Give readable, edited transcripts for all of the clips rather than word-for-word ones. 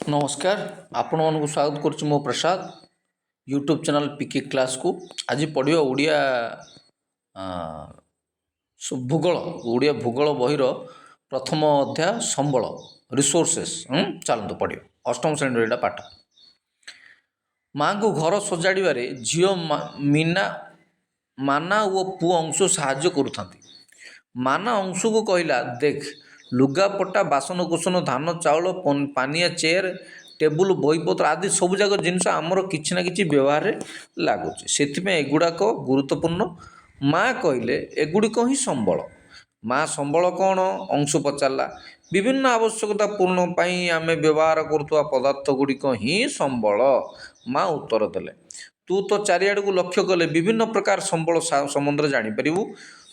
नमस्कार आपण मानक स्वागत करुच्ची मो प्रसाद यूट्यूब चैनल पिके क्लास को आज पढ़िया ओडिया भूगोल ओडिया भूगोल बहीर प्रथम अध्याय संबल रिसोर्सेस चलते पढ़िया अष्टम श्रेणी पाठ माँ को घर सजाड़े झील मीना माना ओ पु अंश साहाय्य करुता माना अंश को कहला देख लुगापटा बासनकुसन धान चाउल पानिया चेयर टेबुल बहीपत्र आदि सबुजाक जिनस आमर किसी ना कि व्यवहार लगुच से एगुड़ाक गुरुत्वपूर्ण माँ कहले एगुड़िक ही संबल माँ संबल कौन अंश पचारा विभिन्न आवश्यकता पूर्ण आम व्यवहार करुवा पदार्थ गुड़िक ही संबल माँ उत्तर देले तू तो चारिआड़ को लक्ष्य कले विभिन्न प्रकार संबल संबंध जापर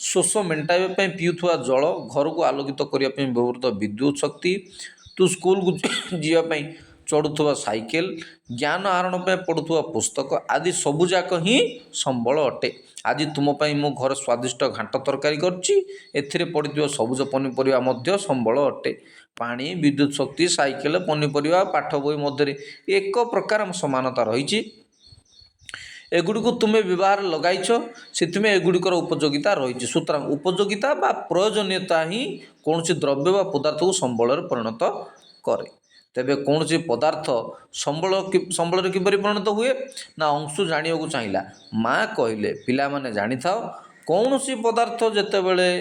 शोष मेटाइबा पीउथुवा जल घर को आलोकित करने व्यवहृत विद्युत शक्ति तू स्कूल को जावाई चढ़ुवा साइकेल ज्ञान आहरण पढ़ुवा पुस्तक आदि सबुजाक ही संबल अटे आज तुमपाई मो घर स्वादिष्ट घाट तरकारी कर पड़े सबुज पनीपरिया संबल अटे पानी विद्युत शक्ति साइकेल पनीपरिया पाठ बही मध्य एक प्रकार समानता रही एगुड़ी तुम्हें व्यवहार लगाइछ से एगुड़िकर उपयोगिता रही सुतरां उपयोगिता बा प्रयोजनीयता ही कौन द्रव्य बा पदार्थ को संबल परिणत करे तेबे कौन पदार्थ संबल किपरि परिणत हुए ना अंशु जानिया को चाहिला माँ कहले पिला माने जानी था कौन सी पदार्थ जेतेबेले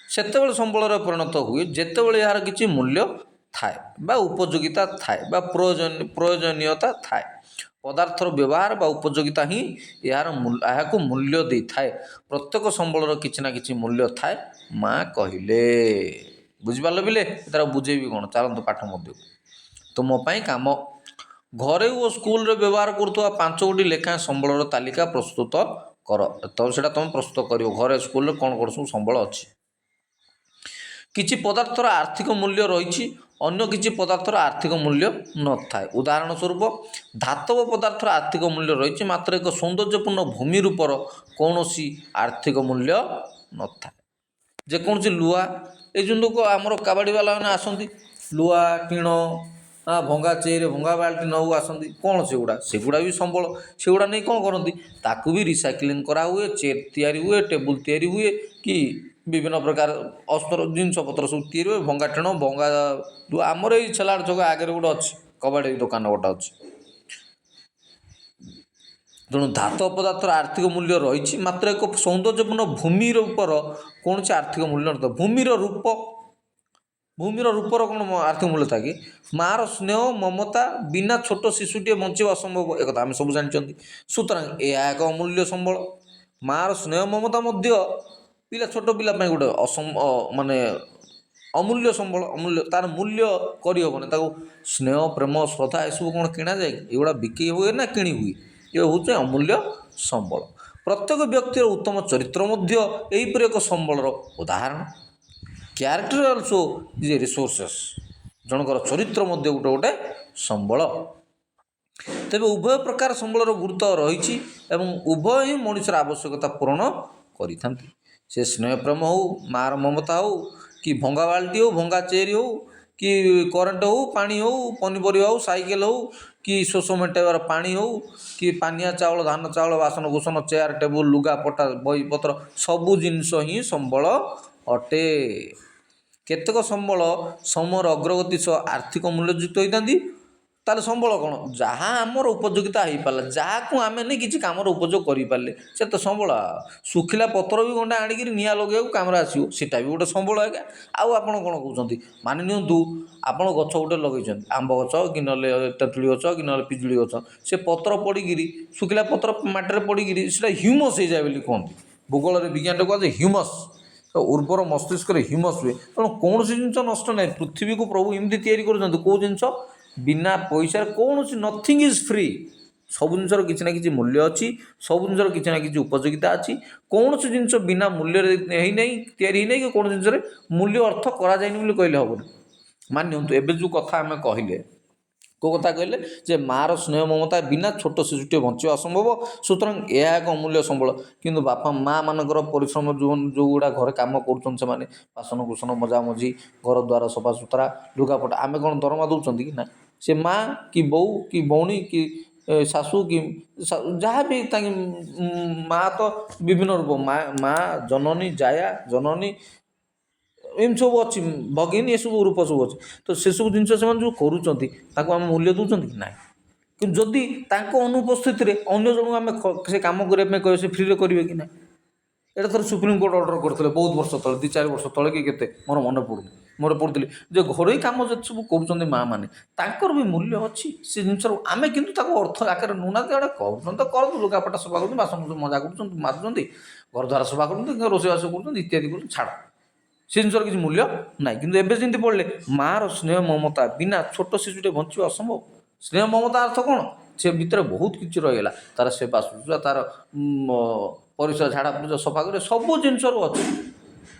सेतेबेले संबल परिणत हुए जेतेबेले यार किछि मूल्य थाए बा उपयोगिता थाए बा प्रयोजनीयता थाए पदार्थर व्यवहार बा उपयोगिता ही यार मूल्य दे थाए प्रत्येक संबलर किछि ना किछि मूल्य थाए माँ कहले बुझिपार बिले तार बुझेबी कौन चलत पाठ मध्य तुमपाई काम घरे और स्कूल व्यवहार करुवा 5 गोटी लेखा संबलर तालिका प्रस्तुत कर तो से तुम प्रस्तुत कर घरे स्कूल कौन कौन सब संबल अच्छी किछि पदार्थर आर्थिक मूल्य रही अन्य किछि पदार्थर आर्थिक मूल्य न थाए उदाहरण स्वरूप धातव पदार्थर आर्थिक मूल्य रही मात्र एक सौंदर्यपूर्ण भूमि रूपर कौन आर्थिक मूल्य न थाए जेकोसी लुआ ये आमर कबाड़ी वाला मैंने आसती लुआ टीण भंगा चेयर भंगा बाल्टी नौ आसती कौन सेगुड़ा भी संबल सेगुड़ा नहीं कौन करती ताकू भी रिसाइक्लिंग करा हुए चेयर तैयारी हुए टेबुल तैयारी हुए कि विभिन्न प्रकार अस्त्र जिनस पत्र सब तैयारी हुए भंगा टीण भंगा आमर ये छेलाड़ छक आगे गोटे अच्छी कबाड़ी दुकान गोटे अच्छी तेणु धातु पदार्थर आर्थिक मूल्य रही मात्र एक सौंदर्यपूर्ण भूमि रूपर कौन से आर्थिक मूल्य न भूमिर रूपर कौन आर्थिक मूल्य था कि मार स्नेह ममता बिना छोट शिशुटे बंचा असंभव एक आम सब जानते सुतरां यह एक अमूल्य संबल मार स्नेह ममता पिला छोट पिला गोटे माने अमूल्य संबल अमूल्य तार मूल्य करहबन स्नेह प्रेम श्रद्धा यू कौन किणा जाए एगुड़ा बिक्री हुए ना किणी हुए ये हूँ अमूल्य संबल प्रत्येक व्यक्तिर उत्तम चरित्र यहीपर एक संबलर उदाहरण character also is a resources जनकर चरित्र गोटे गोटे संबल तेरे उभय प्रकार संबलर गुरुत्व रही उभय ही मनुष्यर आवश्यकता पूर्ण करिथांती से स्नेह प्रेम हो मार ममता हो कि भंगा बाल्टी हो भंगा चेरी हो कि करेन्ट हो पानी हो पनीपरिया हो साइकेल हो कि शोष मेटाइबार पानी हो कि पानिया चाउल धान चाउल बासन कुसन चेयर टेबुल लुगा पटा बहीपत्र सबू जिनस ही संबल अटे केतक संबल समर अग्रगति सह आर्थिक मूल्ययुक्त होती ताले संबल कौन जहाँ आमर उपयोगिता हो पारा जहाँ को आम नहीं किसी कम उपयोग करें से तो संबल सुखिला पत्र भी गंडा आणिक निआ लगे कम आसो सीटा भी गोटे संबल आज्ञा आउ आप कौन कहते मानि नियंतु आप गछ गोटे लगे आंब गछ कि ना तेतुली गछ कि ना पिजुली गछ से पत्र पड़ी सुखिला पत्र माटी पड़ी से ह्यूमस हो जाए बोली कहते भूगोल विज्ञान कहते ह्यूमस उर्वर मस्तिष्क ह्यूमस हुए तेणु कौन जिन नष्ट ना पृथ्वी को प्रभु एमती कर कौ जिन बिना पैसा कौन नथिंग इज फ्री सब जिनसर किसी ना कि मूल्य अच्छी सब जिनसर किसी ना कि उपयोगिता अच्छी कौन सी जिन बिना मूल्य या कि कौन जिन मूल्य अर्थ कराए कहले हेनी मानते एवं जो कथा आम कहले को कथा कहले जे मार स्नेह ममता बिना छोट शिशुटे बंचा असंभव सुतरां यह एक अमूल्य संबल किंतु बापा माँ मानकर परिश्रम जो गुड़ा घर कम कर बासन कुसन मजामजी घर द्वार सफा सुतरा लुगापटा आम कौन दरमा दौरान कि ना ସେ ମା କି ବୋଉ କି ଭଉଣୀ କି ଶାଶୁ କି ଯାହା ବି ତାଙ୍କ ମା ତ ବିଭିନ୍ନ ରୂପ ମା ଜନନୀ ଜାୟା ଜନନୀ ଏମିତି ସବୁ ଅଛି, ଭଗିନୀ ଏସବୁ ରୂପ ସବୁ ଅଛି। ତ ସେସବୁ ଜିନିଷ ସେମାନେ ଯେଉଁ କରୁଛନ୍ତି ତାକୁ ଆମେ ମୂଲ୍ୟ ଦେଉଛନ୍ତି କି ନାହିଁ। କିନ୍ତୁ ଯଦି ତାଙ୍କ ଅନୁପସ୍ଥିତିରେ ଅନ୍ୟ ଜଣଙ୍କୁ ଆମେ ସେ କାମ କରିବା ପାଇଁ କହିବେ, ସେ ଫ୍ରିରେ କରିବେ କି ନାହିଁ। ଏଇଟା ଥରେ ସୁପ୍ରିମକୋର୍ଟ ଅର୍ଡ଼ର କରିଥିଲେ ବହୁତ ବର୍ଷ ତଳେ, 2-4 ବର୍ଷ ତଳେ କି କେତେ ମୋର ମନେ ପଡ଼ୁନି। ମୋର ପଢ଼ୁଥିଲି ଯେ ଘରୋଇ କାମ ଯେତେ ସବୁ କରୁଛନ୍ତି ମା ମାନେ, ତାଙ୍କର ବି ମୂଲ୍ୟ ଅଛି ସେ ଜିନିଷର। ଆମେ କିନ୍ତୁ ତାକୁ ଅର୍ଥ ଆକାରରେ ନେଉନାହାନ୍ତି। ଏଇଟା କରୁଛନ୍ତି ତ କରନ୍ତୁ, ଲୁଗାପଟା ସଫା କରୁଛନ୍ତି, ବାସନ ମଜା କରୁଛନ୍ତି, ମାଜୁଛନ୍ତି, ଘରଦ୍ୱାର ସଫା କରୁଛନ୍ତି, ରୋଷେଇବାସ କରୁଛନ୍ତି, ଇତ୍ୟାଦି କରୁଛନ୍ତି, ଛାଡ଼, ସେ ଜିନିଷର କିଛି ମୂଲ୍ୟ ନାହିଁ। କିନ୍ତୁ ଏବେ ଯେମିତି ପଡ଼ିଲେ ମାଆର ସ୍ନେହ ମମତା ବିନା ଛୋଟ ଶିଶୁଟେ ବଞ୍ଚିବା ଅସମ୍ଭବ। ସ୍ନେହ ମମତା ଅର୍ଥ କ'ଣ? ସେ ଭିତରେ ବହୁତ କିଛି ରହିଗଲା, ତା'ର ସେବା ଶୁଶ୍ରୂଷା, ତା'ର ପରିସ୍ରା ଝାଡ଼ା ପରିସ୍ରା ସଫା କରିବା, ସବୁ ଜିନିଷରୁ ଅଛି।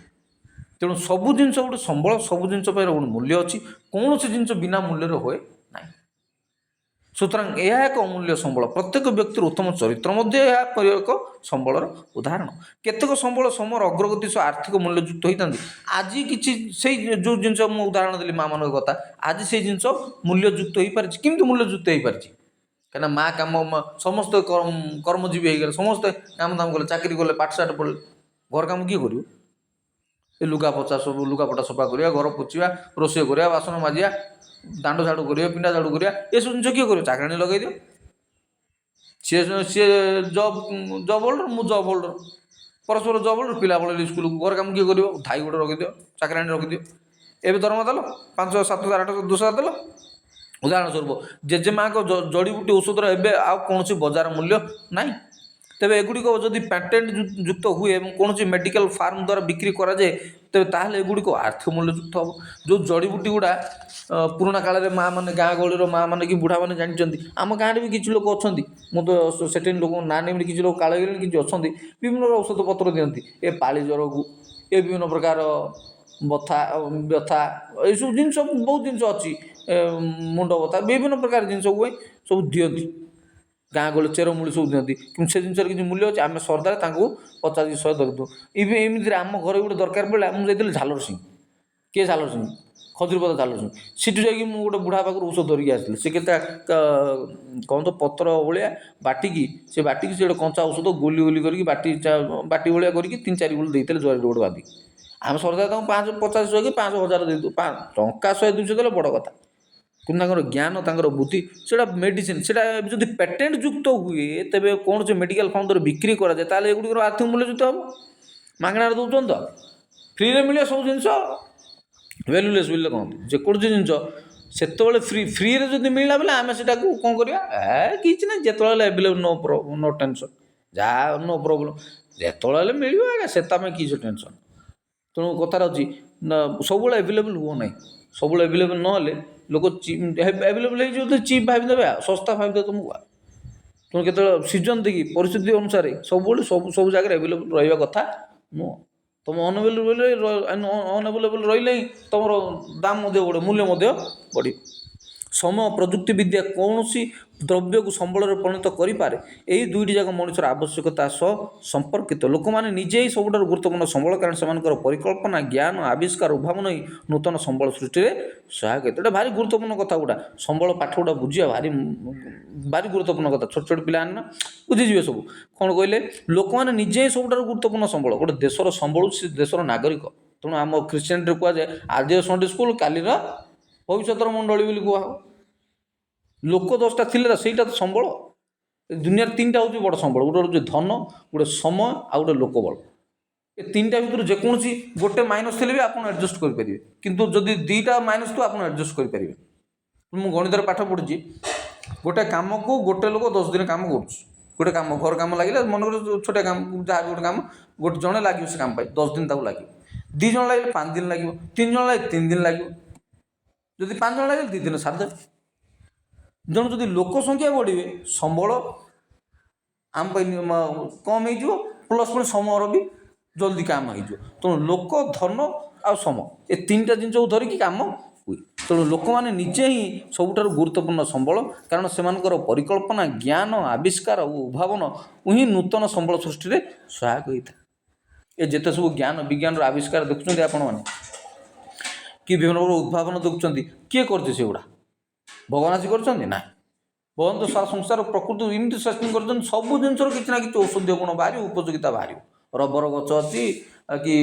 ତେଣୁ ସବୁ ଜିନିଷ ଗୋଟେ ସମ୍ବଳ, ସବୁ ଜିନିଷ ପାଇଁ ଗୋଟେ ମୂଲ୍ୟ ଅଛି। କୌଣସି ଜିନିଷ ବିନା ମୂଲ୍ୟରେ ହୁଏ ନାହିଁ। ସୁତରାଂ ଏହା ଏକ ଅମୂଲ୍ୟ ସମ୍ବଳ। ପ୍ରତ୍ୟେକ ବ୍ୟକ୍ତିର ଉତ୍ତମ ଚରିତ୍ର ମଧ୍ୟ ଏହା ଏକ ସମ୍ବଳର ଉଦାହରଣ। କେତେକ ସମ୍ବଳ ସମୟର ଅଗ୍ରଗତି ସହ ଆର୍ଥିକ ମୂଲ୍ୟଯୁକ୍ତ ହୋଇଥାନ୍ତି। ଆଜି କିଛି ସେଇ ଯେଉଁ ଜିନିଷ ମୁଁ ଉଦାହରଣ ଦେଲି ମା'ମାନଙ୍କ କଥା, ଆଜି ସେଇ ଜିନିଷ ମୂଲ୍ୟଯୁକ୍ତ ହୋଇପାରିଛି। କେମିତି ମୂଲ୍ୟଯୁକ୍ତ ହୋଇପାରିଛି? କାହିଁକିନା ମା କାମ, ସମସ୍ତେ କର୍ମଜୀବୀ ହେଇଗଲେ, ସମସ୍ତେ କାମ ଦାମ କଲେ, ଚାକିରି କଲେ, ପାଠଶାଠ ପଢ଼ିଲେ, ଘର କାମ କିଏ କରିବ? ଏ ଲୁଗାପଟା ସଫା କରିବା, ଘର ପୋଛିବା, ରୋଷେଇ କରିବା, ବାସନ ମାଜିବା, ଦାଣ୍ଡ ଝାଡ଼ୁ କରିବା, ପିଣ୍ଡା ଝାଡ଼ୁ କରିବା, ଏସବୁ ଜିନିଷ କିଏ କରିବ? ଚାକରାଣୀ ଲଗାଇ ଦିଅ। ସିଏ ଜବ୍ ହୋଲ୍ଡର, ମୁଁ ଜବ୍ ହୋଲ୍ଡର, ପରସ୍ପର ଜବ୍ ହୋଲ୍ଡର। ପିଲା ପଳେଇଲେ ସ୍କୁଲକୁ, ଘର କାମ କିଏ କରିବ? ଧାଇ ଗୋଟେ ରଖିଦିଅ, ଚାକରାଣୀ ରଖିଦିଅ। ଏବେ ଦରମା ଦେଲ, 5,000, 7,000, 8,000, 10,000 ଦେଲ। ଉଦାହରଣ ସ୍ୱରୂପ ଜେଜେମାଙ୍କ ଜଡ଼ିବୁଟି ଔଷଧର ଏବେ ଆଉ କୌଣସି ବଜାର ମୂଲ୍ୟ ନାହିଁ। ତେବେ ଏଗୁଡ଼ିକ ଯଦି ପ୍ୟାଟେଣ୍ଟ ଯୁକ୍ତ ହୁଏ ଏବଂ କୌଣସି ମେଡ଼ିକାଲ ଫାର୍ମ ଦ୍ୱାରା ବିକ୍ରି କରାଯାଏ, ତେବେ ତାହେଲେ ଏଗୁଡ଼ିକ ଆର୍ଥିକ ମୂଲ୍ୟଯୁକ୍ତ ହେବ। ଯେଉଁ ଜଡ଼ିବୁଟି ଗୁଡ଼ା ପୁରୁଣା କାଳରେ ମାଆମାନେ, ଗାଁ ଗହଳିର ମାଆମାନେ କି ବୁଢ଼ାମାନେ ଜାଣିଛନ୍ତି। ଆମ ଗାଁରେ ବି କିଛି ଲୋକ ଅଛନ୍ତି, ମୁଁ ତ ସେଠି ଲୋକଙ୍କ ନାଁ ନେବି, କିଛି ଲୋକ କାଳ ହେଇଗଲେଣି, କିଛି ଅଛନ୍ତି, ବିଭିନ୍ନ ଔଷଧ ପତ୍ର ଦିଅନ୍ତି ଏ ପାଳି ଜ୍ୱରକୁ, ଏ ବିଭିନ୍ନ ପ୍ରକାର ବ୍ୟଥା, ଏଇସବୁ ଜିନିଷ ବହୁତ ଜିନିଷ ଅଛି, ମୁଣ୍ଡ ବଥା, ବିଭିନ୍ନ ପ୍ରକାର ଜିନିଷ ହୁଏ, ସବୁ ଦିଅନ୍ତି। ଗାଁ ଗହଳି ଚେରମୂଳି ସବୁ ଦିଅନ୍ତି। କିନ୍ତୁ ସେ ଜିନିଷର କିଛି ମୂଲ୍ୟ ଅଛି? ଆମେ ଶ୍ରଦ୍ଧାରେ ତାଙ୍କୁ 50-100 ଧରିଦେଉ। ଏମିତିରେ ଆମ ଘରେ ଗୋଟେ ଦରକାର ପଡ଼ିଲା, ମୁଁ ଯାଇଥିଲି ଝାଲର ସିଂ, କିଏ ଝାଲର ସିଂ? ଖଜୁରୀପଦା ଝାଲର ସିଂ। ସେଠୁ ଯାଇକି ମୁଁ ଗୋଟେ ବୁଢ଼ା ପାଖରୁ ଔଷଧ ଧରିକି ଆସିଥିଲି। ସେ କେତେ କ'ଣ ତ ପତ୍ର ଭଳିଆ ବାଟିକି ସେ ଗୋଟେ କଞ୍ଚା ଔଷଧ ଗୋଲି ଗୋଲି କରିକି ବାଟି ଭଳିଆ କରିକି 3-4 ଗୁଳି ଦେଇଥିଲେ ଜରିରେ ଗୋଟେ ବାନ୍ଧିକି। ଆମେ ଶ୍ରଦ୍ଧାରେ ତାଙ୍କୁ 550 କି 500 1000 ଦେଇଦେଉ। ଟଙ୍କା 100-200 ଦେଲେ ବଡ଼ କଥା। କିନ୍ତୁ ତାଙ୍କର ଜ୍ଞାନ, ତାଙ୍କର ବୁଦ୍ଧି, ସେଇଟା ମେଡ଼ିସିନ, ସେଇଟା ଯଦି ପ୍ୟାଟେଣ୍ଟ ଯୁକ୍ତ ହୁଏ, ତେବେ କୌଣସି ମେଡ଼ିକାଲ ଫାର୍ମ ଦ୍ୱାରା ବିକ୍ରି କରାଯାଏ, ତାହେଲେ ଏଗୁଡ଼ିକର ଆର୍ଥିକ ମୂଲ୍ୟଯୁକ୍ତ ହେବ। ମାଗଣାରେ ଦେଉଛନ୍ତି ତ, ଫ୍ରିରେ ମିଳିବ ସବୁ ଜିନିଷ, ଭ୍ୟାଲୁଲେସ୍ ବୋଲି କହନ୍ତି। ଯେକୌଣସି ଜିନିଷ ସେତେବେଳେ ଫ୍ରିରେ ଯଦି ମିଳିଲା ବୋଲେ ଆମେ ସେଟାକୁ କ'ଣ କରିବା? କିଛି ନାହିଁ, ଯେତେବେଳେ ହେଲେ ଆଭେଲେବଲ୍, ନୋ ଟେନସନ୍, ଯାହା ନୋ ପ୍ରୋବ୍ଲେମ୍, ଯେତେବେଳେ ହେଲେ ମିଳିବ ଆଜ୍ଞା, ସେତା ପାଇଁ କିଛି ଟେନସନ୍। ତେଣୁ କଥାରେ ଅଛି ନା, ସବୁବେଳେ ଆଭେଲେବଲ୍ ହୁଅ ନାହିଁ। ସବୁବେଳେ ଆଭେଲେବଲ୍ ନହେଲେ ଲୋକ ଆଭେଲେବଲ୍ ହେଇଯିବ ତ ଚିପ୍ ଭାବିଦେବେ, ଶସ୍ତା ଭାବିଦେବେ ତୁମକୁ। ତେଣୁ କେତେବେଳେ ସିଜନ୍ ଦେଖି, ପରିସ୍ଥିତି ଅନୁସାରେ ସବୁବେଳେ ସବୁ ଜାଗାରେ ଆଭେଲେବଲ୍ ରହିବା କଥା ନୁହଁ। ତୁମ ଅନଆଭେଲେବଲ୍ ରହିଲେ ହିଁ ତୁମର ଦାମ୍ ମଧ୍ୟ ବଢ଼ିବ, ମୂଲ୍ୟ ମଧ୍ୟ ବଢ଼ିବ। ସମୟ, ପ୍ରଯୁକ୍ତିବିଦ୍ୟା କୌଣସି ଦ୍ରବ୍ୟକୁ ସମ୍ବଳରେ ପରିଣତ କରିପାରେ। ଏହି ଦୁଇଟି ଯାକ ମଣିଷର ଆବଶ୍ୟକତା ସହ ସମ୍ପର୍କିତ। ଲୋକମାନେ ନିଜେ ହିଁ ସବୁଠାରୁ ଗୁରୁତ୍ୱପୂର୍ଣ୍ଣ ସମ୍ବଳ, କାରଣ ସେମାନଙ୍କର ପରିକଳ୍ପନା, ଜ୍ଞାନ, ଆବିଷ୍କାର, ଉଦ୍ଭାବନ ହିଁ ନୂତନ ସମ୍ବଳ ସୃଷ୍ଟିରେ ସହାୟକ। ଏଇଟା ଭାରି ଗୁରୁତ୍ୱପୂର୍ଣ୍ଣ କଥା ଗୁଡ଼ା। ସମ୍ବଳ ପାଠ ଗୁଡ଼ା ବୁଝିବା ଭାରି ଗୁରୁତ୍ୱପୂର୍ଣ୍ଣ କଥା। ଛୋଟ ଛୋଟ ପିଲାମାନେ ନା ବୁଝିଯିବେ ସବୁ। କ'ଣ କହିଲେ? ଲୋକମାନେ ନିଜେ ହିଁ ସବୁଠାରୁ ଗୁରୁତ୍ୱପୂର୍ଣ୍ଣ ସମ୍ବଳ। ଗୋଟେ ଦେଶର ସମ୍ବଳ ସେ ଦେଶର ନାଗରିକ। ତେଣୁ ଆମ ଖ୍ରୀଷ୍ଟିଆନିରେ କୁହାଯାଏ, ଆଜିର ସଣ୍ଡେ ସ୍କୁଲ କାଲିର ଭବିଷ୍ୟତର ମଣ୍ଡଳୀ ବୋଲି କୁହାହେବ। ଲୋକ 10ଟା ଥିଲେ ସେଇଟା ତ ସମ୍ବଳ। ଦୁନିଆରେ 3ଟା ହେଉଛି ବଡ଼ ସମ୍ବଳ। ଗୋଟେ ହେଉଛି ଧନ, ଗୋଟେ ସମୟ, ଆଉ ଗୋଟେ ଲୋକବଳ। ଏ 3ଟା ଭିତରୁ ଯେକୌଣସି ଗୋଟେ ମାଇନସ୍ ଥିଲେ ବି ଆପଣ ଆଡ଼ଜଷ୍ଟ କରିପାରିବେ, କିନ୍ତୁ ଯଦି 2ଟା ମାଇନସ୍ ଥିବ ଆପଣ ଆଡ଼ଜଷ୍ଟ କରିପାରିବେ। ମୁଁ ଗଣିତରେ ପାଠ ପଢ଼ିଛି, ଗୋଟେ କାମକୁ ଗୋଟେ ଲୋକ 10 ଦିନ କାମ କରୁଛି। ଗୋଟେ କାମ, ଘର କାମ ଲାଗିଲା, ମନେକର ଛୋଟ କାମ, ଯାହା ବି ଗୋଟେ କାମ, ଜଣେ ଲାଗିବ ସେ କାମ ପାଇଁ, 10 ଦିନ ତାକୁ ଲାଗିବ। 2 ଜଣ ଲାଗିଲେ 5 ଦିନ ଲାଗିବ, 3 ଜଣ ଲାଗିଲେ 3 ଦିନ ଲାଗିବ, ଯଦି 5 ଜଣ ଲାଗିଲେ 2 ଦିନ ସାରିଦେବେ। ତେଣୁ ଯଦି ଲୋକ ସଂଖ୍ୟା ବଢ଼ିବେ, ସମ୍ବଳ ଆମ ପାଇଁ କମ୍ ହେଇଯିବ, ପ୍ଲସ୍ ପୁଣି ସମୟର ବି ଜଲ୍ଦି କାମ ହେଇଯିବ। ତେଣୁ ଲୋକ, ଧନ ଆଉ ସମୟ, ଏ 3ଟା ଜିନିଷକୁ ଧରିକି କାମ ହୁଏ। ତେଣୁ ଲୋକମାନେ ନିଜେ ହିଁ ସବୁଠାରୁ ଗୁରୁତ୍ୱପୂର୍ଣ୍ଣ ସମ୍ବଳ, କାରଣ ସେମାନଙ୍କର ପରିକଳ୍ପନା, ଜ୍ଞାନ, ଆବିଷ୍କାର ଓ ଉଦ୍ଭାବନ ହିଁ ନୂତନ ସମ୍ବଳ ସୃଷ୍ଟିରେ ସହାୟକ ହୋଇଥାଏ। ଏ ଯେତେ ସବୁ ଜ୍ଞାନ ବିଜ୍ଞାନର ଆବିଷ୍କାର ଦେଖୁଛନ୍ତି ଆପଣମାନେ, କି ବିଭିନ୍ନ ପ୍ରକାର ଉଦ୍ଭାବନ ଦେଖୁଛନ୍ତି, କିଏ କରିଛି ସେଗୁଡ଼ା? ଭଗବାନ ଆସି କରିଛନ୍ତି ନା। ଭଗବାନ ତ ସାରା ସଂସାର ପ୍ରକୃତି ଏମିତି ସୃଷ୍ଟି କରିଛନ୍ତି, ସବୁ ଜିନିଷର କିଛି ନା କିଛି ଔଷଧୀୟ ଗୁଣ ବାହାରିବ, ଉପଯୋଗିତା ବାହାରିବ। ରବର ଗଛ ଅଛି କି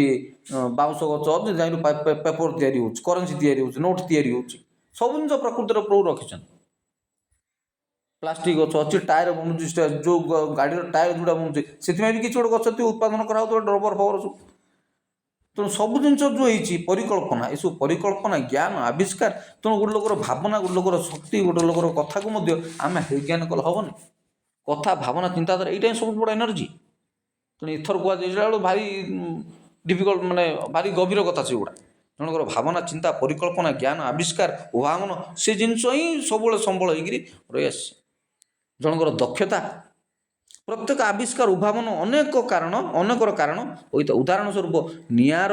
ବାଉଁଶ ଗଛ ଅଛି, ଯାଇକି ପେପର ତିଆରି ହେଉଛି, କରେନ୍ସି ତିଆରି ହେଉଛି, ନୋଟ୍ ତିଆରି ହେଉଛି। ସବୁ ଜିନିଷ ପ୍ରକୃତିର ପ୍ରଭୁ ରଖିଛନ୍ତି। ପ୍ଲାଷ୍ଟିକ ଗଛ ଅଛି, ଟାୟାର ବନୁଛି, ଯେଉଁ ଗାଡ଼ିର ଟାୟାର ଯେଉଁଟା ବନୁଛି ସେଥିପାଇଁ ବି କିଛି ଗୋଟେ ଗଛ ଉତ୍ପାଦନ କରାହେଉଥିବ, ରବର ଫବର ସବୁ। ତେଣୁ ସବୁ ଜିନିଷ ଯେଉଁ ହେଇଛି ପରିକଳ୍ପନା, ଏସବୁ ପରିକଳ୍ପନା, ଜ୍ଞାନ, ଆବିଷ୍କାର। ତେଣୁ ଗୋଟେ ଲୋକର ଭାବନା, ଗୋଟେ ଲୋକର ଶକ୍ତି, ଗୋଟେ ଲୋକର କଥାକୁ ମଧ୍ୟ ଆମେ ଜ୍ଞାନ କଲେ ହେବନି। କଥା, ଭାବନା, ଚିନ୍ତାଧାରା ଏଇଟା ହିଁ ସବୁଠୁ ବଡ଼ ଏନର୍ଜି। ତେଣୁ ଏଥର କୁହାଯାଇଥିଲା ବେଳକୁ ଭାରି ଡିଫିକଲ୍ଟ, ମାନେ ଭାରି ଗଭୀର କଥା ସେଗୁଡ଼ା। ଜଣଙ୍କର ଭାବନା, ଚିନ୍ତା, ପରିକଳ୍ପନା, ଜ୍ଞାନ, ଆବିଷ୍କାର, ଉଦ୍ଭାବନ, ସେ ଜିନିଷ ହିଁ ସବୁବେଳେ ସମ୍ବଳ ହେଇକିରି ରହିଆସିଛି। ଜଣଙ୍କର ଦକ୍ଷତା, ପ୍ରତ୍ୟେକ ଆବିଷ୍କାର, ଉଦ୍ଭାବନ ଅନେକର କାରଣ ହୋଇଥାଏ। ଉଦାହରଣ ସ୍ୱରୂପ ନିଆଁର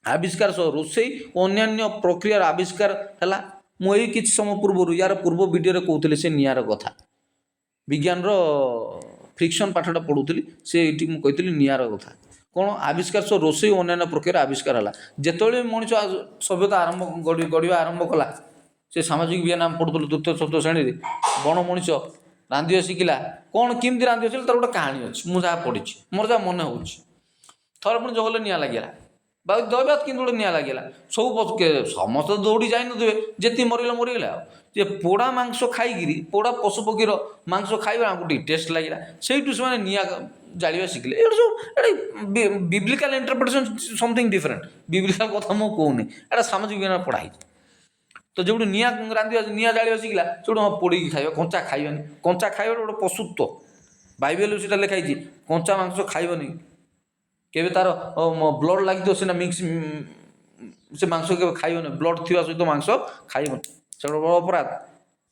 ଆବିଷ୍କାର ସହ ରୋଷେଇ ଓ ଅନ୍ୟାନ୍ୟ ପ୍ରକ୍ରିୟାର ଆବିଷ୍କାର ହେଲା। ମୁଁ ଏଇ କିଛି ସମୟ ପୂର୍ବରୁ ୟାର ପୂର୍ବ ଭିଡ଼ିଓରେ କହୁଥିଲି ସେ ନିଆଁର କଥା। ବିଜ୍ଞାନର ଫ୍ରିକ୍ସନ୍ ପାଠଟା ପଢ଼ୁଥିଲି, ସେ ଏଇଠି ମୁଁ କହିଥିଲି ନିଆଁର କଥା। କ'ଣ ଆବିଷ୍କାର ସହ ରୋଷେଇ ଓ ଅନ୍ୟାନ୍ୟ ପ୍ରକ୍ରିୟାର ଆବିଷ୍କାର ହେଲା। ଯେତେବେଳେ ମଣିଷ ସଭ୍ୟତା ଗଢ଼ିବା ଆରମ୍ଭ କଲା, ସେ ସାମାଜିକ ବିଜ୍ଞାନ ଆମେ ପଢ଼ୁଥିଲୁ 3ୟ 4ଥ ଶ୍ରେଣୀରେ। ବଣ ମଣିଷ ରାନ୍ଧିବା ଶିଖିଲା। କ'ଣ କେମିତି ରାନ୍ଧିବା ଶିଖିଲା ତାର ଗୋଟେ କାହାଣୀ ଅଛି, ମୁଁ ଯାହା ପଢ଼ିଛି, ମୋର ଯାହା ମନେ ହେଉଛି। ଥରେ ପୁଣି ଜଙ୍ଗଲରେ ନିଆଁ ଲାଗିଲା, ଦୈବାତ କିନ୍ତୁ ଗୋଟେ ନିଆଁ ଲାଗିଲା। ସବୁ ସମସ୍ତେ ଦୌଡ଼ି ଯାଇନଥିବେ, ଯେତିକି ମରିଗଲା ଆଉ। ଯେ ପୋଡ଼ା ମାଂସ ଖାଇକିରି, ପୋଡ଼ା ପଶୁପକ୍ଷୀର ମାଂସ ଖାଇବା ଆମକୁ ଟିକେ ଟେଷ୍ଟ ଲାଗିଲା, ସେଇଠୁ ସେମାନେ ନିଆଁ ଜାଳିବା ଶିଖିଲେ। ଏଇଟା ସବୁ ବିବ୍ଲିକାଲ ଇଣ୍ଟରପ୍ରିଟେସନ୍, ସମଥିଙ୍ଗ ଡିଫରେଣ୍ଟ। ବିବ୍ଲିକାଲ କଥା ମୁଁ କହୁନି, ଏଇଟା ସାମାଜିକ ବିଜ୍ଞାନ ପଢ଼ା ହେଇଛି। ତ ଯେଉଁଠି ନିଆଁ ଜାଳିବା ଶିଖିଲା, ସେଇଠୁ ପୋଡ଼ିକି ଖାଇବା, କଞ୍ଚା ଖାଇବାନି। କଞ୍ଚା ଖାଇବାଟା ଗୋଟେ ପଶୁତ୍ୱ, ବାଇବେଲରେ ସେଇଟା ଲେଖା ହେଇଛି, କଞ୍ଚା ମାଂସ ଖାଇବନି। କେବେ ତାର ବ୍ଲଡ଼ ଲାଗିଥିବ ସିନା ମିକ୍ସ, ସେ ମାଂସ କେବେ ଖାଇବନି, ବ୍ଲଡ଼ ଥିବା ସହିତ ମାଂସ ଖାଇବନି, ସେଟା ବଡ଼ ଅପରାଧ।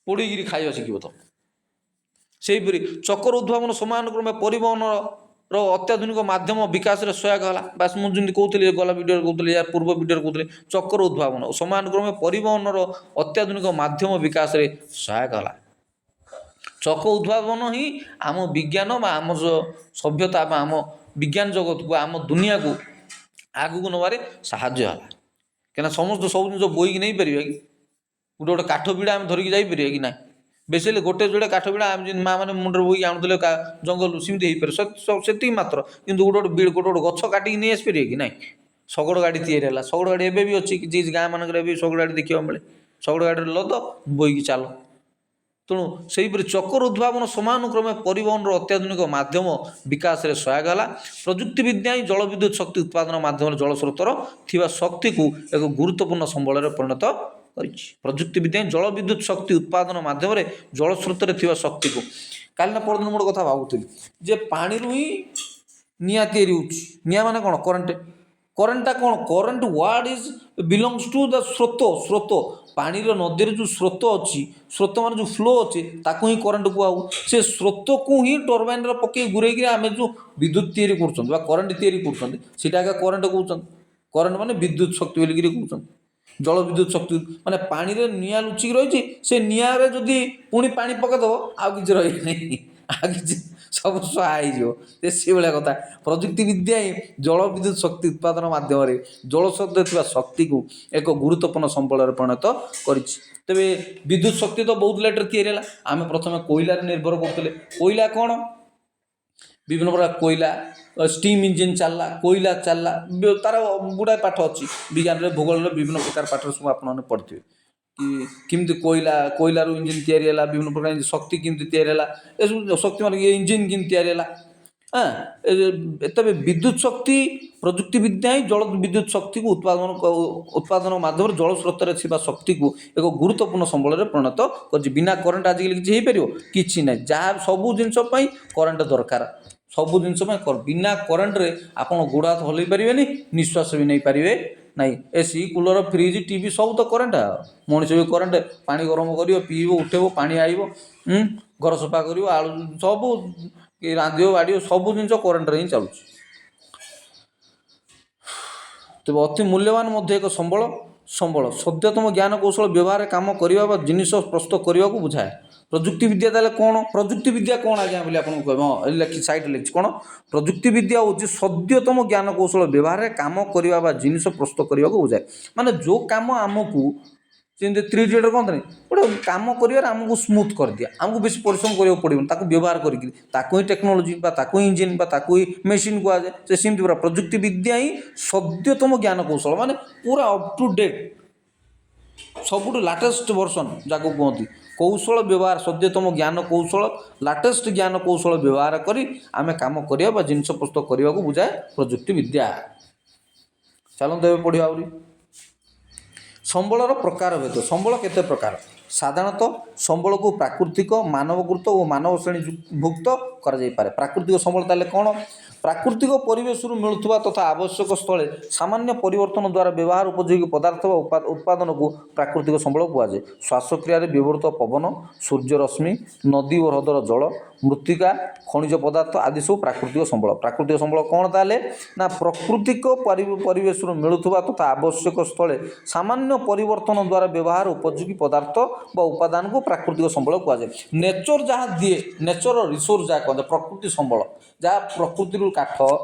ପୋଡ଼ିକିରି ଖାଇବା ଶିଖିବ ତ। ସେହିପରି ଚକର ଉଦ୍ଭାବନ ସମୟାନୁକ୍ରମେ ପରିବହନର ଅତ୍ୟାଧୁନିକ ମାଧ୍ୟମ ବିକାଶରେ ସହାୟକ ହେଲା। ବାସ୍ ମୁଁ ଯେମିତି କହୁଥିଲି, ଗଲା ଭିଡ଼ିଓରେ କହୁଥିଲି, ୟା ପୂର୍ବ ଭିଡ଼ିଓରେ କହୁଥିଲି, ଚକର ଉଦ୍ଭାବନ ସମୟାନୁକ୍ରମେ ପରିବହନର ଅତ୍ୟାଧୁନିକ ମାଧ୍ୟମ ବିକାଶରେ ସହାୟକ ହେଲା। ଚକ ଉଦ୍ଭାବନ ହିଁ ଆମ ବିଜ୍ଞାନ ବା ଆମ ସଭ୍ୟତା ବା ଆମ ବିଜ୍ଞାନ ଜଗତକୁ, ଆମ ଦୁନିଆକୁ ଆଗକୁ ନେବାରେ ସାହାଯ୍ୟ ହେଲା। କାହିଁକିନା ସମସ୍ତେ ସବୁ ଜିନିଷ ବୋହିକି ନେଇପାରିବା କି? ଗୋଟେ କାଠ ବିଡ଼ା ଆମେ ଧରିକି ଯାଇପାରିବା କି? ନାହିଁ। ବେଶୀ ହେଲେ ଗୋଟେ ଯୋଡ଼େ କାଠ ବିଡ଼ା ଆମେ ଯେମିତି ମାଆମାନେ ମୁଣ୍ଡରେ ବୋହିକି ଆଣୁଥିଲେ ଜଙ୍ଗଲରୁ, ସେମିତି ହେଇପାରେ, ସେତିକି ମାତ୍ର। କିନ୍ତୁ ଗୋଟେ ଗଛ କାଟିକି ନେଇ ଆସିପାରିବେ କି? ନାହିଁ। ଶଗଡ଼ ଗାଡ଼ି ତିଆରି ହେଲା। ଶଗଡ଼ ଗାଡ଼ି ଏବେ ବି ଅଛି, କିଛି ଗାଁ ମାନଙ୍କରେ ଏବେ ଶଗଡ଼ ଗାଡ଼ି ଦେଖିବାକୁ ମିଳେ। ଶଗଡ଼ ଗାଡ଼ିରେ ଲଦ, ବୋହିକି ଚାଲ। ତେଣୁ ସେହିପରି ଚକର ଉଦ୍ଭାବନ ସମୟାନୁକ୍ରମେ ପରିବହନର ଅତ୍ୟାଧୁନିକ ମାଧ୍ୟମ ବିକାଶରେ ସହାୟକ ହେଲା। ପ୍ରଯୁକ୍ତିବିଦ୍ୟା ହିଁ ଜଳବିଦ୍ୟୁତ୍ ଶକ୍ତି ଉତ୍ପାଦନ ମାଧ୍ୟମରେ ଜଳ ସ୍ରୋତର ଥିବା ଶକ୍ତିକୁ ଏକ ଗୁରୁତ୍ୱପୂର୍ଣ୍ଣ ସମ୍ବଳରେ ପରିଣତ କରିଛି। ପ୍ରଯୁକ୍ତିବିଦ୍ୟା ହିଁ ଜଳବିଦ୍ୟୁତ୍ ଶକ୍ତି ଉତ୍ପାଦନ ମାଧ୍ୟମରେ ଜଳ ସ୍ରୋତରେ ଥିବା ଶକ୍ତିକୁ, କାଲି ନା ପରଦିନ ଗୋଟେ କଥା ଭାବୁଥିଲି ଯେ ପାଣିରୁ ହିଁ ନିଆଁ ତିଆରି ହେଉଛି। ନିଆଁ ମାନେ କ'ଣ? କରେଣ୍ଟ। କରେଣ୍ଟଟା କ'ଣ? Current word is belongs to the ସ୍ରୋତ। ପାଣିର ନଦୀରେ ଯେଉଁ ସ୍ରୋତ ଅଛି, ସ୍ରୋତ ମାନେ ଯେଉଁ ଫ୍ଲୋ ଅଛି, ତାକୁ ହିଁ କରେଣ୍ଟ କୁହାଉ। ସେ ସ୍ରୋତକୁ ହିଁ ଟର୍ବାଇନ୍ରେ ପକାଇ ଘୁରେଇକି ଆମେ ଯେଉଁ ବିଦ୍ୟୁତ୍ ତିଆରି କରୁଛନ୍ତି ବା କରେଣ୍ଟ ତିଆରି କରୁଛନ୍ତି, ସେଇଟା ଆଗ କରେଣ୍ଟ କହୁଛନ୍ତି। କରେଣ୍ଟ ମାନେ ବିଦ୍ୟୁତ୍ ଶକ୍ତି ବୋଲିକିରି କହୁଛନ୍ତି। ଜଳବିଦ୍ୟୁତ୍ ଶକ୍ତି ମାନେ ପାଣିରେ ନିଆଁ ଲୁଚିକି ରହିଛି, ସେ ନିଆଁରେ ଯଦି ପୁଣି ପାଣି ପକାଇଦେବ, ଆଉ କିଛି ରହିବନି, ଆଉ କିଛି ସବୁ ସ୍ୱାହା ହେଇଯିବ। ସେଇଭଳିଆ କଥା। ପ୍ରଯୁକ୍ତିବିଦ୍ୟା ହିଁ ଜଳବିଦ୍ୟୁତ୍ ଶକ୍ତି ଉତ୍ପାଦନ ମାଧ୍ୟମରେ ଜଳ ସ୍ରୋତରେ ଥିବା ଶକ୍ତିକୁ ଏକ ଗୁରୁତ୍ୱପୂର୍ଣ୍ଣ ସମ୍ବଳରେ ପରିଣତ କରିଛି। ତେବେ ବିଦ୍ୟୁତ୍ ଶକ୍ତି ତ ବହୁତ ଲେଟ୍ରେ ତିଆରି ହେଲା। ଆମେ ପ୍ରଥମେ କୋଇଲାରେ ନିର୍ଭର କରୁଥିଲେ। କୋଇଲା କ'ଣ? ବିଭିନ୍ନ ପ୍ରକାର କୋଇଲା, ଷ୍ଟିମ୍ ଇଞ୍ଜିନ୍ ଚାଲିଲା, କୋଇଲା ଚାଲିଲା, ତାର ଗୁଡ଼ାଏ ପାଠ ଅଛି ବିଜ୍ଞାନରେ, ଭୂଗୋଳରେ ବିଭିନ୍ନ ପ୍ରକାର ପାଠରେ ସବୁ ଆପଣମାନେ ପଢ଼ିଥିବେ। କି କେମିତି କୋଇଲାରୁ ଇଞ୍ଜିନ୍ ତିଆରି ହେଲା, ବିଭିନ୍ନ ପ୍ରକାର ଶକ୍ତି କେମିତି ତିଆରି ହେଲା, ଏସବୁ ଶକ୍ତି ମାନେ ଇଞ୍ଜିନ୍ କେମିତି ତିଆରି ହେଲା। ତେବେ ବିଦ୍ୟୁତ୍ ଶକ୍ତି, ପ୍ରଯୁକ୍ତିବିଦ୍ୟା ହିଁ ଜଳ ବିଦ୍ୟୁତ୍ ଶକ୍ତିକୁ ଉତ୍ପାଦନ ମାଧ୍ୟମରେ ଜଳ ସ୍ରୋତରେ ଥିବା ଶକ୍ତିକୁ ଏକ ଗୁରୁତ୍ୱପୂର୍ଣ୍ଣ ସମ୍ବଳରେ ପରିଣତ କରିଛି। ବିନା କରେଣ୍ଟ ଆଜିକାଲି କିଛି ହେଇପାରିବ? କିଛି ନାହିଁ। ଯାହା ସବୁ ଜିନିଷ ପାଇଁ କରେଣ୍ଟ ଦରକାର। ସବୁ ଜିନିଷ ପାଇଁ ବିନା କରେଣ୍ଟରେ ଆପଣ ଗୋଡ଼ ହାତ ହଲେଇ ପାରିବେନି, ନିଶ୍ୱାସ ବି ନେଇପାରିବେ ନାହିଁ। ଏସି, କୁଲର, ଫ୍ରିଜ୍, ଟିଭି ସବୁ ତ କରେଣ୍ଟ। ମଣିଷ ବି କରେଣ୍ଟ। ପାଣି ଗରମ କରିବ, ପିଇବ, ଉଠେଇବ, ପାଣି ଆଇବ, ଘର ସଫା କରିବ, ଆଳୁ ସବୁ ରାନ୍ଧିବ, ବାଢ଼ିବ, ସବୁ ଜିନିଷ କରେଣ୍ଟରେ ହିଁ ଚାଲୁଛି। ତେବେ ଅତି ମୂଲ୍ୟବାନ ମଧ୍ୟ ଏକ ସମ୍ବଳ ସଦ୍ୟତମ ଜ୍ଞାନ କୌଶଳ ବ୍ୟବହାରରେ କାମ କରିବା ବା ଜିନିଷ ପ୍ରସ୍ତୁତ କରିବାକୁ ବୁଝାଏ। ପ୍ରଯୁକ୍ତିବିଦ୍ୟା ତାହେଲେ କ'ଣ? ପ୍ରଯୁକ୍ତିବିଦ୍ୟା କ'ଣ ଆଜ୍ଞା ବୋଲି ଆପଣଙ୍କୁ କହିବ? ହଁ, ସାଇଟ୍ ଲେଖିଛି କ'ଣ? ପ୍ରଯୁକ୍ତିବିଦ୍ୟା ହେଉଛି ସଦ୍ୟତମ ଜ୍ଞାନ କୌଶଳ ବ୍ୟବହାରରେ କାମ କରିବା ବା ଜିନିଷ ପ୍ରସ୍ତୁତ କରିବାକୁ ବୁଝାଏ। ମାନେ ଯେଉଁ କାମ ଆମକୁ ଯେମିତି 3 ଇଡ଼ିୟଟ୍ରେ କହନ୍ତିନି ଗୋଟେ କାମ କରିବାରେ ଆମକୁ ସ୍ମୁଥ୍ କରିଦିଏ, ଆମକୁ ବେଶୀ ପରିଶ୍ରମ କରିବାକୁ ପଡ଼ିବନି ତାକୁ ବ୍ୟବହାର କରିକି, ତାକୁ ହିଁ ଟେକ୍ନୋଲୋଜି ବା ତାକୁ ହିଁ ଇଞ୍ଜିନ୍ ବା ତାକୁ ହିଁ ମେସିନ୍ କୁହାଯାଏ। ସେ ସେମିତି ପୁରା ପ୍ରଯୁକ୍ତି ବିଦ୍ୟା ହିଁ ସଦ୍ୟତମ ଜ୍ଞାନ କୌଶଳ, ମାନେ ପୁରା ଅପ୍ ଟୁ ଡେଟ୍, ସବୁଠୁ ଲାଟେଷ୍ଟ ଭର୍ସନ୍ ଯାହାକୁ କୁହନ୍ତି କୌଶଳ ବ୍ୟବହାର, ସଦ୍ୟତମ ଜ୍ଞାନ କୌଶଳ, ଲାଟେଷ୍ଟ ଜ୍ଞାନ କୌଶଳ ବ୍ୟବହାର କରି ଆମେ କାମ କରିବା ବା ଜିନିଷ ପ୍ରସ୍ତୁତ କରିବାକୁ ବୁଝାଏ ପ୍ରଯୁକ୍ତି ବିଦ୍ୟା। ଚାଲନ୍ତୁ ଏବେ ପଢ଼ିବା ଆହୁରି। ସମ୍ବଳର ପ୍ରକାରଭେଦ। ସମ୍ବଳ କେତେ ପ୍ରକାର? ସାଧାରଣତଃ ସମ୍ବଳକୁ ପ୍ରାକୃତିକ, ମାନବକୃତ ଓ ମାନବ ଶ୍ରେଣୀଭୁକ୍ତ କରାଯାଇପାରେ। ପ୍ରାକୃତିକ ସମ୍ବଳ ତାହେଲେ କ'ଣ? ପ୍ରାକୃତିକ ପରିବେଶରୁ ମିଳୁଥିବା ତଥା ଆବଶ୍ୟକ ସ୍ଥଳେ ସାମାନ୍ୟ ପରିବର୍ତ୍ତନ ଦ୍ୱାରା ବ୍ୟବହାର ଉପଯୋଗୀ ପଦାର୍ଥ ବା ଉତ୍ପାଦନକୁ ପ୍ରାକୃତିକ ସମ୍ବଳ କୁହାଯାଏ। ଶ୍ୱାସକ୍ରିୟାରେ ବ୍ୟବହୃତ ପବନ, ସୂର୍ଯ୍ୟରଶ୍ମି, ନଦୀ ଓ ହ୍ରଦର ଜଳ, ମୃତ୍ତିକା, ଖଣିଜ ପଦାର୍ଥ ଆଦି ସବୁ ପ୍ରାକୃତିକ ସମ୍ବଳ। ପ୍ରାକୃତିକ ସମ୍ବଳ କ'ଣ ତାହେଲେ? ନା ପ୍ରାକୃତିକ ପରିବେଶରୁ ମିଳୁଥିବା ତଥା ଆବଶ୍ୟକ ସ୍ଥଳେ ସାମାନ୍ୟ ପରିବର୍ତ୍ତନ ଦ୍ୱାରା ବ୍ୟବହାର ଉପଯୋଗୀ ପଦାର୍ଥ ବା ଉପାଦାନକୁ ପ୍ରାକୃତିକ ସମ୍ବଳ କୁହାଯାଏ। ନେଚର ଯାହା ଦିଏ, ନେଚର ରିସୋର୍ସ ଯାହା କହନ୍ତି ପ୍ରକୃତି ସମ୍ବଳ, ଯାହା ପ୍ରକୃତିରୁ କାଠ,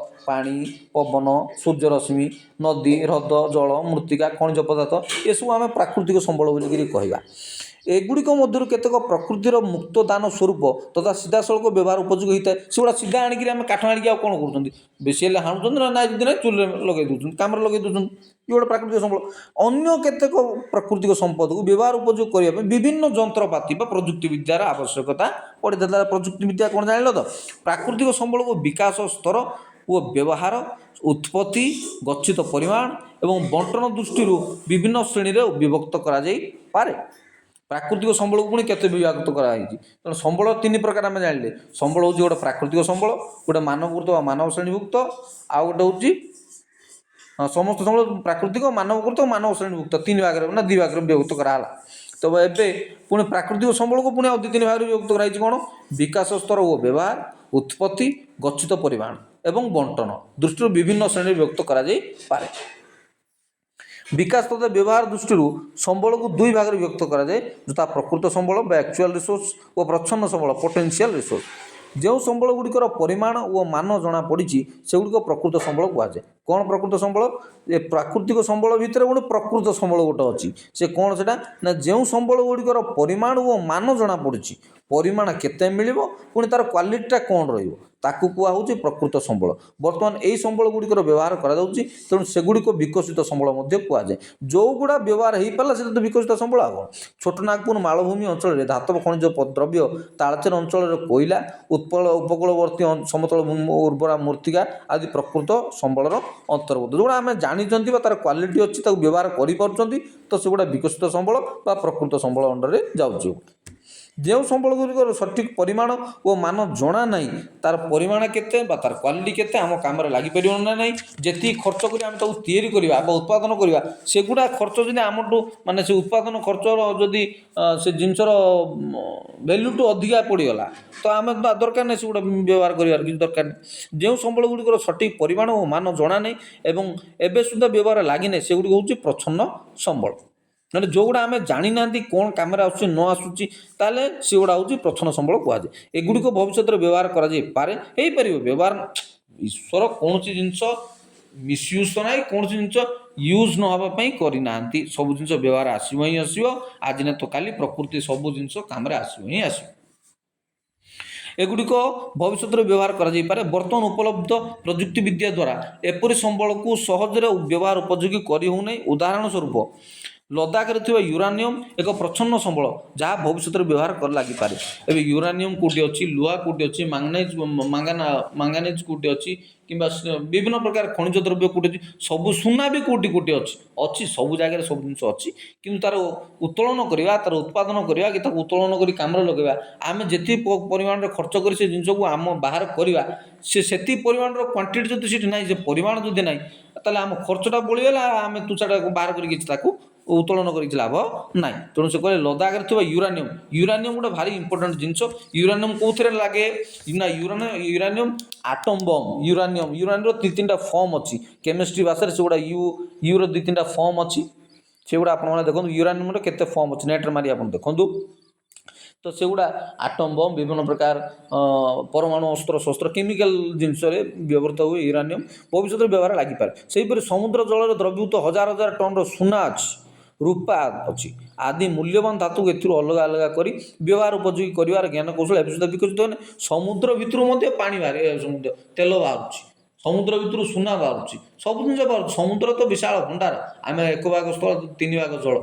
ପାଣି, ପବନ, ସୂର୍ଯ୍ୟରଶ୍ମି, ନଦୀ, ହ୍ରଦ, ଜଳ, ମୃତ୍ତିକା, ଖଣିଜ ପଦାର୍ଥ ଏସବୁ ଆମେ ପ୍ରାକୃତିକ ସମ୍ବଳ ବୋଲିକିରି କହିବା। ଏଗୁଡ଼ିକ ମଧ୍ୟରୁ କେତେକ ପ୍ରକୃତିର ମୁକ୍ତ ଦାନ ସ୍ୱରୂପ ତଥା ସିଧାସଳଖ ବ୍ୟବହାର ଉପଯୋଗୀ ହୋଇଥାଏ। ସେଗୁଡ଼ା ସିଧା ଆଣିକିରି ଆମେ କାଠ ଆଣିକି ଆଉ କ'ଣ କରୁଛନ୍ତି, ବେଶୀ ହେଲେ ହାଣୁଛନ୍ତି ନା ନାଇଁ, ଯଦି ନାହିଁ ଚୁଲିରେ ଲଗାଇ ଦେଉଛନ୍ତି, କାମରେ ଲଗାଇ ଦେଉଛନ୍ତି, ଇଏ ଗୋଟେ ପ୍ରାକୃତିକ ସମ୍ବଳ। ଅନ୍ୟ କେତେକ ପ୍ରାକୃତିକ ସମ୍ପଦକୁ ବ୍ୟବହାର ଉପଯୋଗ କରିବା ପାଇଁ ବିଭିନ୍ନ ଯନ୍ତ୍ରପାତି ବା ପ୍ରଯୁକ୍ତି ବିଦ୍ୟାର ଆବଶ୍ୟକତା ପଡ଼ିଥାଏ। ପ୍ରଯୁକ୍ତି ବିଦ୍ୟା କ'ଣ ଜାଣିଲ ତ? ପ୍ରାକୃତିକ ସମ୍ବଳକୁ ବିକାଶ ସ୍ତର ଓ ବ୍ୟବହାର, ଉତ୍ପତ୍ତି, ଗଚ୍ଛିତ ପରିମାଣ ଏବଂ ବଣ୍ଟନ ଦୃଷ୍ଟିରୁ ବିଭିନ୍ନ ଶ୍ରେଣୀରେ ବିଭକ୍ତ କରାଯାଇପାରେ। ପ୍ରାକୃତିକ ସମ୍ବଳକୁ ପୁଣି କେତେ ବିଭକ୍ତ କରାଯାଇଛି? ତେଣୁ ସମ୍ବଳ 3 ପ୍ରକାର ଆମେ ଜାଣିଲେ। ସମ୍ବଳ ହେଉଛି ଗୋଟେ ପ୍ରାକୃତିକ ସମ୍ବଳ, ଗୋଟେ ମାନବକୃତ ବା ମାନବ ଶ୍ରେଣୀଭୁକ୍ତ, ଆଉ ଗୋଟେ ହେଉଛି ସମସ୍ତ ସମ୍ବଳ ପ୍ରାକୃତିକ, ମାନବକୃତ ଓ ମାନବ ଶ୍ରେଣୀଭୁକ୍ତ 3 ଭାଗରେ ନା 2 ଭାଗରେ ବିଭକ୍ତ କରାହେଲା। ତ ଏବେ ପୁଣି ପ୍ରାକୃତିକ ସମ୍ବଳକୁ ପୁଣି ଆଉ 2-3 ଭାଗରେ ବିଭକ୍ତ କରାଯାଇଛି। କ'ଣ? ବିକାଶ ସ୍ତର ଓ ବ୍ୟବହାର, ଉତ୍ପତ୍ତି, ଗଚ୍ଛିତ ପରିମାଣ ଏବଂ ବଣ୍ଟନ ଦୃଷ୍ଟିରୁ ବିଭିନ୍ନ ଶ୍ରେଣୀରେ ବିଭକ୍ତ କରାଯାଇପାରେ। ବିକାଶ ତଥା ବ୍ୟବହାର ଦୃଷ୍ଟିରୁ ସମ୍ବଳକୁ 2 ଭାଗରେ ବିଭକ୍ତ କରାଯାଏ, ଯଥା ପ୍ରକୃତ ସମ୍ବଳ ବା ଆକ୍ଚୁଆଲ ରିସୋର୍ସ ଓ ପ୍ରଚ୍ଛନ୍ନ ସମ୍ବଳ ପୋଟେନ୍ସିଆଲ ରିସୋର୍ସ। ଯେଉଁ ସମ୍ବଳ ଗୁଡ଼ିକର ପରିମାଣ ଓ ମାନ ଜଣାପଡ଼ିଛି ସେଗୁଡ଼ିକ ପ୍ରକୃତ ସମ୍ବଳ କୁହାଯାଏ। କ'ଣ ପ୍ରକୃତ ସମ୍ବଳ? ଏ ପ୍ରାକୃତିକ ସମ୍ବଳ ଭିତରେ ଗୋଟେ ପ୍ରକୃତ ସମ୍ବଳ ଗୋଟେ ଅଛି। ସେ କ'ଣ ସେଟା? ନା ଯେଉଁ ସମ୍ବଳ ଗୁଡ଼ିକର ପରିମାଣ ଓ ମାନ ଜଣାପଡ଼ୁଛି, ପରିମାଣ କେତେ ମିଳିବ, ପୁଣି ତା'ର କ୍ୱାଲିଟିଟା କ'ଣ ରହିବ, ତାକୁ କୁହାହେଉଛି ପ୍ରକୃତ ସମ୍ବଳ। ବର୍ତ୍ତମାନ ଏହି ସମ୍ବଳ ଗୁଡ଼ିକର ବ୍ୟବହାର କରାଯାଉଛି, ତେଣୁ ସେଗୁଡ଼ିକ ବିକଶିତ ସମ୍ବଳ ମଧ୍ୟ କୁହାଯାଏ। ଯେଉଁଗୁଡ଼ା ବ୍ୟବହାର ହୋଇପାରିଲା ସେଟା ତ ବିକଶିତ ସମ୍ବଳ। ଆଉ କ'ଣ? ଛୋଟନାଗପୁର ମାଳଭୂମି ଅଞ୍ଚଳରେ ଧାତବ ଖଣିଜ ଦ୍ରବ୍ୟ, ତାଳଚେର ଅଞ୍ଚଳରେ କୋଇଲା, ଉପକୂଳବର୍ତ୍ତୀ ସମତଳ ଉର୍ବରା ମୃତ୍ତିକା ଆଦି ପ୍ରକୃତ ସମ୍ବଳର ଅନ୍ତର୍ଭୁକ୍ତ। ଯେଉଁଗୁଡ଼ା ଆମେ ଜାଣିଛନ୍ତି ବା ତା'ର କ୍ୱାଲିଟି ଅଛି, ତାକୁ ବ୍ୟବହାର କରିପାରୁଛନ୍ତି, ତ ସେଗୁଡ଼ା ବିକଶିତ ସମ୍ବଳ ବା ପ୍ରକୃତ ସମ୍ବଳ ଅଣ୍ଡରରେ ଯାଉଛି। ଯେଉଁ ସମ୍ବଳ ଗୁଡ଼ିକର ସଠିକ୍ ପରିମାଣ ଓ ମାନ ଜଣା ନାହିଁ, ତା'ର ପରିମାଣ କେତେ ବା ତା'ର କ୍ୱାଲିଟି କେତେ, ଆମ କାମରେ ଲାଗିପାରିବ ନା ନାହିଁ, ଯେତିକି ଖର୍ଚ୍ଚ କରି ଆମେ ତାକୁ ତିଆରି କରିବା ବା ଉତ୍ପାଦନ କରିବା, ସେଗୁଡ଼ା ଖର୍ଚ୍ଚ ଯଦି ଆମଠୁ ମାନେ ସେ ଉତ୍ପାଦନ ଖର୍ଚ୍ଚର ଯଦି ସେ ଜିନିଷର ଭ୍ୟାଲ୍ୟୁଠୁ ଅଧିକା ପଡ଼ିଗଲା, ତ ଆମେ ଦରକାର ନାହିଁ ସେଗୁଡ଼ା ବ୍ୟବହାର କରିବାର କିଛି ଦରକାର ନାହିଁ। ଯେଉଁ ସମ୍ବଳ ଗୁଡ଼ିକର ସଠିକ୍ ପରିମାଣ ଓ ମାନ ଜଣା ନାହିଁ ଏବଂ ଏବେ ସୁଦ୍ଧା ବ୍ୟବହାର ଲାଗିନାହିଁ, ସେଗୁଡ଼ିକ ହେଉଛି ପ୍ରଚ୍ଛନ୍ନ ସମ୍ବଳ। ମାନେ ଯେଉଁଗୁଡ଼ା ଆମେ ଜାଣିନାହାନ୍ତି କ'ଣ କାମରେ ଆସୁଛି ନ ଆସୁଛି, ତାହେଲେ ସେଗୁଡ଼ା ହେଉଛି ପ୍ରଚ୍ଛନ୍ନ ସମ୍ବଳ କୁହାଯାଏ। ଏଗୁଡ଼ିକ ଭବିଷ୍ୟତରେ ବ୍ୟବହାର କରାଯାଇପାରେ, ହେଇପାରିବ ବ୍ୟବହାର। ଈଶ୍ୱର କୌଣସି ଜିନିଷ ମିସୟୁଜ୍ ତ ନାହିଁ, କୌଣସି ଜିନିଷ ୟୁଜ୍ ନ ହେବା ପାଇଁ କରିନାହାନ୍ତି। ସବୁ ଜିନିଷ ବ୍ୟବହାର ଆସିବ ହିଁ ଆସିବ, ଆଜି ନା ତ କାଲି ପ୍ରକୃତି ସବୁ ଜିନିଷ କାମରେ ଆସିବ ହିଁ ଆସିବ। ଏଗୁଡ଼ିକ ଭବିଷ୍ୟତରେ ବ୍ୟବହାର କରାଯାଇପାରେ। ବର୍ତ୍ତମାନ ଉପଲବ୍ଧ ପ୍ରଯୁକ୍ତି ବିଦ୍ୟା ଦ୍ୱାରା ଏପରି ସମ୍ବଳକୁ ସହଜରେ ବ୍ୟବହାର ଉପଯୋଗୀ କରି ହେଉନାହିଁ। ଉଦାହରଣ ସ୍ୱରୂପ ଲଦାଖରେ ଥିବା ୟୁରାନିୟମ୍ ଏକ ପ୍ରଚ୍ଛନ୍ନ ସମ୍ବଳ, ଯାହା ଭବିଷ୍ୟତରେ ବ୍ୟବହାର ଲାଗିପାରେ। ଏବେ ୟୁରାନିୟମ୍ କେଉଁଠି ଅଛି, ଲୁହା କେଉଁଠି ଅଛି, ମାଙ୍ଗାନିଜ୍ କେଉଁଠି ଅଛି, କିମ୍ବା ବିଭିନ୍ନ ପ୍ରକାର ଖଣିଜ ଦ୍ରବ୍ୟ କେଉଁଠି ଅଛି, ସବୁ ସୁନା ବି କେଉଁଠି ଅଛି, ସବୁ ଜାଗାରେ ସବୁ ଜିନିଷ ଅଛି। କିନ୍ତୁ ତା'ର ଉତ୍ତୋଳନ କରିବା, ତା'ର ଉତ୍ପାଦନ କରିବା କି ତାକୁ ଉତ୍ତୋଳନ କରି କାମରେ ଲଗାଇବା, ଆମେ ଯେତିକି ପରିମାଣରେ ଖର୍ଚ୍ଚ କରି ସେ ଜିନିଷକୁ ଆମ ବାହାର କରିବା, ସେତିକି ପରିମାଣର କ୍ୱାଣ୍ଟିଟି ଯଦି ସେଠି ନାହିଁ, ସେ ପରିମାଣ ଯଦି ନାହିଁ, ତାହେଲେ ଆମ ଖର୍ଚ୍ଚଟା ବଳିଗଲା, ଆମେ ତୁଚ୍ଛାଟାକୁ ବାହାର କରିକି କିଛି ତାକୁ ଉତ୍ତୋଳନ କରିକି ଲାଭ ନାହିଁ। ତେଣୁ ସେ କହିଲେ ଲଦାଖରେ ଥିବା ୟୁରାନିୟମ୍ ଗୋଟେ ଭାରି ଇମ୍ପୋର୍ଟାଣ୍ଟ ଜିନିଷ। ୟୁରାନିୟମ୍ କେଉଁଥିରେ ଲାଗେ ନା ୟୁରାନିୟମ୍ ଆଟମ୍ ବମ୍। ୟୁରାନିୟମ୍ର 2-3ଟା ଫର୍ମ ଅଛି, କେମିଷ୍ଟ୍ରି ଭାଷାରେ ସେଗୁଡ଼ା ୟୁର 2-3ଟା ଫର୍ମ ଅଛି। ସେଗୁଡ଼ା ଆପଣମାନେ ଦେଖନ୍ତୁ, ୟୁରାନିୟମ୍ର କେତେ ଫର୍ମ ଅଛି, ନେଟ୍ରେ ମାରି ଆପଣ ଦେଖନ୍ତୁ। ତ ସେଗୁଡ଼ା ଆଟମ୍ ବମ୍, ବିଭିନ୍ନ ପ୍ରକାର ପରମାଣୁ ଅସ୍ତ୍ର କେମିକାଲ ଜିନିଷରେ ବ୍ୟବହୃତ ହୁଏ ୟୁରାନିୟମ୍, ଭବିଷ୍ୟତରେ ବ୍ୟବହାର ଲାଗିପାରେ। ସେହିପରି ସମୁଦ୍ର ଜଳରେ ଦ୍ରବୀଭୂତ ହଜାର ହଜାର ଟନ୍ର ସୁନା ଅଛି, ରୂପା ଅଛି ଆଦି ମୂଲ୍ୟବାନ ଧାତୁକୁ ଏଥିରୁ ଅଲଗା ଅଲଗା କରି ବ୍ୟବହାର ଉପଯୋଗୀ କରିବାର ଜ୍ଞାନ କୌଶଳ ଏବେ ସୁଦ୍ଧା ବିକଶିତ ହୋଇନି। ସମୁଦ୍ର ଭିତରୁ ମଧ୍ୟ ପାଣି ବାହାରେ, ସମୁଦ୍ର ତେଲ ବାହାରୁଛି, ସମୁଦ୍ର ଭିତରୁ ସୁନା ବାହାରୁଛି, ସବୁ ଜିନିଷ ବାହାରୁଛି। ସମୁଦ୍ର ତ ବିଶାଳ ଭଣ୍ଡାର। ଆମେ ଏକ ଭାଗ ସ୍ଥଳ 3 ଭାଗ ଜଳ,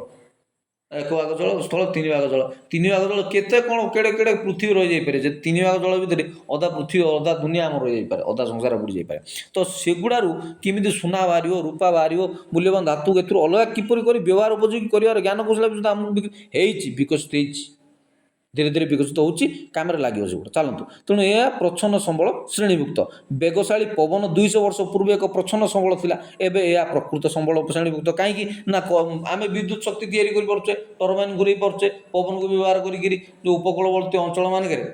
ଏକ ଭାଗ ଜଳ ସ୍ଥଳ 3 ଭାଗ ଜଳ, 3 ଭାଗ ଜଳ କେତେ କ'ଣ କେଡ଼େ କେଡ଼େ ପୃଥିବୀ ରହିଯାଇପାରେ। ଯେ 3 ଭାଗ ଜଳ ଭିତରେ ଅଧା ପୃଥିବୀ ଅଧା ଦୁନିଆ ଆମର ରହିଯାଇପାରେ, ଅଧା ସଂସାର ବୁଡ଼ି ଯାଇପାରେ। ତ ସେଗୁଡ଼ାରୁ କେମିତି ସୁନା ବାହାରିବ, ରୂପା ବାହାରିବ, ମୂଲ୍ୟବାନ ଧାତୁ ଏଥିରୁ ଅଲଗା କିପରି କରି ବ୍ୟବହାର ଉପଯୋଗୀ କରିବାର ଜ୍ଞାନ କୌଶଳ ଆମକୁ ହେଇଛି, ବିକଶିତ ହେଇଛି, ଧୀରେ ଧୀରେ ବିକଶିତ ହେଉଛି, କାମରେ ଲାଗିବ ସେଗୁଡ଼ା। ଚାଲନ୍ତୁ, ତେଣୁ ଏହା ପ୍ରଚ୍ଛନ୍ନ ସମ୍ବଳ ଶ୍ରେଣୀଭୁକ୍ତ। ବେଗଶାଳୀ ପବନ 200 ବର୍ଷ ପୂର୍ବେ ଏକ ପ୍ରଚ୍ଛନ୍ନ ସମ୍ବଳ ଥିଲା, ଏବେ ଏହା ପ୍ରକୃତ ସମ୍ବଳ ଶ୍ରେଣୀଭୁକ୍ତ। କାହିଁକି ନା ଆମେ ବିଦ୍ୟୁତ୍ ଶକ୍ତି ତିଆରି କରିପାରୁଛେ, ଟର୍ବାଇନ୍ ଘୁରେଇ ପାରୁଛେ, ପବନକୁ ବ୍ୟବହାର କରିକିରି ଯେଉଁ ଉପକୂଳବର୍ତ୍ତୀ ଅଞ୍ଚଳମାନଙ୍କରେ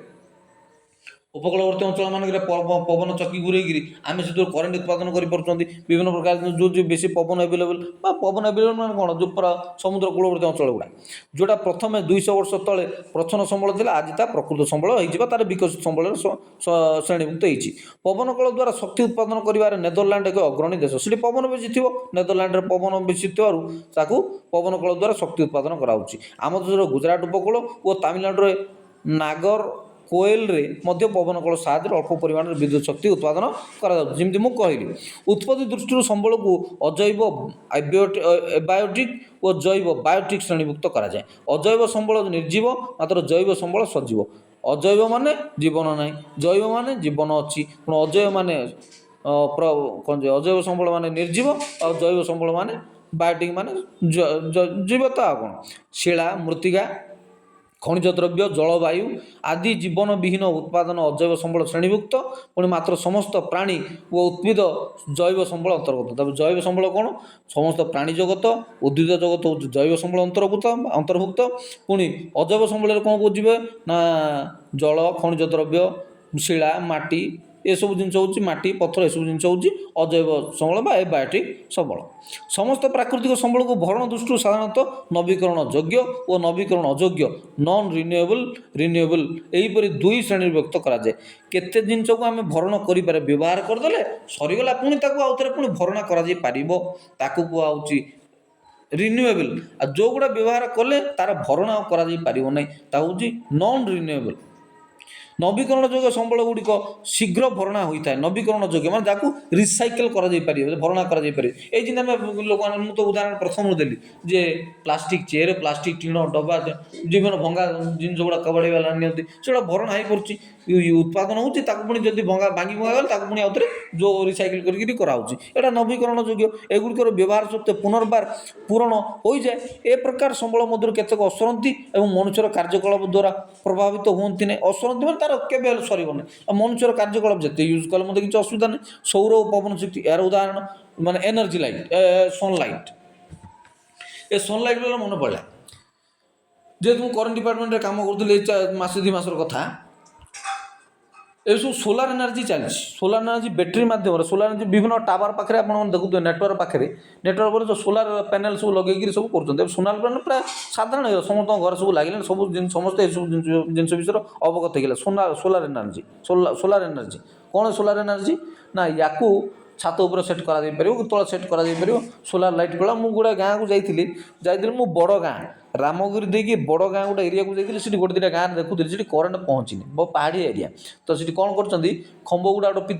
ପବନ ଚକି ଘୁରେଇକିରି ଆମେ ସେଥିରୁ କରେଣ୍ଟ ଉତ୍ପାଦନ କରିପାରୁଛନ୍ତି। ବିଭିନ୍ନ ପ୍ରକାର ଯେଉଁ ବେଶୀ ପବନ ଆଭେଲେବଲ୍ ବା ପବନ ଆଭେଲେବଲ୍ ମାନେ କ'ଣ, ଯେଉଁ ସମୁଦ୍ର କୂଳବର୍ତ୍ତୀ ଅଞ୍ଚଳ ଗୁଡ଼ା, ଯେଉଁଟା ପ୍ରଥମେ 200 ବର୍ଷ ତଳେ ପ୍ରଚ୍ଛନ୍ନ ସମ୍ବଳ ଥିଲା, ଆଜି ତା ପ୍ରକୃତ ସମ୍ବଳ ହେଇଛି ବା ତା'ର ବିକଶିତ ସମ୍ବଳର ଶ୍ରେଣୀଭୁକ୍ତ ହେଇଛି। ପବନ କଳ ଦ୍ୱାରା ଶକ୍ତି ଉତ୍ପାଦନ କରିବାରେ ନେଦରଲ୍ୟାଣ୍ଡ ଏକ ଅଗ୍ରଣୀ ଦେଶ। ସେଠି ପବନ ବେଶୀ ଥିବ, ନେଦରଲ୍ୟାଣ୍ଡରେ ପବନ ବେଶୀ ଥିବାରୁ ତାକୁ ପବନ କଳ ଦ୍ୱାରା ଶକ୍ତି ଉତ୍ପାଦନ କରାଯାଉଛି। ଆମ ଦେଶର ଗୁଜରାଟ ଉପକୂଳ ଓ ତାମିଲନାଡୁରେ ନାଗର କୋଏଲରେ ମଧ୍ୟ ପବନ କଳ ସାହାଯ୍ୟରେ ଅଳ୍ପ ପରିମାଣରେ ବିଦ୍ୟୁତ୍ ଶକ୍ତି ଉତ୍ପାଦନ କରାଯାଉଛି। ଯେମିତି ମୁଁ କହିଲି, ଉତ୍ପତ୍ତି ଦୃଷ୍ଟିରୁ ସମ୍ବଳକୁ ଅଜୈବ ଏବାୟୋଟିକ୍ ଓ ଜୈବ ବାୟୋଟିକ୍ ଶ୍ରେଣୀଭୁକ୍ତ କରାଯାଏ। ଅଜୈବ ସମ୍ବଳ ନିର୍ଜୀବ, ମାତ୍ର ଜୈବ ସମ୍ବଳ ସଜୀବ। ଅଜୈବ ମାନେ ଜୀବନ ନାହିଁ, ଜୈବ ମାନେ ଜୀବନ ଅଛି। ତେଣୁ ଅଜୈବ ମାନେ ଅଜୈବ ସମ୍ବଳ ମାନେ ନିର୍ଜୀବ, ଆଉ ଜୈବ ସମ୍ବଳ ମାନେ ବାୟୋଟିକ୍ ମାନେ ଜୀବତ। ଆଉ କ'ଣ, ଶିଳା, ମୃତ୍ତିକା, ଖଣିଜ ଦ୍ରବ୍ୟ, ଜଳବାୟୁ ଆଦି ଜୀବନ ବିହୀନ ଉତ୍ପାଦନ ଅଜୈବ ସମ୍ବଳ ଶ୍ରେଣୀଭୁକ୍ତ। ପୁଣି ମାତ୍ର ସମସ୍ତ ପ୍ରାଣୀ ଓ ଉଦ୍ଭିଦ ଜୈବ ସମ୍ବଳ ଅନ୍ତର୍ଗତ। ତାପରେ ଜୈବ ସମ୍ବଳ କ'ଣ, ସମସ୍ତ ପ୍ରାଣୀ ଜଗତ, ଉଦ୍ଭିଦ ଜଗତ ହେଉଛି ଜୈବ ସମ୍ବଳ ଅନ୍ତର୍ଭୁକ୍ତ। ପୁଣି ଅଜୈବ ସମ୍ବଳରେ କ'ଣ ବୁଝିବେ ନା ଜଳ, ଖଣିଜ ଦ୍ରବ୍ୟ, ଶିଳା, ମାଟି, ଏସବୁ ଜିନିଷ ହେଉଛି ମାଟି, ପଥର, ଏସବୁ ଜିନିଷ ହେଉଛି ଅଜୈବ ସମ୍ବଳ ବା ଏବାୟୋଟିକ୍ ସମ୍ବଳ। ସମସ୍ତ ପ୍ରାକୃତିକ ସମ୍ବଳକୁ ଭରଣ ଦୃଷ୍ଟିରୁ ସାଧାରଣତଃ ନବୀକରଣ ଯୋଗ୍ୟ ଓ ନବୀକରଣ ଅଯୋଗ୍ୟ ନନ୍ ରିନ୍ୟୁଏବଲ୍ ଏହିପରି 2 ଶ୍ରେଣୀରେ ବିଭକ୍ତ କରାଯାଏ। କେତେ ଜିନିଷକୁ ଆମେ ଭରଣ କରିପାରେ, ବ୍ୟବହାର କରିଦେଲେ ସରିଗଲା, ପୁଣି ତାକୁ ଆଉ ଥରେ ପୁଣି ଭରଣା କରାଯାଇ ପାରିବ, ତାକୁ କୁହାହେଉଛି ରିନ୍ୟୁଏବଲ୍। ଆଉ ଯେଉଁଗୁଡ଼ା ବ୍ୟବହାର କଲେ ତା'ର ଭରଣ ଆଉ କରାଯାଇ ପାରିବ ନାହିଁ, ତାହା ହେଉଛି ନନ୍ ରିନ୍ୟୁଏବଲ୍। ନବୀକରଣ ଯୋଗ୍ୟ ସମ୍ବଳ ଗୁଡ଼ିକ ଶୀଘ୍ର ଭରଣା ହୋଇଥାଏ। ନବୀକରଣ ଯୋଗ୍ୟ ମାନେ ଯାହାକୁ ରିସାଇକେଲ୍ କରାଯାଇପାରିବ, ଭରଣା କରାଯାଇପାରିବ। ଏଇ ଯେମିତି ଆମେ ଲୋକମାନେ, ମୁଁ ତ ଉଦାହରଣ ପ୍ରଥମରୁ ଦେଲି ଯେ ପ୍ଲାଷ୍ଟିକ୍ ଚେୟାର, ପ୍ଲାଷ୍ଟିକ୍ ଟିଣ, ଡବା, ବିଭିନ୍ନ ଭଙ୍ଗା ଜିନିଷ ଗୁଡ଼ା କବାଡ଼ି ବାଲା ନିଅନ୍ତି, ସେଗୁଡ଼ା ଭରଣା ହେଇପାରୁଛି, ଉତ୍ପାଦନ ହେଉଛି, ତାକୁ ପୁଣି ଯଦି ଭାଙ୍ଗି ଗଲେ ତାକୁ ପୁଣି ଆଉଥରେ ଯେଉଁ ରିସାଇକେଲ୍ କରିକି କରାହେଉଛି, ଏଇଟା ନବୀକରଣ ଯୋଗ୍ୟ। ଏଗୁଡ଼ିକର ବ୍ୟବହାର ସତ୍ତ୍ୱେ ପୁନର୍ବାର ପୂରଣ ହୋଇଯାଏ। ଏ ପ୍ରକାର ସମ୍ବଳ ମଧ୍ୟରୁ କେତେକ ଅସରନ୍ତି ଏବଂ ମନୁଷ୍ୟର କାର୍ଯ୍ୟକଳାପ ଦ୍ୱାରା ପ୍ରଭାବିତ ହୁଅନ୍ତି ନାହିଁ। ଅସରନ୍ତି ମାନେ ତା'ର କେବେ ହେଲେ ସରିବ ନାହିଁ। ଆଉ ମନୁଷ୍ୟର କାର୍ଯ୍ୟକଳାପ ଯେତେ ୟୁଜ୍ କଲେ ମଧ୍ୟ କିଛି ଅସୁବିଧା ନାହିଁ। ସୌର ଓ ପବନ ଶକ୍ତି ଏହାର ଉଦାହରଣ, ମାନେ ଏନର୍ଜି ଲାଇଟ୍, ସନଲାଇଟ୍। ଏ ସନଲାଇଟ୍ ବେଳ ମନେ ପଡ଼ିଲା, ଯେହେତୁ ମୁଁ କରେଣ୍ଟ ଡିପାର୍ଟମେଣ୍ଟରେ କାମ କରୁଥିଲି, ଏଇ ମାସେ 2 ମାସର କଥା, ଏସବୁ ସୋଲାର ଏନର୍ଜି ଚାଲିଛି। ସୋଲାର ଏନର୍ଜି ବ୍ୟାଟେରୀ ମାଧ୍ୟମରେ, ସୋଲାର ଏନର୍ଜି ବିଭିନ୍ନ ଟାୱାର ପାଖରେ ଆପଣମାନେ ଦେଖୁଥିବେ, ନେଟୱାର୍କ ପାଖରେ, ନେଟୱାର୍କ ଉପରେ ଯେଉଁ ସୋଲାର ପ୍ୟାନେଲ୍ ସବୁ ଲଗେଇକିରି ସବୁ କରୁଛନ୍ତି। ଏବେ ସୋଲାର ପ୍ୟାନେଲ୍ ପ୍ରାୟ ସାଧାରଣ ସମସ୍ତଙ୍କ ଘରେ ସବୁ ଲାଗିଲାଣି, ସବୁ ସମସ୍ତେ ଏସବୁ ଜିନିଷ ବିଷୟରେ ଅବଗତ ହେଇଗଲା। ସୋଲାର ଏନର୍ଜି କ'ଣ? ସୋଲାର ଏନର୍ଜି ନା ୟାକୁ ଛାତ ଉପରେ ସେଟ୍ କରାଯାଇପାରିବ, ତଳେ ସେଟ୍ କରାଯାଇପାରିବ, ସୋଲାର ଲାଇଟ୍ କଳା। ମୁଁ ଗୋଟେ ଗାଁକୁ ଯାଇଥିଲି, ମୁଁ ବଡ଼ ଗାଁ ରାମଗିରି ଦେଇକି ବଡ଼ ଗାଁ ଗୋଟେ ଏରିଆକୁ ଯାଇଥିଲି। ସେଠି ଗୋଟେ 2ଟା ଗାଁରେ ଦେଖୁଥିଲି, ସେଠି କରେଣ୍ଟ ପହଞ୍ଚିନି, ବହୁତ ପାହାଡ଼ିଆ ଏରିଆ। ତ ସେଠି କ'ଣ କରୁଛନ୍ତି, ଖମ୍ବ ଗୁଡ଼ା ଗୋଟେ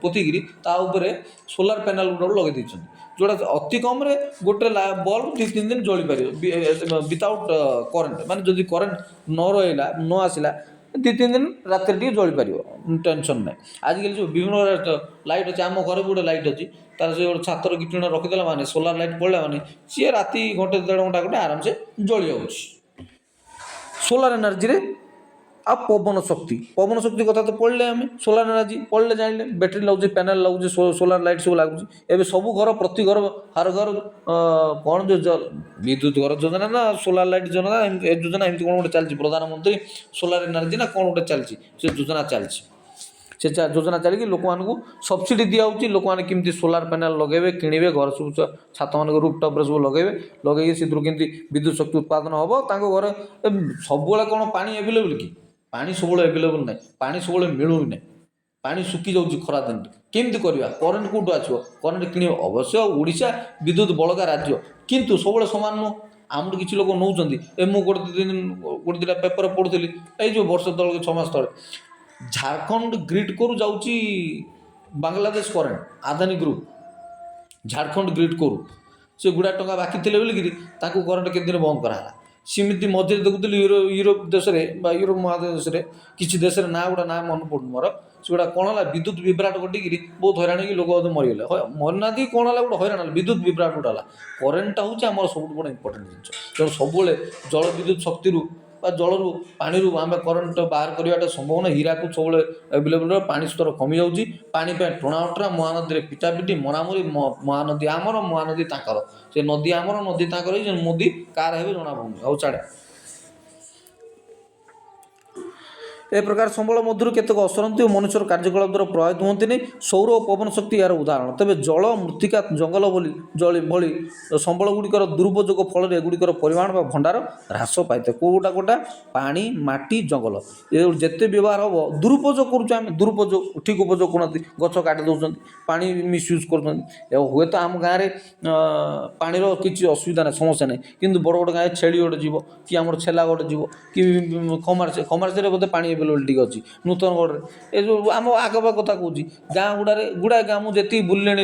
ପୋତିକିରି ତା ଉପରେ ସୋଲାର ପ୍ୟାନେଲ୍ ଗୁଡ଼ା ଲଗାଇ ଦେଇଛନ୍ତି, ଯେଉଁଟା ଅତି କମ୍ରେ ଗୋଟେ ବଲ୍ବ 2-3 ଦିନ ଜଳିପାରିବ ୱିଦାଉଟ୍ କରେଣ୍ଟ। ମାନେ ଯଦି କରେଣ୍ଟ ନ ଆସିଲା 2-3 ଦିନ ରାତିରେ ଟିକେ ଜଳିପାରିବ, ଟେନସନ୍ ନାହିଁ। ଆଜିକାଲି ଯେଉଁ ବିଭିନ୍ନ ଲାଇଟ୍ ଅଛି, ଆମ ଘରେ ବି ଗୋଟେ ଲାଇଟ୍ ଅଛି, ତାର ସେ ଗୋଟେ ଛାତର କିଛି ଜଣ ରଖିଦେଲା ମାନେ, ସୋଲାର ଲାଇଟ୍ ପଡ଼ିଲା ମାନେ ସିଏ ରାତି 1-1.5 ଘଣ୍ଟା ଆରାମସେ ଜଳି ଯାଉଛି ସୋଲାର ଏନର୍ଜିରେ। ଆଉ ପବନ ଶକ୍ତି କଥା ତ ପଢ଼ିଲେ, ଆମେ ସୋଲାର ଏନର୍ଜି ପଢ଼ିଲେ, ଜାଣିଲେ। ବ୍ୟାଟେରୀ ଲାଗୁଛି, ପ୍ୟାନେଲ୍ ଲାଗୁଛି, ସୋଲାର ଲାଇଟ୍ ସବୁ ଲାଗୁଛି। ଏବେ ସବୁ ଘର, ପ୍ରତି ଘର, ହର ଘର କ'ଣ ଯେଉଁ ବିଦ୍ୟୁତ୍ ଘର ଯୋଜନା ନା ସୋଲାର ଲାଇଟ୍ ଯୋଜନା, ଏ ଯୋଜନା ଏମିତି କ'ଣ ଗୋଟେ ଚାଲିଛି, ପ୍ରଧାନମନ୍ତ୍ରୀ ସୋଲାର ଏନର୍ଜି ନା କ'ଣ ଗୋଟେ ଚାଲିଛି, ସେ ଯୋଜନା ଚାଲିଛି। ସେ ଯୋଜନା ଚାଲିକି ଲୋକମାନଙ୍କୁ ସବସିଡ଼ି ଦିଆହେଉଛି। ଲୋକମାନେ କେମିତି ସୋଲାର ପ୍ୟାନେଲ୍ ଲଗାଇବେ, କିଣିବେ, ଘର ସବୁ ଛାତମାନଙ୍କ ରୁଫ୍ଟପ୍ରେ ସବୁ ଲଗାଇକି ସେଥିରୁ କେମିତି ବିଦ୍ୟୁତ୍ ଶକ୍ତି ଉତ୍ପାଦନ ହେବ ତାଙ୍କ ଘରେ। ସବୁବେଳେ କ'ଣ ପାଣି ଆଭେଲେବୁଲ୍ କି? ପାଣି ସବୁବେଳେ ଆଭେଲେବୁଲ୍ ନାହିଁ, ପାଣି ସବୁବେଳେ ମିଳୁନି ନାହିଁ। ପାଣି ଶୁଖି ଯାଉଛି ଖରା ଦିନରେ କେମିତି କରିବା? କରେଣ୍ଟ କେଉଁଠୁ ଆସିବ? କରେଣ୍ଟ କିଣିବ? ଅବଶ୍ୟ ଓଡ଼ିଶା ବିଦ୍ୟୁତ ବଳକା ରାଜ୍ୟ, କିନ୍ତୁ ସବୁବେଳେ ସମାନ ନୁହଁ। ଆମଠୁ କିଛି ଲୋକ ନେଉଛନ୍ତି। ମୁଁ ଗୋଟେ ଦୁଇଟା ପେପର ପଢ଼ୁଥିଲି, ଏଇ ଯେଉଁ ବର୍ଷ ତଳେ 6 ମାସ ତଳେ, ଝାଡ଼ଖଣ୍ଡ ଗ୍ରିଡ୍ କୋରୁ ଯାଉଛି Bangladesh current, Adani group Jharkhand grid କୋରୁ ସେ ଗୁଡ଼ାଏ ଟଙ୍କା ବାକି ଥିଲେ ବୋଲିକିରି ତାଙ୍କୁ କରେଣ୍ଟ କେତେ ଦିନ ବନ୍ଦ କରାହେଲା। ସେମିତି ମଝିରେ ଦେଖୁଥିଲି ୟୁରୋପ ଦେଶରେ ବା ୟୁରୋପ ମହାଦେଶରେ କିଛି ଦେଶରେ ନାଁ ମନେ ପଡ଼ୁନି ମୋର, ସେଗୁଡ଼ା କ'ଣ ହେଲା, ବିଦ୍ୟୁତ ବିଭ୍ରାଟ ଘଟିକିରି ବହୁତ ହଇରାଣ ହେଇକି ଲୋକ ବୋଧେ ମରିଗଲେ। ମରିନାହାନ୍ତି, କ'ଣ ହେଲା, ଗୋଟେ ହଇରାଣ ହେଲା, ବିଦ୍ୟୁତ ବିଭ୍ରାଟ ଗୋଟେ ହେଲା। କରେଣ୍ଟଟା ହେଉଛି ଆମର ସବୁଠୁ ବଡ଼ ଇମ୍ପୋର୍ଟାଣ୍ଟ ଜିନିଷ। ତେଣୁ ସବୁବେଳେ ଜଳ ବିଦ୍ୟୁତ ଶକ୍ତିରୁ ବା ଜଳରୁ ପାଣିରୁ ଆମେ କରେଣ୍ଟ ବାହାର କରିବାଟା ସମ୍ଭବ ନାହିଁ। ହୀରାକୁ ସବୁବେଳେ ଆଭେଲେବୁଲ୍, ପାଣି ସ୍ତର କମିଯାଉଛି। ପାଣି ପାଇଁ ଟଣାଉଟରା, ମହାନଦୀରେ ପିଟାପିଟି, ମରାମରି, ମହାନଦୀ ଆମର, ମହାନଦୀ ତାଙ୍କର। ସେ ନଦୀ ଆମର, ନଦୀ ତାଙ୍କର, ମୋଦି କାହାର ହେବେ ଜଣାପଡ଼ୁନି। ହଉ ଛାଡ଼। ଏ ପ୍ରକାର ସମ୍ବଳ ମଧ୍ୟରୁ କେତେକ ଅସରନ୍ତି ଓ ମନୁଷ୍ୟର କାର୍ଯ୍ୟକଳାପ ଦ୍ୱାରା ପ୍ରଭାବିତ ହୁଅନ୍ତିନି। ସୌର ଓ ପବନ ଶକ୍ତି ଏହାର ଉଦାହରଣ। ତେବେ ଜଳ, ମୃତ୍ତିକା, ଜଙ୍ଗଲ ଭଳି ସମ୍ବଳ ଗୁଡ଼ିକର ଦୁରୁପଯୋଗ ଫଳରେ ଏଗୁଡ଼ିକର ପରିମାଣ ବା ଭଣ୍ଡାର ହ୍ରାସ ପାଇଥାଏ। କେଉଁଟା ପାଣି, ମାଟି, ଜଙ୍ଗଲ, ଏ ଯେତେ ବ୍ୟବହାର ହେବ ଦୁରୁପଯୋଗ କରୁଛୁ ଆମେ। ଦୁରୁପଯୋଗ, ଠିକ୍ ଉପଯୋଗ କରୁନାହାନ୍ତି, ଗଛ କାଟି ଦେଉଛନ୍ତି, ପାଣି ମିସ୍ୟୁଜ୍ କରୁଛନ୍ତି। ହୁଏତ ଆମ ଗାଁରେ ପାଣିର କିଛି ଅସୁବିଧା ନାହିଁ, ସମସ୍ୟା ନାହିଁ, କିନ୍ତୁ ବଡ଼ ବଡ଼ ଗାଁରେ ଛେଳି ଗୋଟେ ଯିବ, କି ଆମର ଛେଲା ଗୋଟେ ଯିବ, କି ଖମାରସିରେ ବୋଧେ ପାଣି ଆଭେଲେବିଲିଟି ଅଛି, ନୂତନଗଡ଼ରେ, ଏ ଯେଉଁ ଆମ ଆଖପାଖ କଥା କହୁଛି, ଗାଁ ଗୁଡ଼ାଏ ଗାଁ ମୁଁ ଯେତିକି ବୁଲିଲେଣି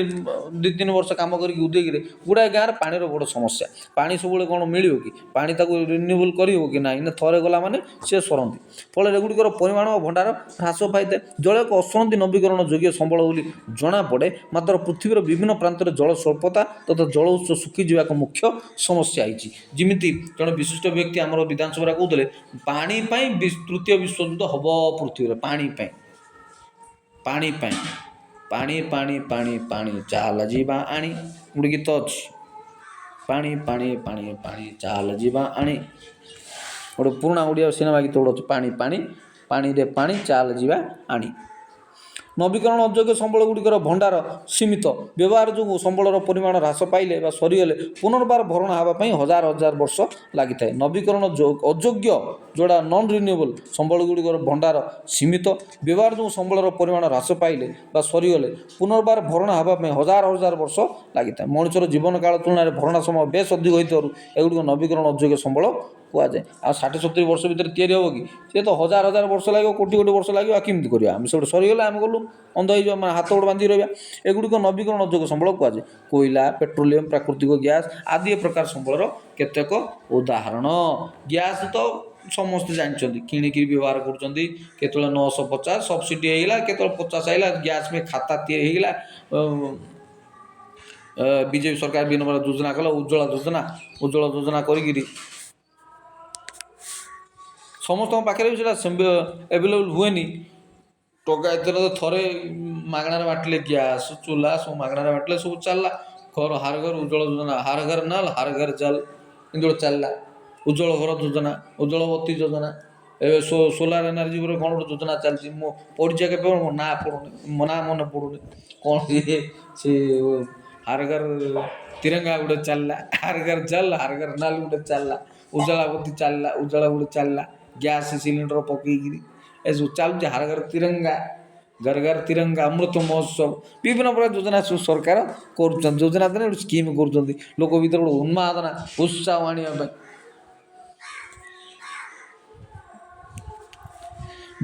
2-3 ବର୍ଷ କାମ କରିକି ଉଦୟଗିରିରେ, ଗୁଡ଼ାଏ ଗାଁରେ ପାଣିର ବଡ଼ ସମସ୍ୟା। ପାଣି ସବୁବେଳେ କ'ଣ ମିଳିବ କି? ପାଣି ତାକୁ ରିନ୍ୟୁଏବଲ୍ କରିହେବ କି? ନାହିଁ, ନା ଥରେ ଗଲା ମାନେ ସେ ସରନ୍ତି। ଫଳରେ ଏଗୁଡ଼ିକର ପରିମାଣ ଓ ଭଣ୍ଡାର ହ୍ରାସ ପାଇଥାଏ। ଜଳ ଏକ ଅସରନ୍ତି ନବୀକରଣ ଯୋଗ୍ୟ ସମ୍ବଳ ବୋଲି ଜଣାପଡ଼େ, ମାତ୍ର ପୃଥିବୀର ବିଭିନ୍ନ ପ୍ରାନ୍ତରେ ଜଳ ସ୍ୱଳ୍ପତା ତଥା ଜଳ ଉତ୍ସ ଶୁଖିଯିବା ଏକ ମୁଖ୍ୟ ସମସ୍ୟା ହେଇଛି। ଯେମିତି ଜଣେ ବିଶିଷ୍ଟ ବ୍ୟକ୍ତି ଆମର ବିଧାନସଭାରେ କହୁଥିଲେ, ପାଣି ପାଇଁ ତୃତୀୟ ବିଶ୍ୱଯୁଦ୍ଧ ହେବ ପୃଥିବୀରେ। ପାଣି ପାଇଁ ପାଣି ପାଣି ପାଣି ପାଣି ଚାଲ ଯିବା ଆଣି, ଗୋଟେ ଗୀତ ଅଛି, ପାଣି ପାଣି ପାଣି ପାଣି ଚାଲ ଯିବା ଆଣି, ଗୋଟେ ପୁରୁଣା ଓଡ଼ିଆ ସିନେମା ଗୀତ ଗୋଟେ ଅଛି, ପାଣି ପାଣି ପାଣିରେ ପାଣି ଚାଲ ଯିବା ଆଣି। ନବୀକରଣ ଅଯୋଗ୍ୟ ସମ୍ବଳ ଗୁଡ଼ିକର ଭଣ୍ଡାର ସୀମିତ। ବ୍ୟବହାର ଯୋଗୁଁ ସମ୍ବଳର ପରିମାଣ ହ୍ରାସ ପାଇଲେ ବା ସରିଗଲେ ପୁନର୍ବାର ଭରଣା ହେବା ପାଇଁ ହଜାର ହଜାର ବର୍ଷ ଲାଗିଥାଏ। ନବୀକରଣ ଅଯୋଗ୍ୟ ଯେଉଁଟା ନନ୍ ରିନ୍ୟୁଏବଲ୍ ସମ୍ବଳ ଗୁଡ଼ିକର ଭଣ୍ଡାର ସୀମିତ। ବ୍ୟବହାର ଯୋଗୁଁ ସମ୍ବଳର ପରିମାଣ ହ୍ରାସ ପାଇଲେ ବା ସରିଗଲେ ପୁନର୍ବାର ଭରଣା ହେବା ପାଇଁ ହଜାର ହଜାର ବର୍ଷ ଲାଗିଥାଏ। ମଣିଷର ଜୀବନକାଳ ତୁଳନାରେ ଭରଣା ସମୟ ବେଶ୍ ଅଧିକ ହୋଇଥିବାରୁ ଏଗୁଡ଼ିକ ନବୀକରଣ ଅଯୋଗ୍ୟ ସମ୍ବଳ କୁହାଯାଏ। ଆଉ 60-70 ବର୍ଷ ଭିତରେ ତିଆରି ହେବ କି? ସେ ତ ହଜାର ହଜାର ବର୍ଷ ଲାଗିବ, କୋଟି କୋଟି ବର୍ଷ ଲାଗିବ। ଆଉ କେମିତି କରିବା? ଆମେ ସେଗୁଡ଼ା ସରିଗଲେ ଆମେ ଗଲୁ ଅନ୍ଧ ହେଇଯିବା, ମାନେ ହାତ ଗୋଡ଼ ବାନ୍ଧି ରହିବା। ଏଗୁଡ଼ିକ ନବୀକରଣ ଅଯୋଗ୍ୟ ସମ୍ବଳ କୁହାଯାଏ। କୋଇଲା, ପେଟ୍ରୋଲିୟମ, ପ୍ରାକୃତିକ ଗ୍ୟାସ୍ ଆଦି ଏ ପ୍ରକାର ସମ୍ବଳର କେତେକ ଉଦାହରଣ। ଗ୍ୟାସ୍ ତ ସମସ୍ତେ ଜାଣିଛନ୍ତି, କିଣିକି ବ୍ୟବହାର କରୁଛନ୍ତି। କେତେବେଳେ 950 ସବସିଡ଼ି ହେଇଗଲା, କେତେବେଳେ 50 ହେଇଗଲା, ଗ୍ୟାସ୍ ପାଇଁ ଖାତା ତିଆରି ହେଇଗଲା। ବିଜେପି ସରକାର ବିଭିନ୍ନ ପ୍ରକାର ଯୋଜନା କଲା, ଉଜ୍ଜ୍ୱଳା ଯୋଜନା କରିକିରି ସମସ୍ତଙ୍କ ପାଖରେ ବି ସେଇଟା ଆଭେଲେବୁଲ୍ ହୁଏନି। ଟଙ୍କା ଏତେ ଥରେ ମାଗଣାରେ ବାଣ୍ଟିଲେ, ଗ୍ୟାସ୍ ଚୁଲା ସବୁ ମାଗଣାରେ ବାଣ୍ଟିଲେ, ସବୁ ଚାଲିଲା। ହର ଘର ଉଜ୍ଜ୍ୱଳ ଯୋଜନା, ହର ଘର ନାଲ ହର ଘର ଜଲ, ଏମିତି ଗୋଟେ ଚାଲିଲା। ଉଜ୍ଜ୍ୱଳ ଘର ଯୋଜନା, ଉଜ୍ଜ୍ୱଳବତୀ ଯୋଜନା, ଏବେ ସୋଲାର ଏନର୍ଜି ଉପରେ କ'ଣ ଗୋଟେ ଯୋଜନା ଚାଲିଛି। ମୁଁ ପଢ଼ିଛି କେବେ, ମୋ ନାଁ ମନେ ପଡ଼ୁନି କ'ଣ, ସେ ହର ଘର ତିରଙ୍ଗା ଗୋଟେ ଚାଲିଲା, ହର ଘର ଜଲ ହର ଘର ନାଲ ଗୋଟେ ଚାଲିଲା, ଉଜ୍ଜ୍ୱଳାବତୀ ଚାଲିଲା, ଉଜ୍ଜ୍ୱଳ ଗୋଟେ ଚାଲିଲା, ଗ୍ୟାସ୍ ସିଲିଣ୍ଡର ପକେଇକିରି ଏସବୁ ଚାଲୁଛି। ହର ଘର ତିରଙ୍ଗା, ଘର ଘର ତିରଙ୍ଗା, ଅମୃତ ମହୋତ୍ସବ, ବିଭିନ୍ନ ପ୍ରକାର ଯୋଜନା ସବୁ ସରକାର କରୁଛନ୍ତି। ଯୋଜନା ଦେଲେ ଗୋଟେ ସ୍କିମ୍ କରୁଛନ୍ତି, ଲୋକ ଭିତରେ ଗୋଟେ ଉନ୍ମାଦନା, ଉତ୍ସାହ ଆଣିବା ପାଇଁ।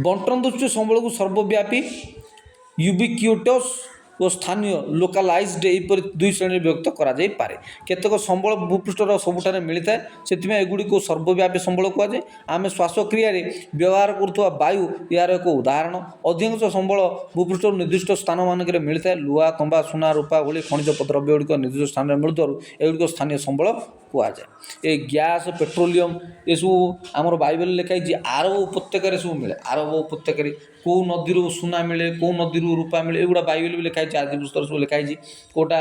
ବଣ୍ଟନ ଦୃଷ୍ଟିରୁ ସମ୍ବଳକୁ ସର୍ବବ୍ୟାପୀ, ୟୁବିକ୍ୟୁଟସ୍ ଓ ସ୍ଥାନୀୟ ଲୋକାଲାଇଜ୍ଡ ଏହିପରି 2 ଶ୍ରେଣୀରେ ବିଭକ୍ତ କରାଯାଇପାରେ। କେତେକ ସମ୍ବଳ ଭୂପୃଷ୍ଠର ସବୁଠାରେ ମିଳିଥାଏ, ସେଥିପାଇଁ ଏଗୁଡ଼ିକୁ ସର୍ବବ୍ୟାପୀ ସମ୍ବଳ କୁହାଯାଏ। ଆମେ ଶ୍ୱାସକ୍ରିୟାରେ ବ୍ୟବହାର କରୁଥିବା ବାୟୁ ଏହାର ଏକ ଉଦାହରଣ। ଅଧିକାଂଶ ସମ୍ବଳ ଭୂପୃଷ୍ଠରୁ ନିର୍ଦ୍ଦିଷ୍ଟ ସ୍ଥାନମାନଙ୍କରେ ମିଳିଥାଏ। ଲୁହା, ତମ୍ବା, ସୁନା, ରୂପା ଭଳି ଖଣିଜ ଦ୍ରବ୍ୟଗୁଡ଼ିକ ନିର୍ଦ୍ଦିଷ୍ଟ ସ୍ଥାନରେ ମିଳୁଥିବାରୁ ଏଗୁଡ଼ିକ ସ୍ଥାନୀୟ ସମ୍ବଳ କୁହାଯାଏ। ଏ ଗ୍ୟାସ୍, ପେଟ୍ରୋଲିୟମ ଏସବୁ ଆମର ବାଇବେଲରେ ଲେଖା ହେଇଛି, ଆରବ ଉପତ୍ୟକାରେ ସବୁ ମିଳେ। ଆରବ ଉପତ୍ୟକାରେ କେଉଁ ନଦୀରୁ ସୁନା ମିଳେ, କେଉଁ ନଦୀରୁ ରୂପା ମିଳେ, ଏଗୁଡ଼ା ବାଇବେଲ ବି ଲେଖା ହେଇଛି, ଆଦି ପୁସ୍ତକରେ ସବୁ ଲେଖା ହେଇଛି। କେଉଁଟା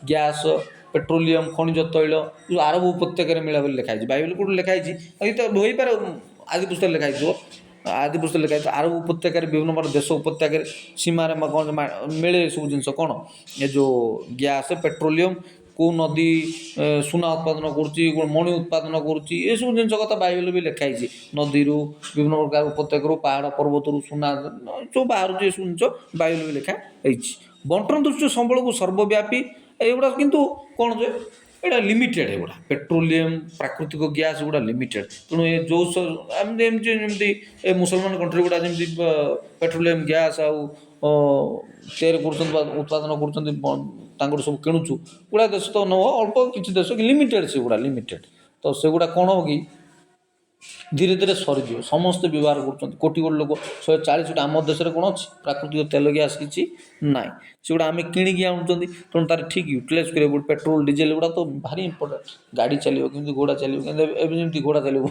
ଗ୍ୟାସ୍, ପେଟ୍ରୋଲିୟମ, ଖଣିଜ ତୈଳ ଯେଉଁ ଆରବ ଉପତ୍ୟକାରେ ମିଳେ ବୋଲି ଲେଖା ହେଇଛି। ବାଇବେଲ କେଉଁଠି ଲେଖା ହେଇଛି, ଏଇ ତ ହୋଇପାରେ ଆଦି ପୁସ୍ତକରେ ଲେଖା ହେଇଥିବ। ଆଦି ପୁସ୍ତକରେ ଲେଖା ହେଇଥିବ ଆରବ ଉପତ୍ୟକାରେ, ବିଭିନ୍ନ ପ୍ରକାର ଦେଶ ଉପତ୍ୟକାରେ ସୀମାରେ ମିଳେ ଏସବୁ ଜିନିଷ। କ'ଣ? ଏ ଯେଉଁ ଗ୍ୟାସ୍, ପେଟ୍ରୋଲିୟମ, କେଉଁ ନଦୀ ସୁନା ଉତ୍ପାଦନ କରୁଛି, ମଣି ଉତ୍ପାଦନ କରୁଛି, ଏସବୁ ଜିନିଷ କଥା ବାଇବେଲ ବି ଲେଖା ହେଇଛି। ନଦୀରୁ ବିଭିନ୍ନ ପ୍ରକାର ଉପତ୍ୟକାରୁ ପାହାଡ଼ ପର୍ବତରୁ ସୁନା ଯେଉଁ ବାହାରୁଛି ଏସବୁ ଜିନିଷ ବାଇବେଲ ବି ଲେଖା ହେଇଛି। ବଣ୍ଟନ ଦୃଷ୍ଟିରୁ ସମ୍ବଳକୁ ସର୍ବବ୍ୟାପୀ ଏଗୁଡ଼ା କିନ୍ତୁ କ'ଣ ଯେ ଏଇଟା ଲିମିଟେଡ଼, ଏଗୁଡ଼ା ପେଟ୍ରୋଲିୟମ ପ୍ରାକୃତିକ ଗ୍ୟାସ୍ ଗୁଡ଼ା ଲିମିଟେଡ଼। ତେଣୁ ଏ ଯେଉଁ ଯେମିତି ଏ ମୁସଲମାନ କଣ୍ଟ୍ରି ଗୁଡ଼ା ଯେମିତି ପେଟ୍ରୋଲିୟମ ଗ୍ୟାସ୍ ଆଉ ତିଆରି କରୁଛନ୍ତି ବା ଉତ୍ପାଦନ କରୁଛନ୍ତି, ତାଙ୍କର ସବୁ କିଣୁଛୁ। ଗୁଡ଼ା ଦେଶ ତ ନୁହଁ, ଅଳ୍ପ କିଛି ଦେଶ ଲିମିଟେଡ଼, ସେଗୁଡ଼ା ଲିମିଟେଡ଼। ତ ସେଗୁଡ଼ା କ'ଣ ହେବ କି ଧୀରେ ଧୀରେ ସରିଯିବ। ସମସ୍ତେ ବ୍ୟବହାର କରୁଛନ୍ତି, କୋଟି କୋଟି ଲୋକ 140ଟା। ଆମ ଦେଶରେ କ'ଣ ଅଛି ପ୍ରାକୃତିକ ତେଲ ଗ୍ୟାସ୍ କିଛି ନାହିଁ, ସେଗୁଡ଼ା ଆମେ କିଣିକି ଆଣୁଛନ୍ତି। ତେଣୁ ତାର ଠିକ୍ ୟୁଟିଲାଇଜ୍ କରିବାକୁ ପଡ଼ିବ। ପେଟ୍ରୋଲ ଡିଜେଲ ଗୁଡ଼ା ତ ଭାରି ଇମ୍ପୋର୍ଟାଣ୍ଟ। ଗାଡ଼ି ଚାଲିବ କେମିତି, ଘୋଡ଼ା ଚାଲିବ କେମିତି, ଏବେ ଯେମିତି ଘୋଡ଼ା ଚାଲିବ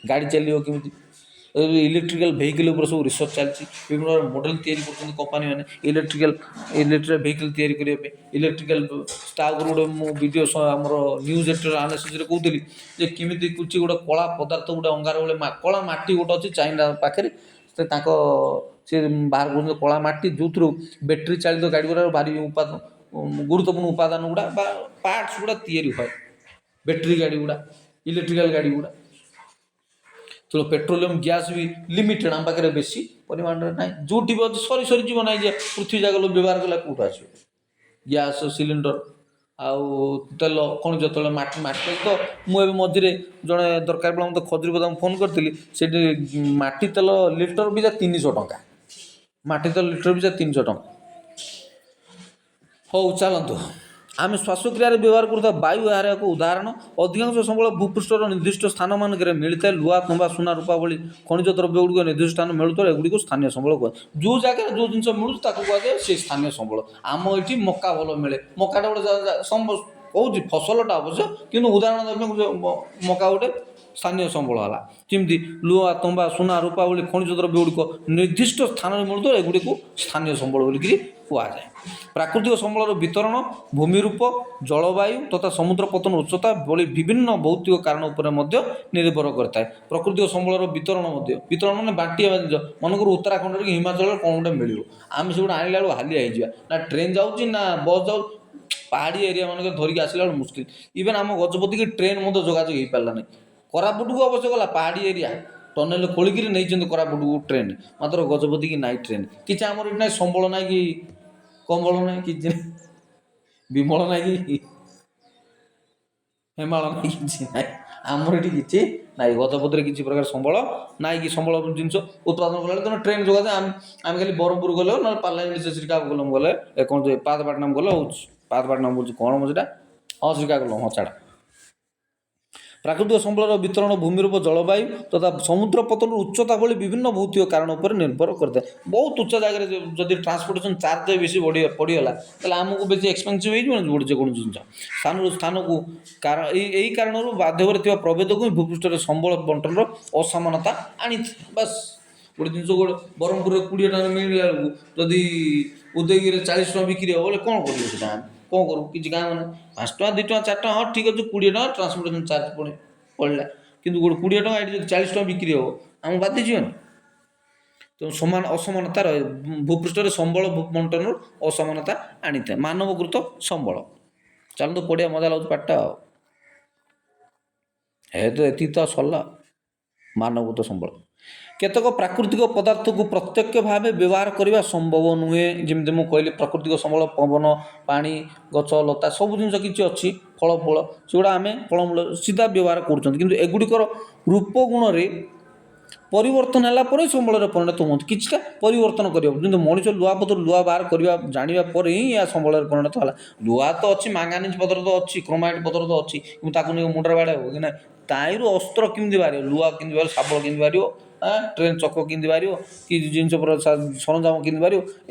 ଗାଡ଼ି ଚାଲିବ କେମିତି। ଏବେ ଇଲେକ୍ଟ୍ରିକାଲ ଭେହିକିଲ୍ ଉପରେ ସବୁ ରିସର୍ଚ୍ଚ ଚାଲିଛି। ବିଭିନ୍ନ ପ୍ରକାର ମଡ଼େଲ ତିଆରି କରୁଛନ୍ତି କମ୍ପାନୀମାନେ ଇଲେକ୍ଟ୍ରିକାଲ ଭେହିକିଲ୍ ତିଆରି କରିବା ପାଇଁ। ଇଲେକ୍ଟ୍ରିକାଲ ତା ଉପରେ ଗୋଟେ ମୁଁ ଭିଡ଼ିଓ ଆମର ନ୍ୟୁଜ୍ ଏଟିର ଆନାଲିସିସ୍ରେ କହୁଥିଲି ଯେ କେମିତି କିଛି ଗୋଟେ କଳା ପଦାର୍ଥ ଗୋଟେ ଅଙ୍ଗାର ବେଳେ କଳା ମାଟି ଗୋଟେ ଅଛି ଚାଇନା ପାଖରେ, ସେ ବାହାର କରୁଛନ୍ତି କଳା ମାଟି, ଯେଉଁଥିରୁ ବ୍ୟାଟେରୀ ଚାଳିତ ଗାଡ଼ି ଗୁଡ଼ାକ ଭାରି ଗୁରୁତ୍ୱପୂର୍ଣ୍ଣ ଉପାଦାନ ଗୁଡ଼ା ବା ପାର୍ଟସ୍ ଗୁଡ଼ା ତିଆରି ହୁଏ। ବ୍ୟାଟେରୀ ଗାଡ଼ି ଗୁଡ଼ା, ଇଲେକ୍ଟ୍ରିକାଲ ଗାଡ଼ି ଗୁଡ଼ା। ତେଣୁ ପେଟ୍ରୋଲିୟମ ଗ୍ୟାସ୍ ବି ଲିମିଟେଡ଼, ଆମ ପାଖରେ ବେଶୀ ପରିମାଣରେ ନାହିଁ। ଯେଉଁଠି ବି ଅଛି ସରିଯିବ ନାହିଁ ଯେ ପୃଥିବୀ ଯାକ ଲୋକ ବ୍ୟବହାର କଲେ କେଉଁଠୁ ଆସିବ ଗ୍ୟାସ୍ ସିଲିଣ୍ଡର ଆଉ ତେଲ ଖଣିଜ ତେଲ ମାଟି ତ ମୁଁ ଏବେ ମଝିରେ ଜଣେ ଦରକାର ପଡ଼ିଲା ମୋତେ ଖଜୁରୀ ପଦାକୁ ଫୋନ୍ କରିଥିଲି। ସେଠି ମାଟି ତେଲ ଲିଟର ବି 300 ଟଙ୍କା, ମାଟି ତେଲ ଲିଟର ବି 300 ଟଙ୍କା। ହଉ ଚାଲନ୍ତୁ, ଆମେ ଶ୍ୱାସକ୍ରିୟାରେ ବ୍ୟବହାର କରୁଥିବା ବାୟୁ ଏହାର ଏକ ଉଦାହରଣ। ଅଧିକାଂଶ ସମ୍ବଳ ଭୂପୃଷ୍ଠର ନିର୍ଦ୍ଦିଷ୍ଟ ସ୍ଥାନମାନଙ୍କରେ ମିଳିଥାଏ। ଲୁହା, ତମ୍ବା, ସୁନା, ରୂପା ଭଳି ଖଣିଜ ଦ୍ରବ୍ୟ ଗୁଡ଼ିକ ନିର୍ଦ୍ଦିଷ୍ଟ ସ୍ଥାନ ମିଳୁଥିବ, ଏଗୁଡ଼ିକୁ ସ୍ଥାନୀୟ ସମ୍ବଳ କୁହାଯାଏ। ଯେଉଁ ଜାଗାରେ ଯେଉଁ ଜିନିଷ ମିଳୁଛି ତାକୁ କୁହାଯାଏ ସେ ସ୍ଥାନୀୟ ସମ୍ବଳ। ଆମ ଏଠି ମକା ଭଲ ମିଳେ, ମକାଟା ଗୋଟେ କହୁଛି ଫସଲଟା ଅବଶ୍ୟ, କିନ୍ତୁ ଉଦାହରଣ ମକା ଗୋଟେ ସ୍ଥାନୀୟ ସମ୍ବଳ ହେଲା। ଯେମିତି ଲୁହା, ତମ୍ବା, ସୁନା, ରୂପା ଭଳି ଖଣିଜ ଦ୍ରବ୍ୟ ଗୁଡ଼ିକ ନିର୍ଦ୍ଦିଷ୍ଟ ସ୍ଥାନରେ ମିଳୁଥିବ, ଏଗୁଡ଼ିକୁ ସ୍ଥାନୀୟ ସମ୍ବଳ ବୋଲିକିରି କୁହାଯାଏ। ପ୍ରାକୃତିକ ସମ୍ବଳର ବିତରଣ ଭୂମିରୂପ, ଜଳବାୟୁ ତଥା ସମୁଦ୍ର ପତନ ଉଚ୍ଚତା ଭଳି ବିଭିନ୍ନ ଭୌତିକ କାରଣ ଉପରେ ମଧ୍ୟ ନିର୍ଭର କରିଥାଏ। ପ୍ରାକୃତିକ ସମ୍ବଳର ବିତରଣ ମାନେ ବାଣ୍ଟିବା ଜିନିଷ। ମନେକର ଉତ୍ତରାଖଣ୍ଡରେ କି ହିମାଚଳରେ କ'ଣ ଗୋଟେ ମିଳିବ, ଆମେ ସେଗୁଡ଼ା ଆଣିଲା ବେଳକୁ ହାଲିଆ ହେଇଯିବା। ନା ଟ୍ରେନ୍ ଯାଉଛି ନା ବସ୍ ଯାଉଛି, ପାହାଡ଼ି ଏରିଆ ମାନଙ୍କରେ ଧରିକି ଆସିଲା ବେଳକୁ ମୁସ୍କିଲ। ଇଭେନ୍ ଆମ ଗଜପତିକି ଟ୍ରେନ୍ ମଧ୍ୟ ଯୋଗାଯୋଗ ହେଇପାରିଲା ନାହିଁ। କୋରାପୁଟକୁ ଅବଶ୍ୟ ଗଲା, ପାହାଡ଼ି ଏରିଆ ଟନେଲ ଖୋଳିକିରି ନେଇଛନ୍ତି କୋରାପୁଟକୁ ଟ୍ରେନ୍, ମାତ୍ର ଗଜପତିକି ନାହିଁ ଟ୍ରେନ୍। କିଛି ଆମର ଏଠି ନାହିଁ, ସମ୍ବଳ ନାହିଁ କି କମ୍ବଳ ନାହିଁ, କିଛି ବିମଳ ନାହିଁ କି ହେମାଳ ନାହିଁ, କିଛି ନାହିଁ। ଆମର ଏଠି କିଛି ନାହିଁ, ଗଜପତିରେ କିଛି ପ୍ରକାର ସମ୍ବଳ ନାହିଁ କି ସମ୍ବଳ ଜିନିଷ ଉତ୍ପାଦନ କଲାବେଳେ ତେଣୁ ଟ୍ରେନ୍ ଯୋଗାଯାଏ। ଆମେ ଖାଲି ବ୍ରହ୍ମପୁର ଗଲେ ନହେଲେ ପାର୍ଲାମେଣ୍ଟ ଶ୍ରୀକାକୁଲମ ଗଲେ କ'ଣ ଯେ ପାଦପାଟନମ ଗଲେ ହେଉଛି। ପାଦପାଟନମ ହେଉଛି କ'ଣ ସେଟା, ହଁ ଶ୍ରୀକାକୁଲମ, ହଁ ଛାଡ଼। ପ୍ରାକୃତିକ ସମ୍ବଳର ବିତରଣ ଭୂମିରୂପ, ଜଳବାୟୁ ତଥା ସମୁଦ୍ର ପତନର ଉଚ୍ଚତା ଭଳି ବିଭିନ୍ନ ଭୌତିକ କାରଣ ଉପରେ ନିର୍ଭର କରିଥାଏ। ବହୁତ ଉଚ୍ଚ ଜାଗାରେ ଯଦି ଟ୍ରାନ୍ସପୋର୍ଟେସନ୍ ଚାର୍ଜ ବେଶୀ ପଡ଼ିଗଲା ତାହେଲେ ଆମକୁ ବେଶୀ ଏକ୍ସପେନ୍ସିଭ୍ ହେଇଯିବ ନା ଗୋଟେ ଯେକୌଣସି ଜିନିଷ ସ୍ଥାନରୁ ସ୍ଥାନକୁ। ଏହି କାରଣରୁ ବାଧ୍ୟରେ ଥିବା ପ୍ରଭେଦକୁ ହିଁ ଭୂପୃଷ୍ଠରେ ସମ୍ବଳ ବଣ୍ଟନର ଅସମାନତା ଆଣିଥାଏ। ବାସ୍ ଗୋଟେ ଜିନିଷ ଗୋଟେ ବ୍ରହ୍ମପୁରରେ 20 ଟଙ୍କା ମିଳିଲା ବେଳକୁ ଯଦି ଉଦୟଗିରିରେ 40 ଟଙ୍କା ବିକ୍ରି ହେବ ବୋଲେ କ'ଣ କରିବ ସେଟା, ଆମେ କ'ଣ କରୁ? କିଛି ଗାଁ ମାନେ 5 ଟଙ୍କା 2 ଟଙ୍କା 4 ଟଙ୍କା, ହଁ ଠିକ୍ ଅଛି 20 ଟଙ୍କା ଟ୍ରାନ୍ସପୋର୍ଟେସନ୍ ଚାର୍ଜ ପଡ଼ିଲା, କିନ୍ତୁ ଗୋଟେ 20 ଟଙ୍କା ଏଠି ଯଦି 40 ଟଙ୍କା ବିକ୍ରି ହେବ ଆମକୁ ବାଧି ଯିବନି। ତେଣୁ ଅସମାନତା ରହେ, ଭୂପୃଷ୍ଠରେ ସମ୍ବଳ ବଣ୍ଟନର ଅସମାନତା ଆଣିଥାଏ। ମାନବକୃତ ସମ୍ବଳ, ଚାଲନ୍ତୁ ପଢ଼ିବା, ମଜା ଲାଗୁଛି ପାଠଟା ଆଉ। ଏତିକି ତ ସରିଲା। ମାନବକୃତ ସମ୍ବଳ କେତେକ ପ୍ରାକୃତିକ ପଦାର୍ଥକୁ ପ୍ରତ୍ୟକ୍ଷ ଭାବେ ବ୍ୟବହାର କରିବା ସମ୍ଭବ ନୁହେଁ। ଯେମିତି ମୁଁ କହିଲି ପ୍ରାକୃତିକ ସମ୍ବଳ ପବନ, ପାଣି, ଗଛ ଲତା ସବୁ ଜିନିଷ କିଛି ଅଛି, ଫଳ ସେଗୁଡ଼ା ଆମେ ଫଳମୂଳ ସିଧା ବ୍ୟବହାର କରୁଛନ୍ତି, କିନ୍ତୁ ଏଗୁଡ଼ିକର ରୂପ ଗୁଣରେ ପରିବର୍ତ୍ତନ ହେଲା ପରେ ସମ୍ବଳରେ ପରିଣତ ହୁଅନ୍ତି। କିଛିଟା ପରିବର୍ତ୍ତନ କରିବାକୁ, କିନ୍ତୁ ମଣିଷ ଲୁହା ବାହାର କରିବା ଜାଣିବା ପରେ ହିଁ ଏହା ସମ୍ବଳରେ ପରିଣତ ହେଲା। ଲୁହା ତ ଅଛି, ମାଙ୍ଗାନିଜ୍ ପଦାର୍ଥ ତ ଅଛି, କ୍ରୋମାଇଟ୍ ପଦାର୍ଥ ତ ଅଛି, କିନ୍ତୁ ତାକୁ ନେଇ ମୁଣ୍ଡରେ ବାଡ଼େଇବ କି ନାହିଁ? ତାହିଁରୁ ଅସ୍ତ୍ର କେମିତି ବାହାରିବ, ଲୁହା କେମିତି ବାହାରିବ, ଶାବଳ କେମିତି ବାହାରିବ, ଟ୍ରେନ୍ ଚକ କେମିତି ବାହାରିବ, କି ଜିନିଷ ସରଞ୍ଜାମ କେମିତି ବାହାରିବ,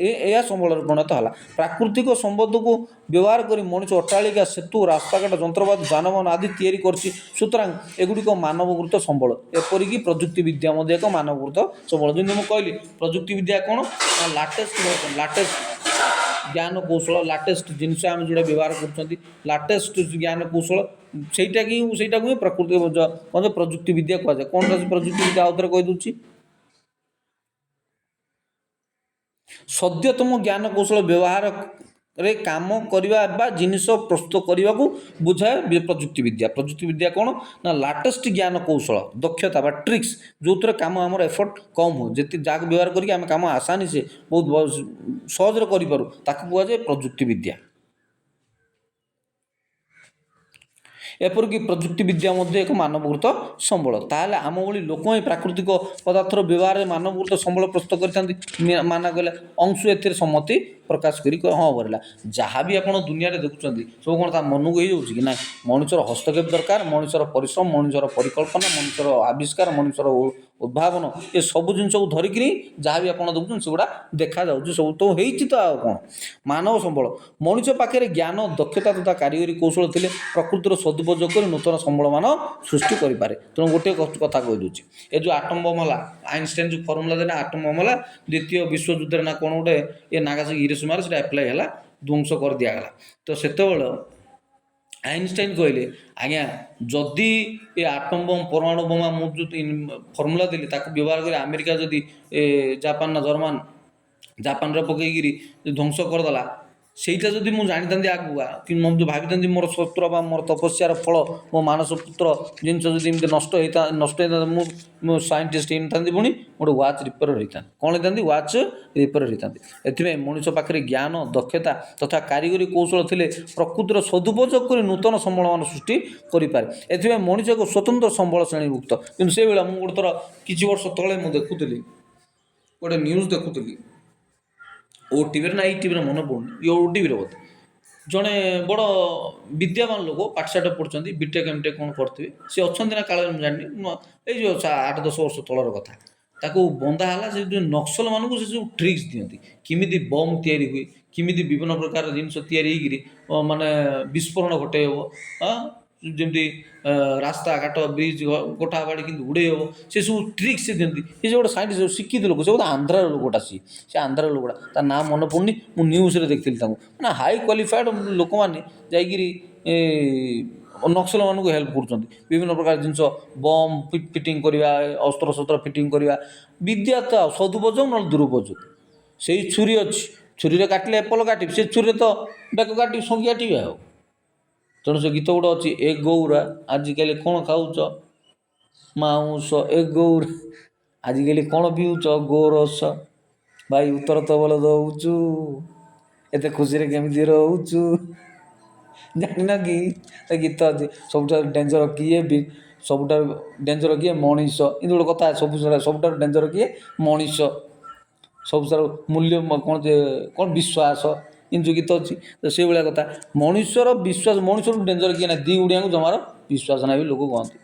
ଏହା ସମ୍ବଳରେ ପରିଣତ ହେଲା। ପ୍ରାକୃତିକ ସମ୍ପଦକୁ ବ୍ୟବହାର କରି ମଣିଷ ଅଟ୍ଟାଳିକା, ସେତୁ, ରାସ୍ତାଘାଟ, ଯନ୍ତ୍ରପାତି, ଯାନବାହନ ଆଦି ତିଆରି କରିଛି। ସୁତରାଂ ଏଗୁଡ଼ିକ ମାନବକୃତ ସମ୍ବଳ। ଏପରିକି ପ୍ରଯୁକ୍ତି ବିଦ୍ୟା ମଧ୍ୟ ଏକ ମାନବକୃତ ସମ୍ବଳ। ଯେମିତି ମୁଁ କହିଲି ପ୍ରଯୁକ୍ତି ବିଦ୍ୟା କ'ଣ, ଲାଟେଷ୍ଟ ଜ୍ଞାନ କୌଶଳ, ଲାଟେଷ୍ଟ ଜିନିଷ ଆମେ ଯେଉଁଟା ବ୍ୟବହାର କରୁଛନ୍ତି, ଲାଟେଷ୍ଟ ଜ୍ଞାନ କୌଶଳ, ସେଇଟାକୁ ହିଁ ପ୍ରକୃତି ପ୍ରଯୁକ୍ତି ବିଦ୍ୟା କୁହାଯାଏ। କ'ଣଟା ପ୍ରଯୁକ୍ତି ବିଦ୍ୟା ଆଉ ଥରେ କହିଦେଉଛି। ସଦ୍ୟତମ ଜ୍ଞାନ କୌଶଳ ବ୍ୟବହାର ରେ କାମ କରିବା ବା ଜିନିଷ ପ୍ରସ୍ତୁତ କରିବାକୁ ବୁଝାଏ ପ୍ରଯୁକ୍ତିବିଦ୍ୟା। ପ୍ରଯୁକ୍ତିବିଦ୍ୟା କ'ଣ ନା ଲାଟେଷ୍ଟ ଜ୍ଞାନ କୌଶଳ ଦକ୍ଷତା ବା ଟ୍ରିକ୍ସ ଯେଉଁଥିରେ କାମ ଆମର ଏଫର୍ଟ କମ୍ ହୁଏ, ଯେତିକି ଯାହାକୁ ବ୍ୟବହାର କରିକି ଆମେ କାମ ଆସାନି ସେ ବହୁତ ସହଜରେ କରିପାରୁ ତାକୁ କୁହାଯାଏ ପ୍ରଯୁକ୍ତିବିଦ୍ୟା। ଏପରିକି ପ୍ରଯୁକ୍ତିବିଦ୍ୟା ମଧ୍ୟ ଏକ ମାନବକୃତ ସମ୍ବଳ। ତାହେଲେ ଆମ ଭଳି ଲୋକ ହିଁ ପ୍ରାକୃତିକ ପଦାର୍ଥର ବ୍ୟବହାରରେ ମାନବକୃତ ସମ୍ବଳ ପ୍ରସ୍ତୁତ କରିଥାନ୍ତି। ମାନା ଗଲେ ଅଂଶୁ ଏଥିରେ ସମ୍ମତି ପ୍ରକାଶ କରି ହଁ କରିଲା। ଯାହା ବି ଆପଣ ଦୁନିଆରେ ଦେଖୁଛନ୍ତି ସବୁ କ'ଣ ତା ମନକୁ ହେଇଯାଉଛି କି ନାହିଁ? ମଣିଷର ହସ୍ତକ୍ଷେପ ଦରକାର, ମଣିଷର ପରିଶ୍ରମ, ମଣିଷର ପରିକଳ୍ପନା, ମଣିଷର ଆବିଷ୍କାର, ମଣିଷର ଉଦ୍ଭାବନ ଏସବୁ ଜିନିଷକୁ ଧରିକିରି ଯାହା ବି ଆପଣ ଦେଖୁଛନ୍ତି ସେଗୁଡ଼ା ଦେଖାଯାଉଛି। ସବୁ ତ ହେଇଛି ତ ଆଉ କ'ଣ? ମାନବ ସମ୍ବଳ ମଣିଷ ପାଖରେ ଜ୍ଞାନ ଦକ୍ଷତା ତଥା କାରିଗରୀ କୌଶଳ ଥିଲେ ପ୍ରକୃତିର ସଦୁପଯୋଗ କରି ନୂତନ ସମ୍ବଳମାନ ସୃଷ୍ଟି କରିପାରେ। ତେଣୁ ଗୋଟିଏ କଥା କହିଦେଉଛି, ଏ ଯେଉଁ ଆଟମ୍ ବମ୍ ହେଲା, ଆଇନଷ୍ଟାଇନ୍ ଯେଉଁ ଫର୍ମୁଲା ଦେଲେ ଆଟମ୍ ବମ୍ ହେଲା ଦ୍ୱିତୀୟ ବିଶ୍ୱଯୁଦ୍ଧରେ ନା କ'ଣ ଗୋଟେ ଏ ନାଗାସାକି ହିରୋସୀମାରେ ସେଟା ଆପ୍ଲାଏ ହେଲା, ଧ୍ୱଂସ କରିଦିଆଗଲା। ତ ସେତେବେଳେ ଆଇନଷ୍ଟାଇନ୍ କହିଲେ ଆଜ୍ଞା ଯଦି ଏ ଆଟମ୍ ବମ୍ ପରମାଣୁ ବୋମା ମୁଁ ଯେଉଁ ଫର୍ମୁଲା ଦେଲି ତାକୁ ବ୍ୟବହାର କରି ଆମେରିକା ଯଦି ଜାପାନ ନା ଜର୍ମାନ ଜାପାନରେ ପକେଇକିରି ଧ୍ୱଂସ କରିଦେଲା, ସେଇଟା ଯଦି ମୁଁ ଜାଣିଥାନ୍ତି ଆଗକୁ କି ମୁଁ ଯଦି ଭାବିଥାନ୍ତି ମୋର ଶସ୍ତ୍ର ବା ମୋର ତପସ୍ୟାର ଫଳ ମୋ ମାନସ ପୁତ୍ର ଜିନିଷ ଯଦି ଏମିତି ନଷ୍ଟ ହେଇଥାନ୍ତା ମୁଁ ସାଇଣ୍ଟିଷ୍ଟ ହେଇନଥାନ୍ତି, ପୁଣି ଗୋଟେ ୱାଚ୍ ରିପେୟାର ହେଇଥାନ୍ତି। କ'ଣ ହେଇଥାନ୍ତି? ୱାଚ୍ ରିପେୟାର ହେଇଥାନ୍ତି। ଏଥିପାଇଁ ମଣିଷ ପାଖରେ ଜ୍ଞାନ ଦକ୍ଷତା ତଥା କାରିଗରୀ କୌଶଳ ଥିଲେ ପ୍ରକୃତିର ସଦୁପଯୋଗ କରି ନୂତନ ସମ୍ବଳମାନ ସୃଷ୍ଟି କରିପାରେ। ଏଥିପାଇଁ ମଣିଷ ଏକ ସ୍ୱତନ୍ତ୍ର ସମ୍ବଳ ଶ୍ରେଣୀଭୁକ୍ତ। କିନ୍ତୁ ସେଇଭଳିଆ ମୁଁ ଗୋଟେ ଥର କିଛି ବର୍ଷ ତଳେ ମୁଁ ଦେଖୁଥିଲି ଗୋଟେ ନ୍ୟୁଜ୍ ଦେଖୁଥିଲି, ଓଟିଭିରେ ନା ଏଇଟିଭିରେ ମନେ ପଡ଼ୁନି, ଓଟିଭିରେ ବୋଧେ ଜଣେ ବଡ଼ ବିଦ୍ୟାବାନ ଲୋକ ପାଠଶାଠ ପଢ଼ୁଛନ୍ତି, ବିଟେକ୍ ଏମଟେକ୍ କ'ଣ କରିଥିବେ, ସେ ଅଛନ୍ତି ନା କାଳରେ ମୁଁ ଜାଣିନି, ଏଇ ଯେଉଁ 8-10 ବର୍ଷ ତଳର କଥା। ତାକୁ ବନ୍ଦା ହେଲା ସେ ଯେଉଁ ନକ୍ସଲମାନଙ୍କୁ ସେ ଯେଉଁ ଟ୍ରିକ୍ସ ଦିଅନ୍ତି, କେମିତି ବମ୍ ତିଆରି ହୁଏ, କେମିତି ବିଭିନ୍ନ ପ୍ରକାର ଜିନିଷ ତିଆରି ହେଇକିରି ମାନେ ବିସ୍ଫୋରଣ ଘଟାଇ ହେବ, ଯେମିତି ରାସ୍ତାଘାଟ ବ୍ରିଜ୍ କୋଠା ବାଡ଼ି କେମିତି ଉଡ଼େଇ ହେବ ସେସବୁ ଟ୍ରିକ୍ସ ସେ ଦିଅନ୍ତି। ସେ ଯେଉଁ ଗୋଟେ ସାଇଣ୍ଟିଷ୍ଟ ଶିକ୍ଷିତ ଲୋକ, ସେ ଗୋଟେ ଆନ୍ଧ୍ରାର ଲୋକଟା, ସେ ଆନ୍ଧ୍ରାର ଲୋକଟା, ତା ନାଁ ମନେ ପଡ଼ୁନି, ମୁଁ ନ୍ୟୁଜ୍ରେ ଦେଖିଥିଲି ତାଙ୍କୁ। ମାନେ ହାଇ କ୍ୱାଲିଫାଏଡ଼ ଲୋକମାନେ ଯାଇକିରି ନକ୍ସଲମାନଙ୍କୁ ହେଲ୍ପ କରୁଛନ୍ତି। ବିଭିନ୍ନ ପ୍ରକାର ଜିନିଷ ବମ୍ ଫିଟିଂ କରିବା, ଅସ୍ତ୍ରଶସ୍ତ୍ର ଫିଟିଂ କରିବା, ବିଦ୍ୟା ତ ସଦୁପଯୋଗ ନହେଲେ ଦୁରୁପଯୋଗ। ସେଇ ଛୁରୀ ଅଛି, ଛୁରୀରେ କାଟିଲେ ଏପଲ କାଟିବି, ସେ ଛୁରୀରେ ତ ବେକ କାଟିବି ଶଙ୍କି କାଟିବି ଆଉ। ତେଣୁ ସେ ଗୀତ ଗୋଟେ ଅଛି, ଏ ଗୌରା ଆଜିକାଲି କ'ଣ ଖାଉଛ ମାଉଁସ, ଏ ଗୌରା ଆଜିକାଲି କ'ଣ ପିଉଛ ଗୋରସ, ଭାଇ ଉତ୍ତର ତ ଭଲ ଦେଉଛୁ, ଏତେ ଖୁସିରେ କେମିତି ରହୁଛୁ, ଜାଣିନ କି? ଏ ଗୀତ ଅଛି। ସବୁଠାରୁ ଡେଞ୍ଜର କିଏ ସବୁଠାରୁ ଡେଞ୍ଜର କିଏ? ମଣିଷ। କିନ୍ତୁ ଗୋଟେ କଥା, ସବୁଠାରୁ ଡେଞ୍ଜର କିଏ? ମଣିଷ। ସବୁଠାରୁ ମୂଲ୍ୟ କ'ଣ ବିଶ୍ୱାସ, କିନ୍ତୁ ଯେଉଁ ଗୀତ ଅଛି। ତ ସେଇଭଳିଆ କଥା, ମଣିଷର ବିଶ୍ୱାସ, ମଣିଷରୁ ଡେଞ୍ଜର କିଏ ନାହିଁ, ଦୁଇ ଗୁଣିଆଙ୍କୁ ଜମାର ବିଶ୍ୱାସ ନାହିଁ ବି ଲୋକ କହନ୍ତି।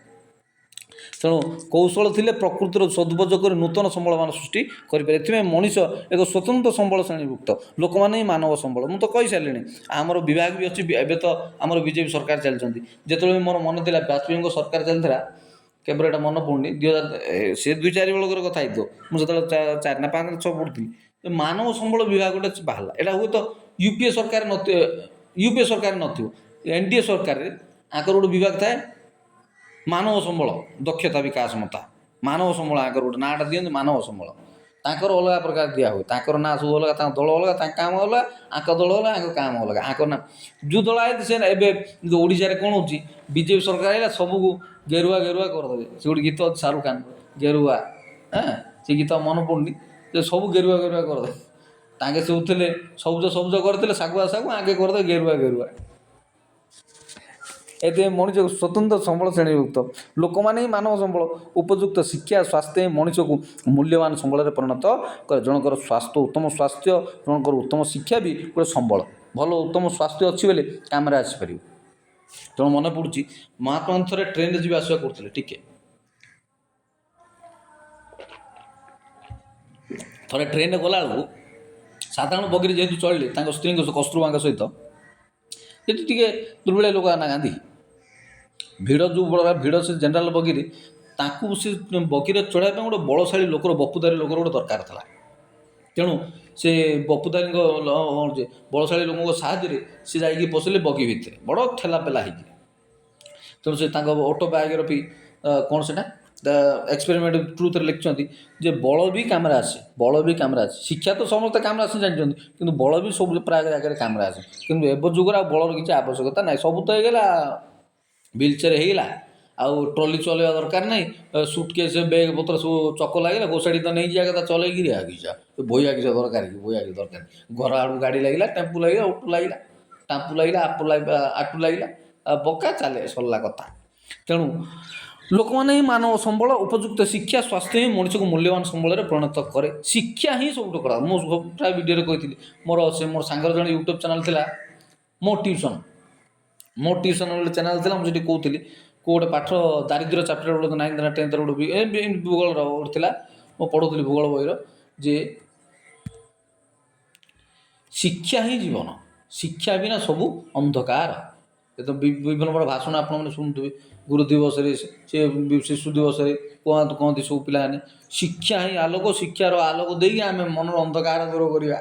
ତେଣୁ କୌଶଳ ଥିଲେ ପ୍ରକୃତିର ସଦୁପଯୋଗ କରି ନୂତନ ସମ୍ବଳମାନ ସୃଷ୍ଟି କରିପାରେ। ଏଥିପାଇଁ ମଣିଷ ଏକ ସ୍ୱତନ୍ତ୍ର ସମ୍ବଳ ଶ୍ରେଣୀଭୁକ୍ତ। ଲୋକମାନେ ହିଁ ମାନବ ସମ୍ବଳ। ମୁଁ ତ କହିସାରିଲିଣି। ଆମର ବିଭାଗ ବି ଅଛି। ଏବେ ତ ଆମର ବିଜେପି ସରକାର ଚାଲିଛନ୍ତି। ଯେତେବେଳେ ମୋର ମନେ ଥିଲା ବାଜପେୟୀଙ୍କ ସରକାର ଚାଲିଥିଲା, କେବେ ଏଇଟା ମନେ ପଡ଼ୁନି, 2000 ସେ 2-4 ବେଳକର କଥା ହେଇଥିବ, ମୁଁ ଯେତେବେଳେ 4 ନା 5 ନା 6 ପଢ଼ୁଥିଲି, ମାନବ ସମ୍ବଳ ବିଭାଗ ଗୋଟେ ବାହାରିଲା। ଏଇଟା ହୁଏତ ୟୁପିଏ ସରକାର ନଥିବ, ଏନ୍ଡିଏ ସରକାରରେ ଆଙ୍କର ଗୋଟେ ବିଭାଗ ଥାଏ, ମାନବ ସମ୍ବଳ ଦକ୍ଷତା ବିକାଶ ମତା, ମାନବ ସମ୍ବଳ ଆଙ୍କର ଗୋଟେ ନାଁଟା ଦିଅନ୍ତି, ମାନବ ସମ୍ବଳ। ତାଙ୍କର ଅଲଗା ପ୍ରକାର ଦିଆ ହୁଏ, ତାଙ୍କର ନାଁ ସବୁ ଅଲଗା, ତାଙ୍କ ଦଳ ଅଲଗା, ତାଙ୍କ କାମ ଅଲଗା, ଆଙ୍କ ଦଳ ଅଲଗା, ଆଙ୍କ କାମ ଅଲଗା, ଆଙ୍କ ନାଁ ଯେଉଁ ଦଳ ଆଇଛି ସେ ଏବେ ଓଡ଼ିଶାରେ କ'ଣ ହେଉଛି, ବିଜେପି ସରକାର ଆଇଲା ସବୁକୁ ଗେରୁଆ କରିଦେବେ। ସେ ଗୋଟେ ଗୀତ ଅଛି ଶାହରୁଖ ଖାନ, ଗେରୁଆ, ସେ ଗୀତ ମନେ ପଡ଼ୁନି, ଯେ ସବୁ ଗେରୁଆ କରିଦେବେ। ତାଙ୍କେ ସବୁ ଥିଲେ ସବୁଜ କରିଥିଲେ, ଶାଗୁଆ ଆଗେ କରିଦେବେ ଗେରୁଆ। ଏଥିପାଇଁ ମଣିଷ ସ୍ୱତନ୍ତ୍ର ସମ୍ବଳ ଶ୍ରେଣୀଭୁକ୍ତ। ଲୋକମାନେ ହିଁ ମାନବ ସମ୍ବଳ। ଉପଯୁକ୍ତ ଶିକ୍ଷା ସ୍ୱାସ୍ଥ୍ୟ ମଣିଷକୁ ମୂଲ୍ୟବାନ ସମ୍ବଳରେ ପରିଣତ କରେ। ଜଣଙ୍କର ଉତ୍ତମ ସ୍ୱାସ୍ଥ୍ୟ, ଜଣଙ୍କର ଉତ୍ତମ ଶିକ୍ଷା ବି ଗୋଟେ ସମ୍ବଳ। ଭଲ ଉତ୍ତମ ସ୍ୱାସ୍ଥ୍ୟ ଅଛି ବୋଲି କାମରେ ଆସିପାରିବ। ତେଣୁ ମନେ ପଡ଼ୁଛି ମହାତ୍ମା ଗାନ୍ଧୀ ଥରେ ଟ୍ରେନରେ ଯିବା ଆସିବା କରୁଥିଲେ, ଟିକେ ଥରେ ଟ୍ରେନରେ ଗଲାବେଳକୁ ସାଧାରଣ ବଗିରେ ଯେହେତୁ ଚଳିଲେ ତାଙ୍କ ସ୍ତ୍ରୀଙ୍କ କସ୍ତୁରବାଙ୍କ ସହିତ, ଯେହେତୁ ଟିକେ ଦୁର୍ବଳିଆ ଲୋକ ନା ଗାନ୍ଧୀ, ଭିଡ଼ ଯେଉଁ ଭିଡ଼ ସେ ଜେନେରାଲ ବଗିରେ, ତାଙ୍କୁ ସେ ବଗିରେ ଚଢ଼ିବା ପାଇଁ ଗୋଟେ ବଳଶାଳୀ ଲୋକର ବପୁଧାରୀ ଲୋକର ଗୋଟେ ଦରକାର ଥିଲା। ତେଣୁ ସେ ବପୁଧାରୀଙ୍କ ବଳଶାଳୀ ଲୋକଙ୍କ ସାହାଯ୍ୟରେ ସେ ଯାଇକି ପଶିଲେ ବଗି ଭିତରେ, ବଡ଼ ଠେଲା ପେଲା ହେଇକି। ତେଣୁ ସେ ତାଙ୍କ ଅଟୋବାୟୋଗ୍ରାଫି କ'ଣ ସେଟା द एक्सपेरिमेंट ट्रुथ लिखिं जे बल भी कम आसे बल भी कम आसे शिक्षा तो समस्त कम आसे जानते कि बल भी सब प्राय जगह कम आसे कि एवं जुगर बलर किसी आवश्यकता ना सब तो होगा व्हील चेयर होगा आउ ट्रली चलवा दरकार नहीं सुटकेस बैग पत्र सब चक लगे घोषाड़ी तो नहीं जाए कथा चलैक आगिजा बोया किस दरकार कि बोया किस दरकार घर आड़ गाड़ी लगे टेम्पू लगे ऑटो लगे टापू लगे आटू लगे बका चले सरला कथा तेणु लोक मैंने मानव संबल उपयुक्त शिक्षा स्वास्थ्य ही मनुष्य को मूल्यवान संबल परिणत करे शिक्षा ही सब करा मुझे प्राय भिडियो कही मोर से मोर सांगर जन यूट्यूब चैनल थिला मो ट्यूशन गोटे चैनल थी मुझे कहती गोटे पाठ दारिद्र्य चैप्टर गोटे 9th 10th गोटे भूगोल गोटे थी पढ़ुली भूगोल बहीर जे शिक्षा ही जीवन शिक्षा बिना सब अंधकार तो विभिन्न प्रकार भाषण आपने शुणुवे गुरु दिवस से शिशु दिवस कहती सब पाने शिक्षा ही आलोक शिक्षार आलोक देगी आम मनर अंधकार दूर करवा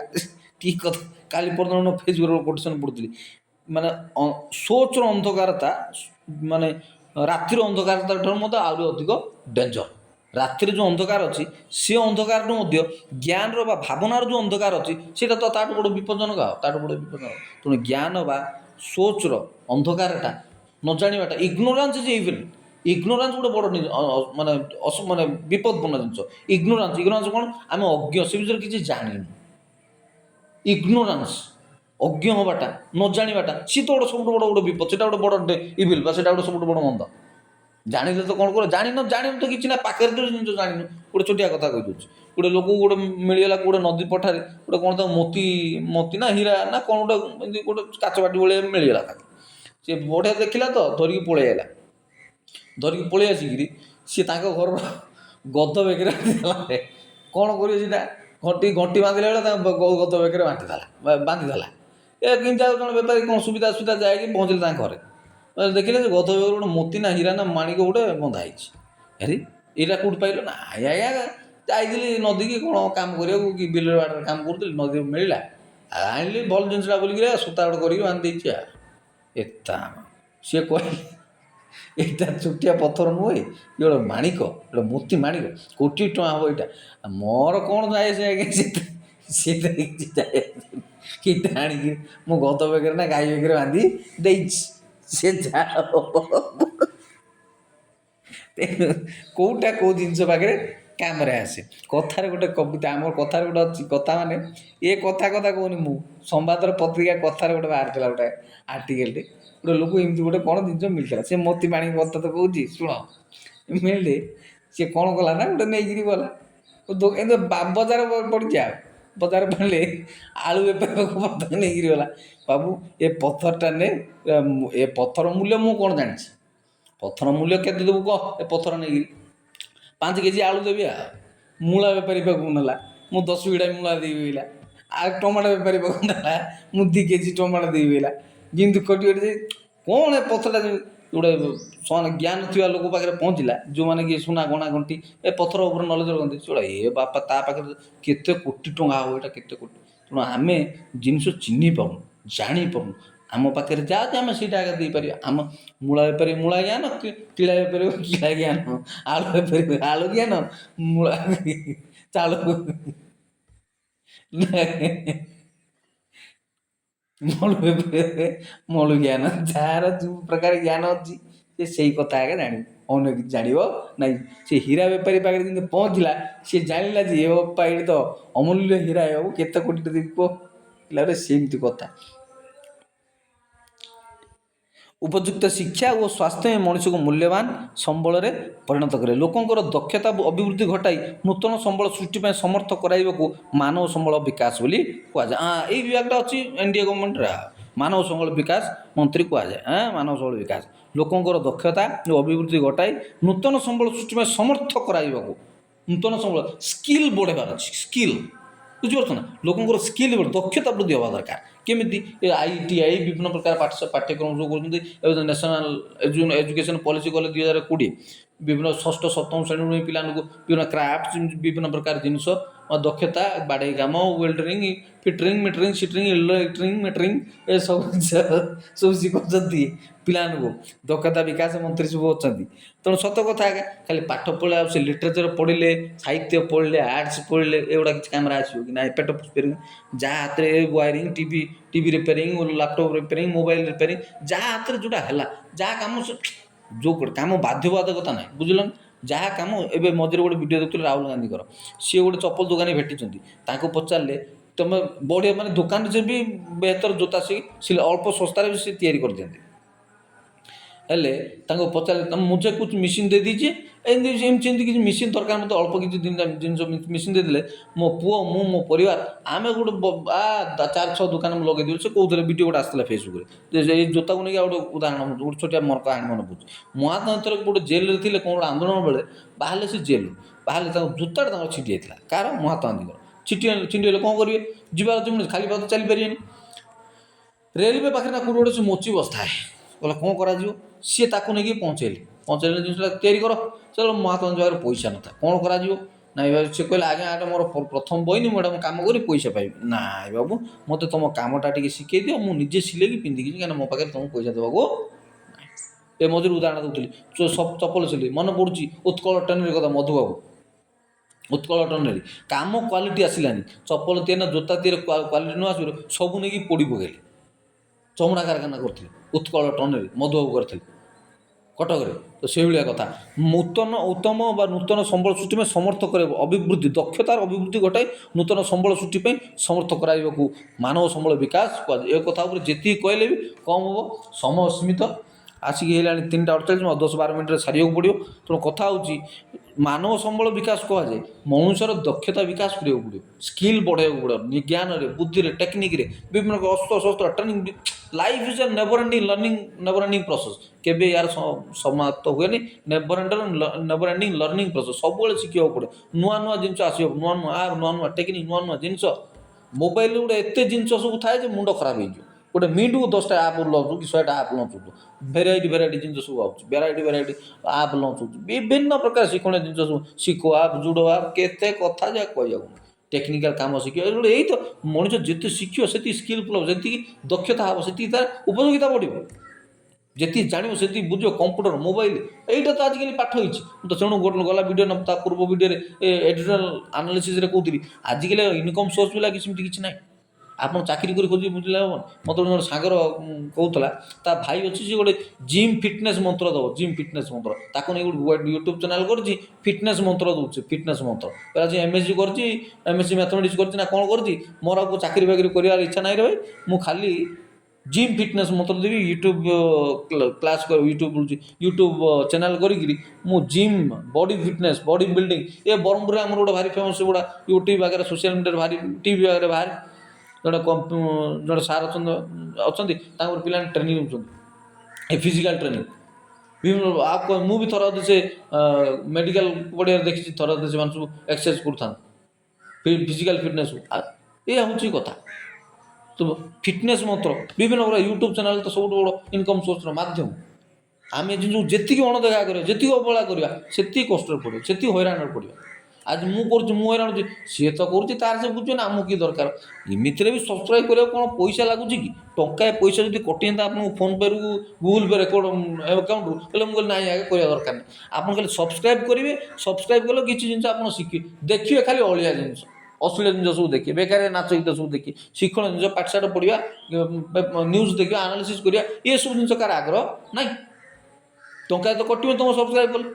ठीक कथा काली पर्यटन फेसबुक कोटेसन पढ़ुली माने सोचर अंधकारता माने रातिर अंधकारता मत आहरी अधिक डेंजर रातिर जो अंधकार अच्छी सी अंधकार ज्ञान रा भावनार जो अंधकार अच्छी से तो ताठू बड़ विपज्जनक ताठू बड़ विपज्जनक तेणु ज्ञान बा सोचर अंधकारटा न जानाटा इग्नोरान्स इज इविल इग्नोरान्स गोटे बड़ माने माने विपदपूर्ण जिनस इग्नोरान्स कौन आम अज्ञ से विषय किसी जानी इग्नोरान्स अज्ञ हवाटा न जानाटा सी तो गोटे सब बड़ गोटे विपद से गोटे बड़ इविल बा से गोटे सब बड़ मंद जानिले तो कौन कर जानी तो किसी ना पाखे तो जिन जान गोटे छोटिया कथा कही दूसरी गोटे लोक गोटे मिलगला गोटे नदी पठार गोटे कौन तो मोती मोती ना हीरा ना कौन गोटे गोटे काचबाटी भाई मिलगला सी बढ़िया देखला तो धरिकी पलि आला धरिकी पलि आसिक सी घर गद बेगे कौन कर घंटी घंटी बांधिला बेले गद बेगे बांधिदेला कि जन बेपारी कौन सुविधा सुविधा जाए पहुँचले घरे देखिले गद बेगे गोटे मोती ना हीरा ना माणिक गोटे बंधाई अरे यहाँ कौट पाइल ना आया जाइली नदी की कौन काम करने कि बिल बाटर काम करूँ नदी मिलला आनी भल जिनसा बोलिक सूता गोटे कर बांधि एता सी कह यहाँ छुटिया पथर नुहे ये गोटे माणिक गोटे मोती माणिक कोटी टाँह हम यहाँ मोर कौन जाए से आगे सी जाए कि आनिकी मो गद बेगे ना गाई बेगे बांधि दे सी जा कौटा कौ जिनस पाखे काम आसे कथार गोटे कविता आम कथार गोटे अच्छी कथा माने ये कथा कथा कहनी मु संवादर पत्रिका कथार गोटे बाहर गोटे आर्टिकलटे गोटे लोक एमती गोटे कौन जिन मिलता से मोती पाणी कथा तो कहूँ शुण मिले सी कौन कला ना गोटे नहीं गला बजार पड़ी जा बजार पड़े आलू बेपार पत्थर नहीं गला बाबू ये पत्थरटा ने ए पत्थर मूल्य मु कौन जानी पत्थर मूल्य केते देबू कह ए पत्थर नहीं 5 केजी आलू देवी मूला बेपारी पाक ना मु 10 बिड़ा मूला देवी आ टमाटो बेपारी पाक ना मु 2 केजी टमाटो देवी जिंदु कटी कटी कौन ए पत्थरटा गोटे सन ज्ञान थी लोक पाखे पहुँचला जो मैंने कि सुना गणा गंटी ए पत्थर उपर नलेज रखते चोड़ा ए बापा ता पाखे केते कोटी टंका हो यहाँ केते कोटी तेणु आम जिनस चिन्ह पाऊँ जापारूँ आम पाखे जहाँ आम सीटा आगे देपार आम मूला बेपारी मूला ज्ञान किड़ा बेपारी किड़ा ज्ञान आलू बेपारी आलू ज्ञान मूला चाल मलु बेपारी मलु ज्ञान जार जो प्रकार ज्ञान अच्छी से कथा आगे जान अन्य कि जान ना से हीरा बेपारी पाखे जब पहुँचला सी जाना जे ये बापा ये तो अमूल्य हीरा है केते कोटी देवी कह सेमती कथा उपयुक्त शिक्षा और स्वास्थ्य मनुष्य को मूल्यवान संबल परिणत करे लोकंर दक्षता अभिवृद्धि घटाई नूतन संबल सृष्टि समर्थ कराइबा मानव संबल विकास बोली कहुए हाँ यही विभागटा अच्छी एनडीए गवर्नमेंट मानव संबल विकास मंत्री कहुए हाँ मानव संबल विकास लोकंर दक्षता अभिवृद्धि घटाई नूतन संबल सृष्टि समर्थ कराइबा नूतन संबल स्किल बढ़ेबार अच्छी स्किल बुझीपार ना लोकंर स्किल दक्षता वृद्धि हवा दरकार केमी ITI विभिन्न प्रकार पाठ्यक्रम सब कर नेशनल एजुकेशन पॉलिसी कले 2020 विभिन्न षष्ठ सप्तम श्रेणी पिला विभिन्न क्राफ्ट विभिन्न प्रकार जिनस ଦକ୍ଷତା ବାଡ଼େଇ କାମ ୱେଲ୍ଡରିଂ ଫିଟରିଂ ମିଟରିଂ ସିଟରିଂ ଇଲେକ୍ଟ୍ରିଂ ମିଟରିଂ ଏସବୁ ସବୁ ଶିଖାଉଛନ୍ତି ପିଲାମାନଙ୍କୁ। ଦକ୍ଷତା ବିକାଶ ମନ୍ତ୍ରୀ ସବୁ ଅଛନ୍ତି। ତେଣୁ ସତ କଥା ଆଜ୍ଞା ଖାଲି ପାଠ ପଢ଼ିଲେ ଆଉ ସେ ଲିଟରେଚର ପଢ଼ିଲେ ସାହିତ୍ୟ ପଢ଼ିଲେ ଆର୍ଟସ୍ ପଢ଼ିଲେ ଏଗୁଡ଼ା କିଛି କାମରେ ଆସିବ କି ନାହିଁ? ପେଟ ପୋଷିପାରିବ ଯାହା ହାତରେ wiring TV repairing laptop repairing mobile repairing ଯାହା ହାତରେ ଯେଉଁଟା ହେଲା ଯାହା କାମ ଯେଉଁ କାମ ବାଧ୍ୟବାଧକତା ନାହିଁ ବୁଝିଲ ନା। ଯାହା କାମ ଏବେ ମଝିରେ ଗୋଟେ ଭିଡ଼ିଓ ଦେଖୁଥିଲି ରାହୁଲ ଗାନ୍ଧୀଙ୍କର, ସିଏ ଗୋଟେ ଚପଲ ଦୋକାନୀ ଭେଟିଛନ୍ତି। ତାଙ୍କୁ ପଚାରିଲେ ତୁମେ ବଢ଼ିଆ ମାନେ ଦୋକାନରେ ସେ ବି ବେହତର ଜୋତା ସିଏ ଅଳ୍ପ ଶସ୍ତାରେ ବି ସେ ତିଆରି କରିଦିଅନ୍ତି। ହେଲେ ତାଙ୍କୁ ପଚାରିଲେ ତୁମେ ମୁଝେ କୁछ ମେସିନ୍ ଦେଇ ଦେଇଛି ଏମିତି କିଛି ମେସିନ୍ ଦରକାର ମୋତେ ଅଳ୍ପ କିଛି ଜିନିଷ ମେସିନ୍ ଦେଇଦେଲେ ମୋ ପୁଅ ମୁଁ ମୋ ପରିବାର ଆମେ ଗୋଟେ 4-6 ଦୋକାନ ଲଗେଇ ଦେବୁ। ସେ କହୁଥିଲେ ଭିଡ଼ିଓ ଗୋଟେ ଆସିଥିଲା ଫେସବୁକ୍ରେ ଯେ ଏଇ ଜୋତାକୁ ନେଇକି ଆଉ ଗୋଟେ ଉଦାହରଣ ଗୋଟେ ଛୋଟିଆ ମୋର କାହାଣୀ ମନେ ପଡ଼ୁଛି। ମହାତ୍ମା ଗାନ୍ଧୀ ଗୋଟେ ଜେଲରେ ଥିଲେ କ'ଣ ଗୋଟେ ଆନ୍ଦୋଳନ ବେଳେ ବାହାରିଲେ ସେ ଜେଲରୁ ବାହାରିଲେ ତାଙ୍କ ଜୋତାଟା ତାଙ୍କର ଛିଟି ଯାଇଥିଲା। କାହାର? ମହାତ୍ମା ଗାନ୍ଧୀଙ୍କର। ଛିଟିଗଲେ କ'ଣ କରିବେ? ଯିବାର ଜମି ଖାଲି ପାଦ ଚାଲିପାରିବେନି। ରେଲୱେ ପାଖରେ ନା କେଉଁଠି ଗୋଟେ ସେ ମୋଚି ବସିଥାଏ। କହିଲା କ'ଣ କରାଯିବ? ସିଏ ତାକୁ ନେଇକି ପହଞ୍ଚେଇଲେ ଜିନିଷଟା ତିଆରି କର। ସେ ମହାତ୍ମା ଗାନ୍ଧୀ ପାଖରେ ପଇସା ନଥାଏ କ'ଣ କରାଯିବ? ନାଇଁ ବାବୁ ସେ କହିଲେ ଆଜ୍ଞା ଏଇଟା ମୋର ପ୍ରଥମ ବହିନି ମୁଁ ଏଇଟା ମୁଁ କାମ କରି ପଇସା ପାଇବି। ନାଇଁ ବାବୁ ମୋତେ ତୁମ କାମଟା ଟିକେ ଶିଖେଇ ଦିଅ ମୁଁ ନିଜେ ସିଲେଇକି ପିନ୍ଧିକି କାହିଁକିନା ମୋ ପାଖରେ ତୁମକୁ ପଇସା ଦେବାକୁ ନାହିଁ। ଏ ମଝିରେ ଉଦାହରଣ ଦେଉଥିଲି ଚପଲ ସିଲେଇ ମନେ ପଡ଼ୁଛି ଉତ୍କଳ ଟେନେରୀ କଥା ମଧୁବାବୁ। ଉତ୍କଳ ଟେନେରୀ କାମ କ୍ୱାଲିଟି ଆସିଲାନି ଚପଲ ତିଆରି ଜୋତା ତିଆରି କ୍ୱାଲିଟି ନ ଆସିବାରୁ ସବୁ ନେଇକି ପୋଡ଼ି ପକାଇଲେ। ଚମଡ଼ା କାରଖାନା କରିଥିଲେ ଉତ୍କଳ ଟନେରୀ ମଧୁବାବୁ କରିଥିଲେ କଟକରେ। ତ ସେଇଭଳିଆ କଥା ଉତ୍ତମ ବା ନୂତନ ସମ୍ବଳ ସୃଷ୍ଟି ପାଇଁ ସମର୍ଥ କରାଇବ ଅଭିବୃଦ୍ଧି ଦକ୍ଷତାର ଅଭିବୃଦ୍ଧି ଘଟାଇ ନୂତନ ସମ୍ବଳ ସୃଷ୍ଟି ପାଇଁ ସମର୍ଥ କରାଇବାକୁ ମାନବ ସମ୍ବଳ ବିକାଶ କୁହାଯାଏ। ଏ କଥା ଉପରେ ଯେତିକି କହିଲେ ବି କମ୍ ହେବ। ସମୟ ସୀମିତ ଆସିକି ହେଇଗଲାଣି 3:48 10-12 ମିନିଟ୍ରେ ସାରିବାକୁ ପଡ଼ିବ। ତେଣୁ କଥା ହେଉଛି ମାନବ ସମ୍ବଳ ବିକାଶ କୁହାଯାଏ ମଣିଷର ଦକ୍ଷତା ବିକାଶ କରିବାକୁ ପଡ଼ିବ ସ୍କିଲ୍ ବଢ଼ାଇବାକୁ ପଡ଼ିବ ଜ୍ଞାନରେ ବୁଦ୍ଧିରେ ଟେକ୍ନିକ୍ରେ ବିଭିନ୍ନ ଅସ୍ତ୍ର training. Life is a never ending process. କେବେ ୟାର ସମାପ୍ତ ହୁଏନି। Never ending learning process. ସବୁବେଳେ ଶିଖିବାକୁ ପଡ଼େ ନୂଆ ନୂଆ ଜିନିଷ ଆସିବ ନୂଆ ନୂଆ ଆପ୍ ନୂଆ ନୂଆ ଟେକ୍ନିକ୍ ନୂଆ ନୂଆ ଜିନିଷ। ମୋବାଇଲରେ ଗୋଟେ ଏତେ ଜିନିଷ ସବୁ ଥାଏ ଯେ ମୁଣ୍ଡ ଖରାପ ହେଇଯିବ। ଗୋଟେ ମିନିଟ୍କୁ 10ଟା ଆପ୍ ଲଞ୍ଚ କି 100ଟା ଆପ୍ ଲଞ୍ଚ ହେଉଛି। ଭେରାଇଟି ଜିନିଷ ସବୁ ଆସୁଛି ଭେରାଇଟି ଆପ୍ ଲଞ୍ଚ ହେଉଛି ବିଭିନ୍ନ ପ୍ରକାର ଶିକ୍ଷଣୀୟ ଜିନିଷ ସବୁ ଶିଖୋ ଆପ୍ ଜୁଡ଼ୋ ଆପ୍ କେତେ କଥା ଯେ କହିବାକୁ ଟେକ୍ନିକାଲ କାମ ଶିଖିବ ଏଇ ତ ମଣିଷ ଯେତେ ଶିଖିବ ସେତିକି ସ୍କିଲ୍ଫୁଲ୍ ହେବ ସେତିକି ଦକ୍ଷତା ହେବ ସେତିକି ତାର ଉପଯୋଗିତା ବଢ଼ିବ। ଯେତିକି ଜାଣିବ ସେତିକି ବୁଝିବ କମ୍ପ୍ୟୁଟର ମୋବାଇଲ ଏଇଟା ତ ଆଜିକାଲି ପାଠ ହେଇଛି। ମୁଁ ତ ତେଣୁ ଗଲା ଭିଡ଼ିଓ ତା ପୂର୍ବ ଭିଡ଼ିଓରେ ଏଡିଟୋରିଆଲ ଆନାଲିସିସ୍ରେ କହୁଥିଲି ଆଜିକାଲି ଇନକମ୍ ସୋର୍ସ ବି ଲାଗି ସେମିତି କିଛି ନାହିଁ। ଆପଣ ଚାକିରି କରି ଖୋଜି ବୁଝିଲେ ହେବନି। ମୋତେ ଗୋଟେ ସାଙ୍ଗର କହୁଥିଲା ତା ଭାଇ ଅଛି ସେ ଗୋଟେ ଜିମ୍ ଫିଟନେସ୍ ମନ୍ତ୍ର ଦେବ ଜିମ୍ ଫିଟନେସ୍ ମନ୍ତ୍ର ତାକୁ ନେଇ ଗୋଟେ ୟୁଟ୍ୟୁବ୍ ଚ୍ୟାନେଲ୍ କରିଛି ଫିଟନେସ୍ ମନ୍ତ୍ର ଦେଉଛି ଫିଟନେସ୍ ମନ୍ତ୍ର ସେ MSc କରିଛି MSc ମ୍ୟାଥମେଟିକ୍ସ କରିଛି ନା କ'ଣ କରିଛି ମୋର ଆଉ ଚାକିରି ବାକିରି କରିବାର ଇଚ୍ଛା ନାହିଁ ରେ ଭାଇ ମୁଁ ଖାଲି ଜିମ୍ ଫିଟନେସ୍ ମନ୍ତ୍ର ଦେବି ୟୁଟ୍ୟୁବ୍ କ୍ଲାସ୍ ୟୁଟ୍ୟୁବ୍ ଚ୍ୟାନେଲ୍ କରିକିରି ମୁଁ gym body fitness body building ଏ ବ୍ରହ୍ମପୁରରେ ଆମର ଗୋଟେ ଭାରି ଫେମସ୍ ଗୁଡ଼ା ୟୁଟ୍ୟୁବ୍ ଆଗରେ ସୋସିଆଲ ମିଡ଼ିଆରେ ଭାରି ଟିଭି ଆଗରେ ବାହାରେ ଜଣେ ସାର୍ ଅଛନ୍ତି ତାଙ୍କର ପିଲାମାନେ ଟ୍ରେନିଂ ହେଉଛନ୍ତି ଏ ଫିଜିକାଲ୍ ଟ୍ରେନିଂ ବିଭିନ୍ନ ମୁଁ ବି ଥରେ ଅଧେ ସେ ମେଡ଼ିକାଲ ପଡ଼ିଆରେ ଦେଖିଛି ଥରେ ଅଧେ ସେମାନେ ସବୁ ଏକ୍ସରସାଇଜ୍ କରୁଥାନ୍ତି ଫିଜିକାଲ୍ ଫିଟନେସ୍। ଏଇଆ ହେଉଛି କଥା। ତ ଫିଟନେସ୍ ମନ୍ତ୍ର ବିଭିନ୍ନ ପ୍ରକାର ୟୁଟ୍ୟୁବ୍ ଚ୍ୟାନେଲ୍ ତ ସବୁଠୁ ବଡ଼ ଇନକମ୍ ସୋର୍ସର ମାଧ୍ୟମ। ଆମେ ଜିନିଷକୁ ଯେତିକି ଅଣଦେଖା କରିବା ଯେତିକି ଅବହେଳା କରିବା ସେତିକି କଷ୍ଟରେ ପଡ଼ିବ ସେତିକି ହଇରାଣରେ ପଡ଼ିବ। ଆଜି ମୁଁ କରୁଛି ମୁଁ ହଇରାଣ ହେଉଛି ସିଏ ତ କରୁଛି ତାର ସେ ବୁଝିବ ନା ଆମକୁ କି ଦରକାର। ଏମିତିରେ ବି ସବସ୍କ୍ରାଇବ୍ କରିବାକୁ କ'ଣ ପଇସା ଲାଗୁଛି କି ଟଙ୍କାଏ ପଇସା ଯଦି କଟିଯାନ୍ତା ଆପଣଙ୍କୁ ଫୋନ୍ପେରୁ ଗୁଗୁଲ୍ ପେ ଆକାଉଣ୍ଟରୁ ହେଲେ ମୁଁ କହିଲି ନାଇଁ ଆଜ୍ଞା କରିବା ଦରକାର ନାହିଁ। ଆପଣ ଖାଲି ସବସ୍କ୍ରାଇବ୍ କରିବେ ସବସ୍କ୍ରାଇବ୍ କଲେ କିଛି ଜିନିଷ ଆପଣ ଶିଖିବେ ଦେଖିବେ ଖାଲି ଅଳିଆ ଜିନିଷ ଅଶ୍ଳୀଳ ଜିନିଷ ସବୁ ଦେଖିବେ ବେକାରେ ନାଚ ଗୀତ ସବୁ ଦେଖିବେ ଶିକ୍ଷଣୀୟ ଜିନିଷ ପାଠଶାଠ ପଢ଼ିବା ନ୍ୟୁଜ୍ ଦେଖିବା ଆନାଲିସିସ୍ କରିବା ଏସବୁ ଜିନିଷ କାହାର ଆଗ୍ରହ ନାହିଁ। ଟଙ୍କାଏ ତ କଟିବ ତୁମ ସବସ୍କ୍ରାଇବ୍ କଲେ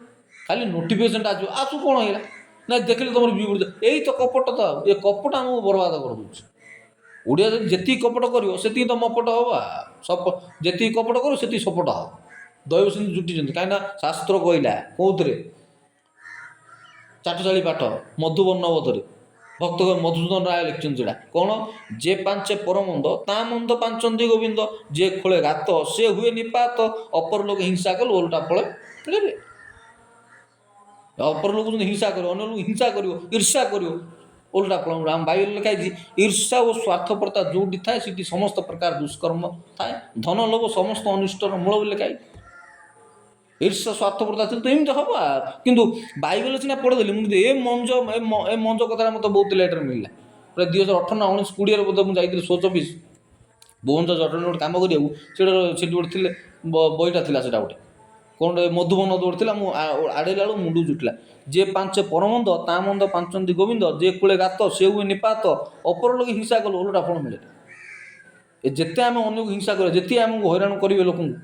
ଖାଲି ନୋଟିଫିକେସନ୍ଟା ଆସିବ ଆସୁ କ'ଣ ହେଇଗଲା ନାଇଁ ଦେଖିଲେ ତୁମର ଭିଉ ବଢ଼ିବ। ଏଇ ତ କପଟ ତ ଏ କପଟ ଆମକୁ ବର୍ବାଦ କରିଦେଉଛି। ଓଡ଼ିଆ ଯଦି ଯେତିକି କପଟ କରିବ ସେତିକି ତ ମପଟ ହେବ। ଯେତିକି କପଟ କରିବ ସେତିକି ସପଟ ହେବ। ଦୈବ ସେମିତି ଜୁଟିଛନ୍ତି କାହିଁକିନା ଶାସ୍ତ୍ର କହିଲା କେଉଁଥିରେ ଚାଟଶାଳୀ ପାଠ ମଧୁବର୍ଣ୍ଣବୋଧରେ ଭକ୍ତ ମଧୁସୂଦନ ରାୟ ଲେଖିଛନ୍ତି ସେଇଟା କ'ଣ ଯେ ପାଞ୍ଚେ ପରମନ୍ଦ ତା ମନ୍ଦ ପାଞ୍ଚନ୍ତି ଗୋବିନ୍ଦ ଯେ ଖୋଳେ ଗାତ ସେ ହୁଏ ନିପାତ ଅପର ଲୋକ ହିଂସା କଲେ ଓଲଟା ଫଳେ ମିଳିବେ। ଅପର ଲୋକ ଯଦି ହିଂସା କରିବ ଅନ୍ୟ ଲୋକ ହିଂସା କରିବ ଈର୍ଷା କରିବ ଓଲଟା ଫଳ ଆମ ବାଇବେଲରେ ଲେଖା ହେଇଛି ଈର୍ଷା ଓ ସ୍ୱାର୍ଥପରତା ଯେଉଁଠି ଥାଏ ସେଠି ସମସ୍ତ ପ୍ରକାର ଦୁଷ୍କର୍ମ ଥାଏ ଧନ ଲୋଭ ସମସ୍ତ ଅନିଷ୍ଟର ମୂଳ ବୋଲି ଲେଖା ହେଇଛି। ଈର୍ଷା ସ୍ୱାର୍ଥପରତା ଥିଲେ ତ ଏମିତି ହେବ। କିନ୍ତୁ ବାଇବେଲ ସିନା ପଢ଼ିଦେଲି ମୁଁ, କିନ୍ତୁ ଏ ମଞ୍ଜ କଥାଟା ମୋତେ ବହୁତ ଲେଟ୍ରେ ମିଳିଲା। ପ୍ରାୟ 2018 ନା 19-20 ବୋଧେ ମୁଁ ଯାଇଥିଲି 124 ଭୁବନେଶ୍ୱର ଜଟଣୀ ଗୋଟେ କାମ କରିବାକୁ। ସେଠି ଗୋଟେ ଥିଲେ ବହିଟା ଥିଲା, ସେଇଟା ଗୋଟେ କ'ଣ ଗୋଟେ ମଧୁବନ ଗୋଟେ ଥିଲା। ମୁଁ ଆଡ଼େଇଲା ବେଳକୁ ମୁଣ୍ଡ ଜୁଟିଲା। ଯେ ପାଞ୍ଚେ ପରମନ୍ଦ ତା ମନ୍ଦ ପାଞ୍ଚନ୍ତି ଗୋବିନ୍ଦ, ଯେ କୂଳେ ଗାତ ସେ ହୁଏ ନିପାତ, ଅପର ଲୋକ ହିଂସା କଲେ ଓଲଟା ଫଳ ମିଳେ। ଯେତେ ଆମେ ଅନ୍ୟକୁ ହିଂସା କରିବା, ଯେତେ ଆମକୁ ହଇରାଣ କରିବେ ଲୋକଙ୍କୁ,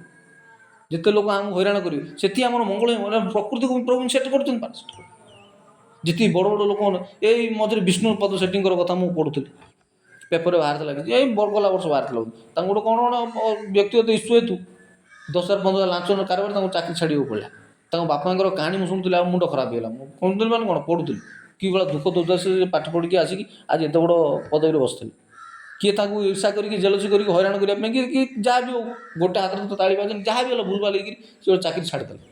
ଯେତେ ଲୋକ ଆମକୁ ହଇରାଣ କରିବେ, ସେଠି ଆମର ମଙ୍ଗଳ ପ୍ରକୃତିକୁ ପ୍ରଭୁ ସେଟ୍ କରୁଛନ୍ତି। ଯେତିକି ବଡ଼ ବଡ଼ ଲୋକମାନେ, ଏଇ ମଝିରେ ବିଷ୍ଣୁପଦ ସେଟ୍ଟୀଙ୍କର କଥା ମୁଁ ପଢ଼ୁଥିଲି, ପେପରରେ ବାହାରିଥିଲା କିଛି, ଏଇ ଗଲା ବର୍ଷ ବାହାରିଥିଲା। ତାଙ୍କୁ ଗୋଟେ କ'ଣ ବ୍ୟକ୍ତିଗତ ଇସ୍ୟୁ ହେତୁ 10,000-15,000 ଲାଞ୍ଚ କାରବାର ତାଙ୍କୁ ଚାକିରି ଛାଡ଼ିବାକୁ ପଡ଼ିଲା। ତାଙ୍କ ବାପାଙ୍କର କାହାଣୀ ମୁଁ ଶୁଣୁଥିଲି, ଆଉ ମୁଣ୍ଡ ଖରାପ ହେଇଗଲା। ମୁଁ ଶୁଣୁଥିଲି ମାନେ କ'ଣ ପଢ଼ୁଥିଲି, କି ଭଳିଆ ଦୁଃଖ ଦୁର୍ଦ୍ଦଶା ସେ ପାଠ ପଢ଼ିକି ଆସିକି ଆଜି ଏତେ ବଡ଼ ପଦବୀରେ ବସିଥିଲେ। କିଏ ତାଙ୍କୁ ଈର୍ଷା କରିକି ଜେଲସି କରିକି ହଇରାଣ କରିବା ପାଇଁ, କି ଯାହା ବି ହଉ, ଗୋଟେ ହାତରେ ତ ତାଳି ବାଜେନି, ଯାହା ବି ହେଲା ଭୁଲଭାଲ ହେଇକିରି ସେ ଗୋଟେ ଚାକିରି ଛାଡ଼ିଦେଲେ।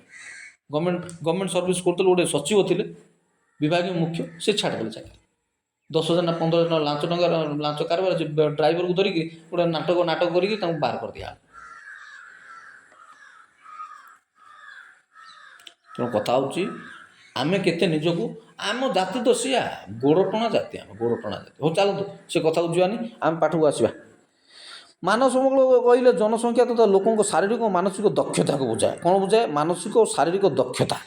ଗଭର୍ଣ୍ଣମେଣ୍ଟ ସର୍ଭିସ୍ କରୁଥିଲେ, ଗୋଟେ ସଚିବ ଥିଲେ, ବିଭାଗୀୟ ମୁଖ୍ୟ, ସେ ଛାଡ଼ିଦେଲେ ଚାକିରି। 10,000 ନା 15,000 ଲାଞ୍ଚ କାରବାର, ସେ ଡ୍ରାଇଭରକୁ ଧରିକି ଗୋଟେ ନାଟକ କରିକି ତାଙ୍କୁ ବାହାର କରିଦିଆ। ତେଣୁ କଥା ହେଉଛି, ଆମେ କେତେ ନିଜକୁ, ଆମ ଜାତି ତ ସିଆ ଗୋଡ଼ଟଣା ଜାତି, ଆମେ ଗୋଡ଼ଟଣା ଜାତି। ହଉ ଚାଲନ୍ତୁ ସେ କଥାକୁ ଯିବାନି, ଆମେ ପାଠକୁ ଆସିବା। ମାନବ ସମ୍ବଳ କହିଲେ ଜନସଂଖ୍ୟା ତଥା ଲୋକଙ୍କ ଶାରୀରିକ ଓ ମାନସିକ ଦକ୍ଷତାକୁ ବୁଝାଏ। କ'ଣ ବୁଝାଏ? ମାନସିକ ଓ ଶାରୀରିକ ଦକ୍ଷତା।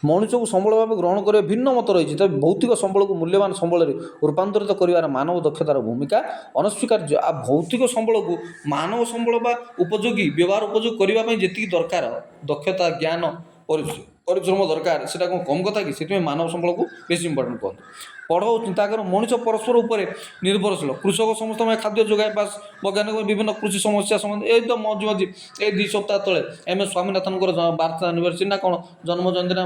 ମଣିଷକୁ ସମ୍ବଳ ଭାବେ ଗ୍ରହଣ କରିବା ଭିନ୍ନ ମତ ରହିଛି। ତେବେ ଭୌତିକ ସମ୍ବଳକୁ ମୂଲ୍ୟବାନ ସମ୍ବଳରେ ରୂପାନ୍ତରିତ କରିବାର ମାନବ ଦକ୍ଷତାର ଭୂମିକା ଅନସ୍ୱୀକାର୍ଯ୍ୟ। ଆଉ ଭୌତିକ ସମ୍ବଳକୁ ମାନବ ସମ୍ବଳ ବା ଉପଯୋଗୀ ବ୍ୟବହାର ଉପଯୋଗ କରିବା ପାଇଁ ଯେତିକି ଦରକାର ଦକ୍ଷତା, ଜ୍ଞାନ, ପରିଶ୍ରମ ଦରକାର, ସେଟା କ'ଣ କମ୍ କଥା କି? ସେଥିପାଇଁ ମାନବ ସମ୍ବଳକୁ ବେଶୀ ଇମ୍ପୋର୍ଟାଣ୍ଟ କୁହନ୍ତୁ। ପଢ଼ ଓ ଚିନ୍ତା କର। ମଣିଷ ପରସ୍ପର ଉପରେ ନିର୍ଭରଶୀଳ। କୃଷକ ସମସ୍ତ ପାଇଁ ଖାଦ୍ୟ ଯୋଗାଏ। ବାସ୍ ବୈଜ୍ଞାନିକ ବିଭିନ୍ନ କୃଷି ସମସ୍ୟା ସମ୍ବନ୍ଧରେ ଏଇ ତ ମଝି ଏଇ 2 ସପ୍ତାହ ତଳେ MS ସ୍ୱାମୀନାଥନଙ୍କର ବାର୍ତ୍ତା ଆନିଭର୍ସରୀ ନା କ'ଣ ଜନ୍ମ ଜୟନ୍ତୀରେ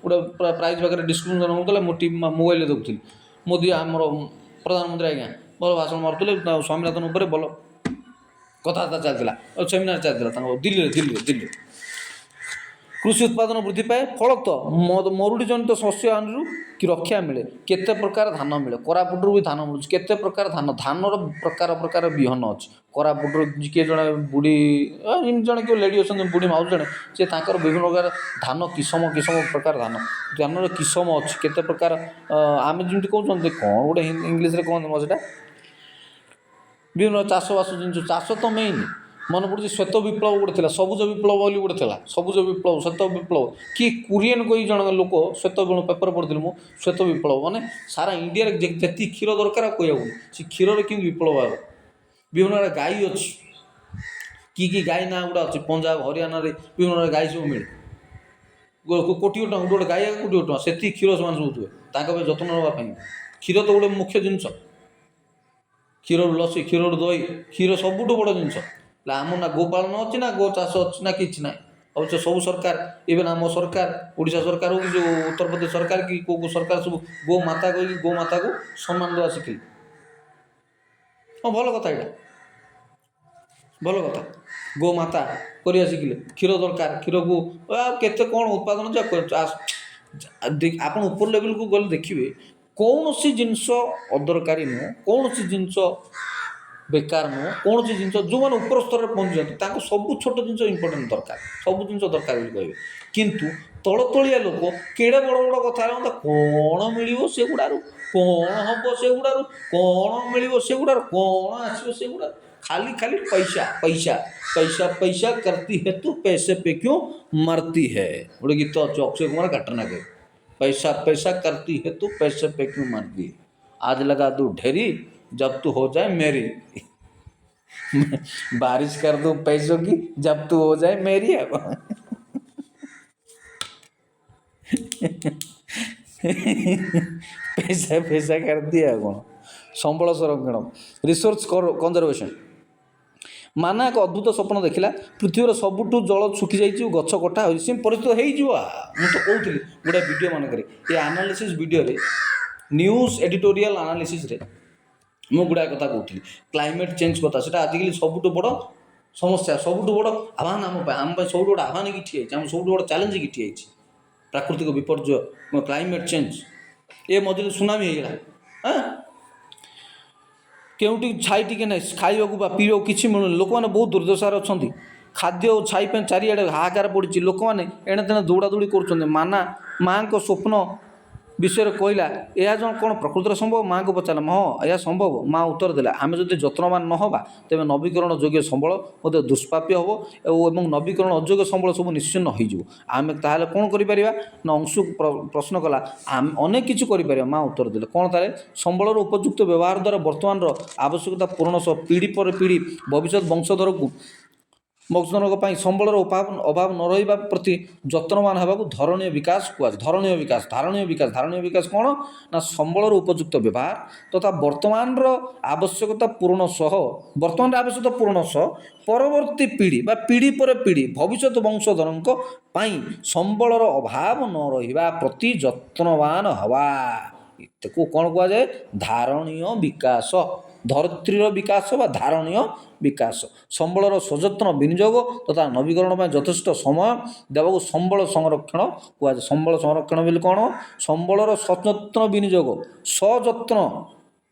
ଗୋଟେ ପ୍ରାଇଜ୍ ପାଖରେ ଡିସ୍କସନ୍ ହେଉଥିଲା। ମୁଁ ମୋବାଇଲରେ ଦେଖୁଥିଲି। ମୋଦି ଆମର ପ୍ରଧାନମନ୍ତ୍ରୀ ଆଜ୍ଞା ଭଲ ଭାଷଣ ମାରୁଥିଲେ। ସ୍ୱାମୀନାଥନ ଉପରେ ଭଲ କଥାବାର୍ତ୍ତା ଚାଲିଥିଲା, ସେମିନାର ଚାଲିଥିଲା ତାଙ୍କ ଦିଲ୍ଲୀରେ। କୃଷି ଉତ୍ପାଦନ ବୃଦ୍ଧି ପାଏ, ଫଳତଃ ମରୁଡ଼ି ଜନିତ ଶସ୍ୟ ହାନିରୁ କି ରକ୍ଷା ମିଳେ। କେତେ ପ୍ରକାର ଧାନ ମିଳେ, କୋରାପୁଟରୁ ବି ଧାନ ମିଳୁଛି। କେତେ ପ୍ରକାର ଧାନର ପ୍ରକାର ବିହନ ଅଛି। କୋରାପୁଟରୁ କିଏ ଜଣେ ବୁଢ଼ୀ, ଏମିତି ଜଣେ କିଏ ଲେଡ଼ି ଅଛନ୍ତି, ବୁଢ଼ୀ ମାଉସୀ ଜଣେ, ସେ ତାଙ୍କର ବିଭିନ୍ନ ପ୍ରକାର ଧାନ, କିସମ ପ୍ରକାର ଧାନର କିସମ ଅଛି। କେତେ ପ୍ରକାର, ଆମେ ଯେମିତି କହୁଛନ୍ତି କ'ଣ ଗୋଟେ ଇଂଲିଶରେ କହନ୍ତି ମୋ ସେଟା, ବିଭିନ୍ନ ଚାଷବାସ ଜିନିଷ। ଚାଷ ତ ମେନ୍ ମନେ ପଡ଼ୁଛି, ଶ୍ୱେତ ବିପ୍ଳବ ଗୋଟେ ଥିଲା, ସବୁଜ ବିପ୍ଳବ ବୋଲି ଗୋଟେ ଥିଲା। ସବୁଜ ବିପ୍ଳବ, ଶ୍ୱେତ ବିପ୍ଳବ, କି କୋରିଆନ କହି ଜଣେ ଲୋକ, ଶ୍ୱେତ ପେପର ପଢ଼ିଥିଲି ମୁଁ, ଶ୍ୱେତ ବିପ୍ଳବ ମାନେ ସାରା ଇଣ୍ଡିଆରେ ଯେତିକି କ୍ଷୀର ଦରକାର ଆଉ କହିବାକୁ, ସେ କ୍ଷୀରରେ କେମିତି ବିପ୍ଳବ ହେବ। ବିଭିନ୍ନ ପ୍ରକାର ଗାଈ ଅଛି, କି ଗାଈ ନାଁ ଗୁଡ଼ା ଅଛି। ପଞ୍ଜାବ, ହରିୟାଣାରେ ବିଭିନ୍ନ ପ୍ରକାର ଗାଈ ସବୁ ମିଳେ। କୋଟିଏ ଟଙ୍କା ଗୋଟେ ଗାଈ, କୋଟିଏ ଟଙ୍କା, ସେତିକି କ୍ଷୀର ସେମାନେ ସବୁ ଥିବେ। ତାଙ୍କ ପାଇଁ ଯତ୍ନ ନେବା ପାଇଁ କ୍ଷୀର ତ ଗୋଟେ ମୁଖ୍ୟ ଜିନିଷ। କ୍ଷୀରରୁ ଲସି, କ୍ଷୀରରୁ ଦହି, କ୍ଷୀର ସବୁଠୁ ବଡ଼ ଜିନିଷ। ହେଲେ ଆମର ନା ଗୋପାଳନ ଅଛି, ନା ଗୋ ଚାଷ ଅଛି, ନା କିଛି ନାହିଁ। ଅବଶ୍ୟ ସବୁ ସରକାର, ଇଭେନ୍ ଆମ ସରକାର, ଓଡ଼ିଶା ସରକାର ହଉ କି ଯେଉଁ ଉତ୍ତରପ୍ରଦେଶ ସରକାର କି କେଉଁ ସରକାର, ସବୁ ଗୋମାତା କହିକି ଗୋମାତାକୁ ସମ୍ମାନ ଦେବା ଶିଖିଲେ। ହଁ ଭଲ କଥା, ଏଇଟା ଭଲ କଥା। ଗୋମାତା କରିବା ଶିଖିଲେ। କ୍ଷୀର ଦରକାର, କ୍ଷୀରକୁ ଆଉ କେତେ କ'ଣ ଉତ୍ପାଦନ ଯେ ଆପଣ ଉପର ଲେଭେଲକୁ ଗଲେ ଦେଖିବେ, କୌଣସି ଜିନିଷ ଅଦରକାରୀ ନୁହଁ, କୌଣସି ଜିନିଷ ବେକାର ନୁହଁ, କୌଣସି ଜିନିଷ ଯେଉଁମାନେ ଉପର ସ୍ତରରେ ପହଞ୍ଚିଛନ୍ତି ତାଙ୍କୁ ସବୁ ଛୋଟ ଜିନିଷ ଇମ୍ପୋର୍ଟାଣ୍ଟ ଦରକାର, ସବୁ ଜିନିଷ ଦରକାର ବୋଲି କହିବେ। କିନ୍ତୁ ତଳତଳିଆ ଲୋକ କେଡ଼େ ବଡ଼ ବଡ଼ କଥା ହେଲା, କ'ଣ ମିଳିବ ସେଗୁଡ଼ାରୁ, କ'ଣ ହେବ ସେଗୁଡ଼ାରୁ, କ'ଣ ମିଳିବ ସେଗୁଡ଼ାରୁ, କ'ଣ ଆସିବ ସେଗୁଡ଼ାରୁ, ଖାଲି ପଇସା ପଇସା ପଇସା ପଇସା करती है तू पैसे पे क्यों मरती है। ଗୋଟେ ଗୀତ ଅଛି, ଅକ୍ଷୟ କୁମାର କାଟନା କରେ, पैसा पैसा करती है तू पैसे पे क्यों मरती है, आज लगा दूँ ढेरी जब तू हो जाए मेरी, बारिश कर दूँ पैसों की जब तू हो जाए मेरी। पैसा पैसा करती है କ'ଣ ସମ୍ବଳ ସଂରକ୍ଷଣ, ରିସୋର୍ସ କନଜରଭେସନ୍। ମାନା ଏକ ଅଦ୍ଭୁତ ସ୍ୱପ୍ନ ଦେଖିଲା। ପୃଥିବୀର ସବୁଠୁ ଜଳ ଶୁଖିଯାଇଛି ଓ ଗଛ କଟା ହୋଇଛି। ସେ ପରିସ୍ଥିତି ହେଇଯିବ। ମୁଁ ତ କହୁଥିଲି ଗୋଟେ ଭିଡ଼ିଓ ମାନଙ୍କରେ, ଏ ଆନାଲିସିସ୍ ଭିଡ଼ିଓରେ, ନ୍ୟୁଜ୍ ଏଡ଼ିଟୋରିଆଲ୍ ଆନାଲିସିସ୍ରେ ମୁଁ ଗୁଡ଼ାଏ କଥା କହୁଥିଲି। କ୍ଲାଇମେଟ୍ ଚେଞ୍ଜ କଥା, ସେଇଟା ଆଜିକାଲି ସବୁଠୁ ବଡ଼ ସମସ୍ୟା, ସବୁଠୁ ବଡ଼ ଆହ୍ୱାନ ଆମ ପାଇଁ ସବୁଠୁ ବଡ଼ ଆହ୍ୱାନ ହେଇକି ଠିଆ ହେଇଛି, ଆମ ସବୁଠୁ ବଡ଼ ଚ୍ୟାଲେଞ୍ଜ ହେଇକି ଠିଆ ହେଇଛି। ପ୍ରାକୃତିକ ବିପର୍ଯ୍ୟୟ, କ୍ଲାଇମେଟ୍ ଚେଞ୍ଜ। ଏ ମଝିରେ ସୁନାମି ହେଇଗଲା। କେଉଁଠି ଛାଇ ଟିକେ ନାହିଁ, ଖାଇବାକୁ ବା ପିଇବାକୁ କିଛି ମିଳୁନି। ଲୋକମାନେ ବହୁତ ଦୁର୍ଦ୍ଦଶାରେ ଅଛନ୍ତି। ଖାଦ୍ୟ ଓ ଛାଇ ପାଇଁ ଚାରିଆଡ଼େ ହାହାକାର ପଡ଼ିଛି। ଲୋକମାନେ ଏଣେ ତେଣେ ଦୌଡ଼ାଦୌଡ଼ି କରୁଛନ୍ତି। ମାଆଙ୍କ ସ୍ୱପ୍ନ ବିଷୟରେ କହିଲା, ଏହା କ'ଣ ପ୍ରକୃତରେ ସମ୍ଭବ? ମାଆଙ୍କୁ ପଚାରିଲା, ହଁ ଏହା ସମ୍ଭବ। ମା ଉତ୍ତର ଦେଲା, ଆମେ ଯଦି ଯତ୍ନବାନ ନ ହେବା ତେବେ ନବୀକରଣ ଯୋଗ୍ୟ ସମ୍ବଳ ମଧ୍ୟ ଦୁଷ୍ପ୍ରାପ୍ୟ ହେବ ଏବଂ ନବୀକରଣ ଅଯୋଗ୍ୟ ସମ୍ବଳ ସବୁ ନିଶ୍ଚିହ୍ନ ହୋଇଯିବ। ଆମେ ତାହେଲେ କ'ଣ କରିପାରିବା ନା? ଅଂଶୁ ପ୍ରଶ୍ନ କଲା, ଆମେ ଅନେକ କିଛି କରିପାରିବା। ମା ଉତ୍ତର ଦେଲେ, କ'ଣ ତାହେଲେ? ସମ୍ବଳର ଉପଯୁକ୍ତ ବ୍ୟବହାର ଦ୍ୱାରା ବର୍ତ୍ତମାନର ଆବଶ୍ୟକତା ପୂରଣ ସହ ପିଢ଼ି ପରେ ପିଢ଼ି ଭବିଷ୍ୟତ ବଂଶଧରଙ୍କ ପାଇଁ ସମ୍ବଳର ଅଭାବ ନ ରହିବା ପ୍ରତି ଯତ୍ନବାନ ହେବାକୁ ଧରଣୀୟ ବିକାଶ କୁହାଯାଏ। ଧାରଣୀୟ ବିକାଶ କ'ଣ ନା? ସମ୍ବଳର ଉପଯୁକ୍ତ ବ୍ୟବହାର ତଥା ବର୍ତ୍ତମାନର ଆବଶ୍ୟକତା ପୂରଣ ସହ ପରବର୍ତ୍ତୀ ପିଢ଼ି ବା ପିଢ଼ି ପରେ ପିଢ଼ି ଭବିଷ୍ୟତ ବଂଶଧରଙ୍କ ପାଇଁ ସମ୍ବଳର ଅଭାବ ନ ରହିବା ପ୍ରତି ଯତ୍ନବାନ ହେବା। ଏକୁ କ'ଣ କୁହାଯାଏ? ଧାରଣୀୟ ବିକାଶ। ଧରିତ୍ରୀର ବିକାଶ ବା ଧାରଣୀୟ ବିକାଶ। ସମ୍ବଳର ସଯତ୍ନ ବିନିଯୋଗ ତଥା ନବୀକରଣ ପାଇଁ ଯଥେଷ୍ଟ ସମୟ ଦେବାକୁ ସମ୍ବଳ ସଂରକ୍ଷଣ କୁହାଯାଏ। ସମ୍ବଳ ସଂରକ୍ଷଣ ବୋଲି କ'ଣ? ସମ୍ବଳର ସଯତ୍ନ ବିନିଯୋଗ,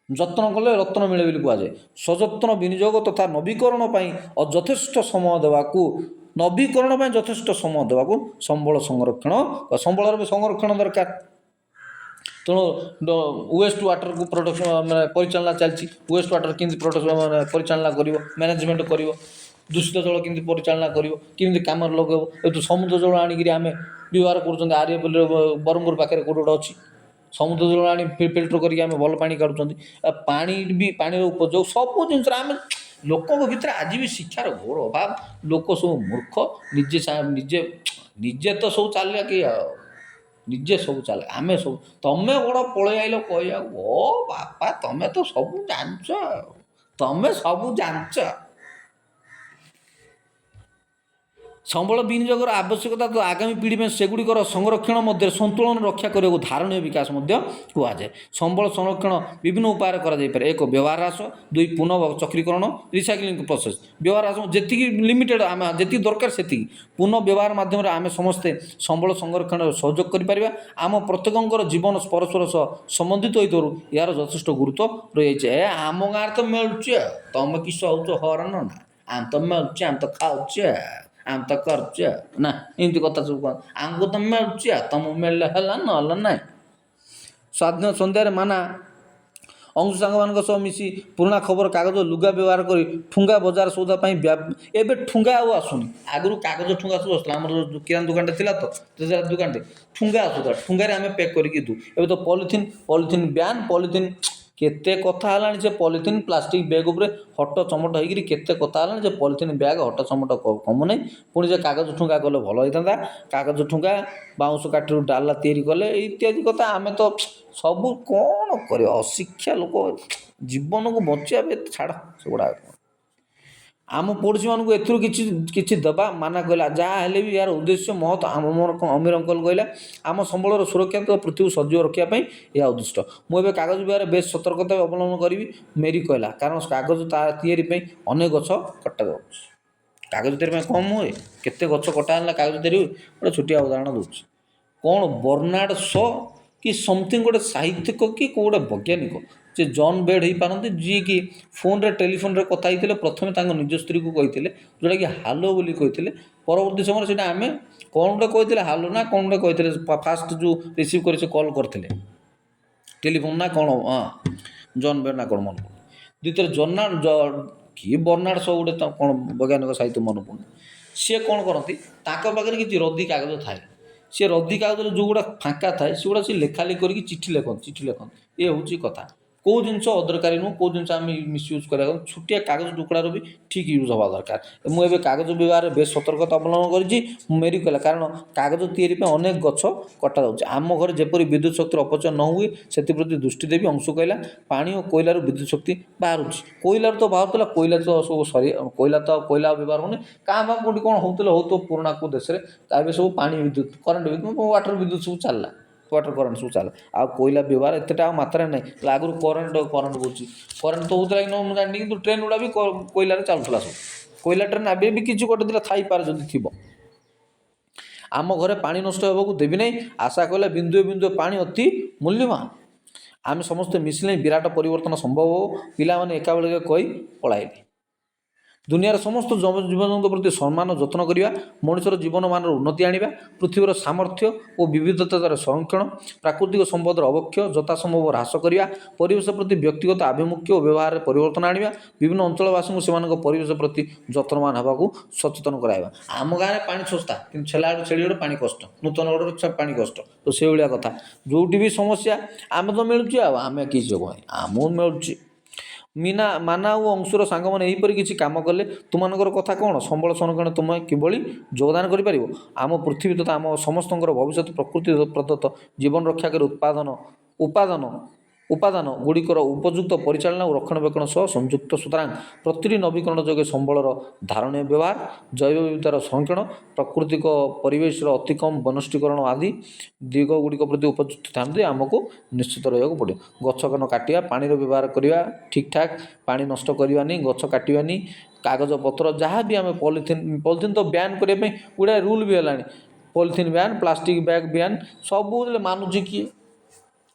ଯତ୍ନ କଲେ ରତ୍ନ ମିଳେ ବୋଲି କୁହାଯାଏ। ସଯତ୍ନ ବିନିଯୋଗ ତଥା ନବୀକରଣ ପାଇଁ ଯଥେଷ୍ଟ ସମୟ ଦେବାକୁ ସମ୍ବଳ ସଂରକ୍ଷଣ। ସମ୍ବଳର ବି ସଂରକ୍ଷଣ ଦରକାର। ତେଣୁ ୱେଷ୍ଟ ୱାଟରକୁ ପରିଚାଳନା ଚାଲିଛି। ୱେଷ୍ଟ ୱାଟର କେମିତି ପରିଚାଳନା କରିବ, ମ୍ୟାନେଜମେଣ୍ଟ କରିବ, ଦୂଷିତ ଜଳ କେମିତି ପରିଚାଳନା କରିବ, କେମିତି କାମରେ ଲଗାଇବ। ଏଠୁ ସମୁଦ୍ର ଜଳ ଆଣିକିରି ଆମେ ବ୍ୟବହାର କରୁଛନ୍ତି। ଆର୍ୟପଲ୍ଲୀରେ ବ୍ରହ୍ମପୁର ପାଖରେ କେଉଁଠି ଗୋଟେ ଅଛି, ସମୁଦ୍ର ଜଳ ଆଣି ଫିଲ୍ଟର କରିକି ଆମେ ଭଲ ପାଣି କାଢ଼ୁଛନ୍ତି। ପାଣିର ଉପଯୋଗ ସବୁ ଜିନିଷରେ ଲୋକଙ୍କ ଭିତରେ ଆଜି ବି ଶିକ୍ଷାର ଘୋର ଅଭାବ। ଲୋକ ସବୁ ମୂର୍ଖ। ନିଜେ ତ ସବୁ ଚାଲିଲା କି ଆଉ ନିଜେ ସବୁ ଚାଲେ। ଆମେ ସବୁ ତମେ ବଡ଼ ପଳେଇ ଆଇଲ କହିବାକୁ, ଓ ବାପା ତମେ ତ ସବୁ ଜାଣିଛ, ସମ୍ବଳ ବିନିଯୋଗର ଆବଶ୍ୟକତା ତ ଆଗାମୀ ପିଢ଼ି ପାଇଁ ସେଗୁଡ଼ିକର ସଂରକ୍ଷଣ ମଧ୍ୟରେ ସନ୍ତୁଳନ ରକ୍ଷା କରିବାକୁ ଧାରଣୀୟ ବିକାଶ ମଧ୍ୟ କୁହାଯାଏ। ସମ୍ବଳ ସଂରକ୍ଷଣ ବିଭିନ୍ନ ଉପାୟରେ କରାଯାଇପାରେ। 1. ବ୍ୟବହାର ହ୍ରାସ। 2. ପୁନଃ ଚକ୍ରୀକରଣ ରିସାଇକ୍ଲିଂ ପ୍ରୋସେସ୍। ବ୍ୟବହାର ହ୍ରାସ ଯେତିକି ଲିମିଟେଡ଼, ଆମେ ଯେତିକି ଦରକାର ସେତିକି। ପୁନଃ ବ୍ୟବହାର ମାଧ୍ୟମରେ ଆମେ ସମସ୍ତେ ସମ୍ବଳ ସଂରକ୍ଷଣରେ ସହଯୋଗ କରିପାରିବା। ଆମ ପ୍ରତ୍ୟେକଙ୍କର ଜୀବନ ପରସ୍ପର ସହ ସମ୍ବନ୍ଧିତ ହୋଇଥିବାରୁ ଏହାର ଯଥେଷ୍ଟ ଗୁରୁତ୍ୱ ରହିଛି। ଆମ ଗାଁରେ ତ ମିଳୁଛି ଆଉ, ତମେ କିସ ହେଉଛ ହରଣ ନା? ଆମେ ତ ମିଳୁଛି, ଆମେ ତ ଖାଉଛେ, ଆମେ ତ କରୁଛେ ନା, ଏମିତି କଥା ସବୁ କହ। ଆମକୁ ତ ମିଳୁଛି, ତମକୁ ମିଳିଲେ ହେଲା, ନହେଲେ ନାହିଁ। ସ୍ୱାଧୀନ ସନ୍ଧ୍ୟାରେ ମାନା ଅଂଶୁ ସାଙ୍ଗମାନଙ୍କ ସହ ମିଶି ପୁରୁଣା ଖବର କାଗଜ ଲୁଗା ବ୍ୟବହାର କରି ଠୁଙ୍ଗା ବଜାର ସଉଦା ପାଇଁ ଏବେ ଠୁଙ୍ଗା ଆଉ ଆସୁନି। ଆଗରୁ କାଗଜ ଠୁଙ୍ଗା ସବୁ ଆସୁଥିଲା। ଆମର କିରାଣା ଦୋକାନଟେ ଥିଲା ତ, ତେଜରାତି ଦୋକାନଟେ, ଠୁଙ୍ଗା ଆସୁଥିଲା। ଠୁଙ୍ଗାରେ ଆମେ ପ୍ୟାକ୍ କରିକି ଦେଉ। ଏବେ ତ ପଲିଥିନ୍ ବ୍ୟାନ୍। କେତେ କଥା ହେଲାଣି ସେ ପଲିଥିନ୍ ପ୍ଲାଷ୍ଟିକ୍ ବ୍ୟାଗ୍ ଉପରେ ହଟ ଚମଟ ହେଇକିରି କେତେ କଥା ହେଲାଣି। ଯେ ପଲିଥିନ୍ ବ୍ୟାଗ୍ ହଟ ଚମଟ କମୁନାହିଁ। ପୁଣି ଯେ କାଗଜ ଠୁଙ୍ଗା କଲେ ଭଲ ହେଇଥାନ୍ତା। କାଗଜ ଠୁଙ୍ଗା, ବାଉଁଶ କାଠିରୁ ଡାଲା ତିଆରି କଲେ ଇତ୍ୟାଦି କଥା। ଆମେ ତ ସବୁ କ'ଣ କରିବା? ଅଶିକ୍ଷା ଲୋକ, ଜୀବନକୁ ବଞ୍ଚିବା ବି ଛାଡ଼ ସେଗୁଡ଼ାକ। ଆମ ପଡ଼ୋଶୀମାନଙ୍କୁ ଏଥିରୁ କିଛି ଦେବା। ମାନା କହିଲା, ଯାହା ହେଲେ ବି ଏହାର ଉଦ୍ଦେଶ୍ୟ ମହତ୍। ଅମୀର ଅଙ୍କଲ କହିଲା, ଆମ ସମ୍ବଳର ସୁରକ୍ଷା ତଥା ପୃଥିବୀକୁ ସଜୀବ ରଖିବା ପାଇଁ ଏହା ଉଦ୍ଦିଷ୍ଟ। ମୁଁ ଏବେ କାଗଜ ବ୍ୟବହାରରେ ବେଶ୍ ସତର୍କତା ଅବଲମ୍ବନ କରିବି, ମେରି କହିଲା, କାରଣ କାଗଜ ତିଆରି ପାଇଁ ଅନେକ ଗଛ କଟାଯାଉଛି। କାଗଜ ତିଆରି ପାଇଁ କମ୍ ହୁଏ, କେତେ ଗଛ କଟା ହେଲା କାଗଜ ତିଆରି ହୁଏ। ଗୋଟେ ଛୋଟିଆ ଉଦାହରଣ ଦେଉଛି। କ'ଣ ବର୍ନାର୍ଡ ଶ କି ସମଥିଙ୍ଗ ଗୋଟେ ସାହିତ୍ୟିକ କି କେଉଁ ଗୋଟେ ବୈଜ୍ଞାନିକ, ସେ ଜନ୍ ବେଡ୍ ହେଇପାରନ୍ତି, ଯିଏକି ଟେଲିଫୋନ୍ରେ କଥା ହେଇଥିଲେ। ପ୍ରଥମେ ତାଙ୍କ ନିଜ ସ୍ତ୍ରୀକୁ କହିଥିଲେ, ଯେଉଁଟାକି ହାଲୋ ବୋଲି କହିଥିଲେ। ପରବର୍ତ୍ତୀ ସମୟରେ ସେଇଟା ଆମେ କ'ଣ ଗୋଟେ କହିଥିଲେ, ହାଲୋ ନା କ'ଣ ଗୋଟେ କହିଥିଲେ। ଫାଷ୍ଟ ଯେଉଁ ରିସିଭ୍ କରି ସେ କଲ୍ କରିଥିଲେ ଟେଲିଫୋନ୍ ନା କ'ଣ, ଜନ୍ ବେଡ୍ ନା କ'ଣ ମନେ ପଡ଼ୁନି। ଦ୍ୱିତୀୟରେ କିଏ ବର୍ନାର୍ଡ ଶ ଗୋଟେ କ'ଣ ବୈଜ୍ଞାନିକ ସାହିତ୍ୟ ମନେ ପଡ଼ୁନି। ସିଏ କ'ଣ କରନ୍ତି, ତାଙ୍କ ପାଖରେ କିଛି ରଦି କାଗଜ ଥାଏ। ସେ ରଦି କାଗଜରେ ଯେଉଁଗୁଡ଼ା ଫାଙ୍କା ଥାଏ ସେଗୁଡ଼ା ସେ ଲେଖାଲେଖି କରିକି ଚିଠି ଲେଖନ୍ତି। ଏ ହେଉଛି କଥା। କେଉଁ ଜିନିଷ ଅଦରକାରୀ ନୁହଁ, କେଉଁ ଜିନିଷ ଆମେ ମିସ୍ୟୁଜ୍ କରିବା। ଛୋଟିଆ କାଗଜ ଟୁକୁଡ଼ାର ବି ଠିକ୍ ୟୁଜ୍ ହେବା ଦରକାର। ମୁଁ ଏବେ କାଗଜ ବ୍ୟବହାରରେ ବେଶ୍ ସତର୍କତା ଅବଲମ୍ବନ କରିଛି, ମେରି କହିଲା, କାରଣ କାଗଜ ତିଆରି ପାଇଁ ଅନେକ ଗଛ କଟାଯାଉଛି। ଆମ ଘରେ ଯେପରି ବିଦ୍ୟୁତ୍ ଶକ୍ତିର ଅପଚୟ ନ ହୁଏ ସେଥିପ୍ରତି ଦୃଷ୍ଟି ଦେବି। ଅଂଶୁ କହିଲା, ପାଣି ଓ କୋଇଲାରୁ ବିଦ୍ୟୁତ୍ ଶକ୍ତି ବାହାରୁଛି। କୋଇଲାରୁ ତ ବାହାରୁଥିଲା, କୋଇଲା ତ ସବୁ କୋଇଲା ବ୍ୟବହାର ହେଉନି। କାଁ ଭାଁ କେଉଁଠି କ'ଣ ହେଉଥିବ ପୁରୁଣା କେଉଁ ଦେଶରେ। ତା ଏବେ ସବୁ ପାଣି ବିଦ୍ୟୁତ୍, କରେଣ୍ଟ ବିଦ୍ୟୁତ୍, ୱାଟର ବିଦ୍ୟୁତ୍ ସବୁ ଚାଲିଲା। ୱାଟର କରେଣ୍ଟ ସବୁ ଚାଲେ। ଆଉ କୋଇଲା ବ୍ୟବହାର ଏତେଟା ଆଉ ମାତ୍ରାରେ ନାହିଁ। ଆଗରୁ କରେଣ୍ଟ ହେଉଛି, କରେଣ୍ଟ ତ ହେଉଥିଲା କି ନ ମୁଁ ଜାଣିନି, କିନ୍ତୁ ଟ୍ରେନ୍ ଗୁଡ଼ା ବି କୋଇଲାରେ ଚାଲୁଥିଲା ସବୁ। କୋଇଲା ଟ୍ରେନ୍ ଏବେ ବି କିଛି ଗୋଟେ ଦିନ ଥାଇପାରେ ଯଦି ଥିବ। ଆମ ଘରେ ପାଣି ନଷ୍ଟ ହେବାକୁ ଦେବି ନାହିଁ। ଆଶା କଲେ ବିନ୍ଦୁଏ ବିନ୍ଦୁଏ ପାଣି ଅତି ମୂଲ୍ୟବାନ। ଆମେ ସମସ୍ତେ ମିଶିଲେ ବିରାଟ ପରିବର୍ତ୍ତନ ସମ୍ଭବ ହେବ। ପିଲାମାନେ ଏକାବେଳକେ କହି ପଳାଇଲେ। ଦୁନିଆର ସମସ୍ତ ଜୀବଜନ୍ତୁ ପ୍ରତି ସମ୍ମାନ ଓ ଯତ୍ନ କରିବା, ମଣିଷର ଜୀବନମାନର ଉନ୍ନତି ଆଣିବା, ପୃଥିବୀର ସାମର୍ଥ୍ୟ ଓ ବିବିଧତାର ସଂରକ୍ଷଣ, ପ୍ରାକୃତିକ ସମ୍ପଦର ଅବକ୍ଷୟ ଯଥାସମ୍ଭବ ହ୍ରାସ କରିବା, ପରିବେଶ ପ୍ରତି ବ୍ୟକ୍ତିଗତ ଆଭିମୁଖ୍ୟ ଓ ବ୍ୟବହାରରେ ପରିବର୍ତ୍ତନ ଆଣିବା, ବିଭିନ୍ନ ଅଞ୍ଚଳବାସୀଙ୍କୁ ସେମାନଙ୍କ ପରିବେଶ ପ୍ରତି ଯତ୍ନବାନ ହେବାକୁ ସଚେତନ କରାଇବା। ଆମ ଗାଁରେ ପାଣି ଶସ୍ତା, କିନ୍ତୁ ଛେଳି ଗୋଟେ ପାଣି କଷ୍ଟ, ନୂତନ ରୋଡ଼ରେ ପାଣି କଷ୍ଟ। ତ ସେଇଭଳିଆ କଥା, ଯେଉଁଠି ବି ସମସ୍ୟା ଆମେ ତ ମିଳୁଛି, ଆଉ ଆମେ କିଛି ଯୋଗ ଆମକୁ ମିଳୁଛି। ମାନା ଓ ଅଂଶୁର ସାଙ୍ଗମାନେ ଏହିପରି କିଛି କାମ କଲେ ତୁମମାନଙ୍କର କଥା କ'ଣ? ସମ୍ବଳ ସଂରକ୍ଷଣ ତୁମେ କିଭଳି ଯୋଗଦାନ କରିପାରିବ? ଆମ ପୃଥିବୀ ତଥା ଆମ ସମସ୍ତଙ୍କର ଭବିଷ୍ୟତ ପ୍ରକୃତି ପ୍ରଦତ୍ତ ଜୀବନ ରକ୍ଷାକାରୀ ଉପାଦାନ ଗୁଡ଼ିକର ଉପଯୁକ୍ତ ପରିଚାଳନା ଓ ରକ୍ଷଣାବେକ୍ଷଣ ସହ ସଂଯୁକ୍ତ। ସୁତରାଂ ପ୍ରତିଟି ନବୀକରଣ ଯୋଗେ ସମ୍ବଳର ଧାରଣୀୟ ବ୍ୟବହାର, ଜୈବ ବିବିଧତାର ସଂରକ୍ଷଣ, ପ୍ରାକୃତିକ ପରିବେଶର ଅତି କମ୍ ବନଷ୍ଟିକରଣ ଆଦି ଦିଗ ଗୁଡ଼ିକ ପ୍ରତି ଉପଯୁକ୍ତ ଧ୍ୟାନ ଦେଇ ଆମକୁ ନିଶ୍ଚିତ ରହିବାକୁ ପଡ଼ିବ। ଗଛ ନ କାଟିବା, ପାଣିର ବ୍ୟବହାର କରିବା ଠିକ୍ ଠାକ୍, ପାଣି ନଷ୍ଟ କରିବାନି, ଗଛ କାଟିବାନି, କାଗଜପତ୍ର ଯାହା ବି ଆମେ ପଲିଥିନ୍ ତ ବ୍ୟାନ୍ କରିବା ପାଇଁ ଗୁଡ଼ାଏ ରୁଲ୍ ବି ହେଲାଣି। Polythene ban, plastic bag ban, ସବୁ ମାନୁଛି କିଏ?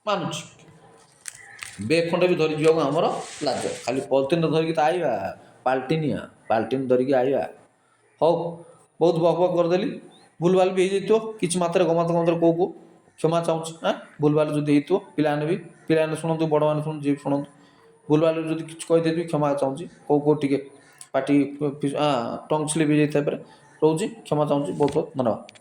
ମାନୁଛି। ବେଗ୍ ଖଣ୍ଡେ ବି ଧରି ଯିବାକୁ ଆମର ଲାଜ, ଖାଲି ପଲିଥିନ୍ ଧରିକି ତ ଆଇବା, ପାଲ୍ଟିନ୍ ଧରିକି ଆଇବା। ହଉ, ବହୁତ ବକ୍ ବକ୍ କରିଦେଲି, ଭୁଲଭାଲ ବି ହେଇଯାଇଥିବ କିଛି ମାତ୍ରାରେ ଗମାତ କୋଉ କ୍ଷମା ଚାହୁଁଛି। ଭୁଲଭାଲ ଯଦି ହେଇଥିବ ପିଲାମାନେ ଶୁଣନ୍ତୁ, ବଡ଼ମାନେ ଶୁଣନ୍ତୁ, ଯିଏ ଶୁଣନ୍ତୁ, ଭୁଲଭାଲ ଯଦି କିଛି କହିଦେଇଥିବି କ୍ଷମା ଚାହୁଁଛି। କୋଉ ଟିକେ ପାଟି ଟଙ୍ଗ ସ୍ଲିପ୍ ହେଇଯାଇଥାଇପାରେ, ରହୁଛି, କ୍ଷମା ଚାହୁଁଛି। ବହୁତ ବହୁତ ଧନ୍ୟବାଦ।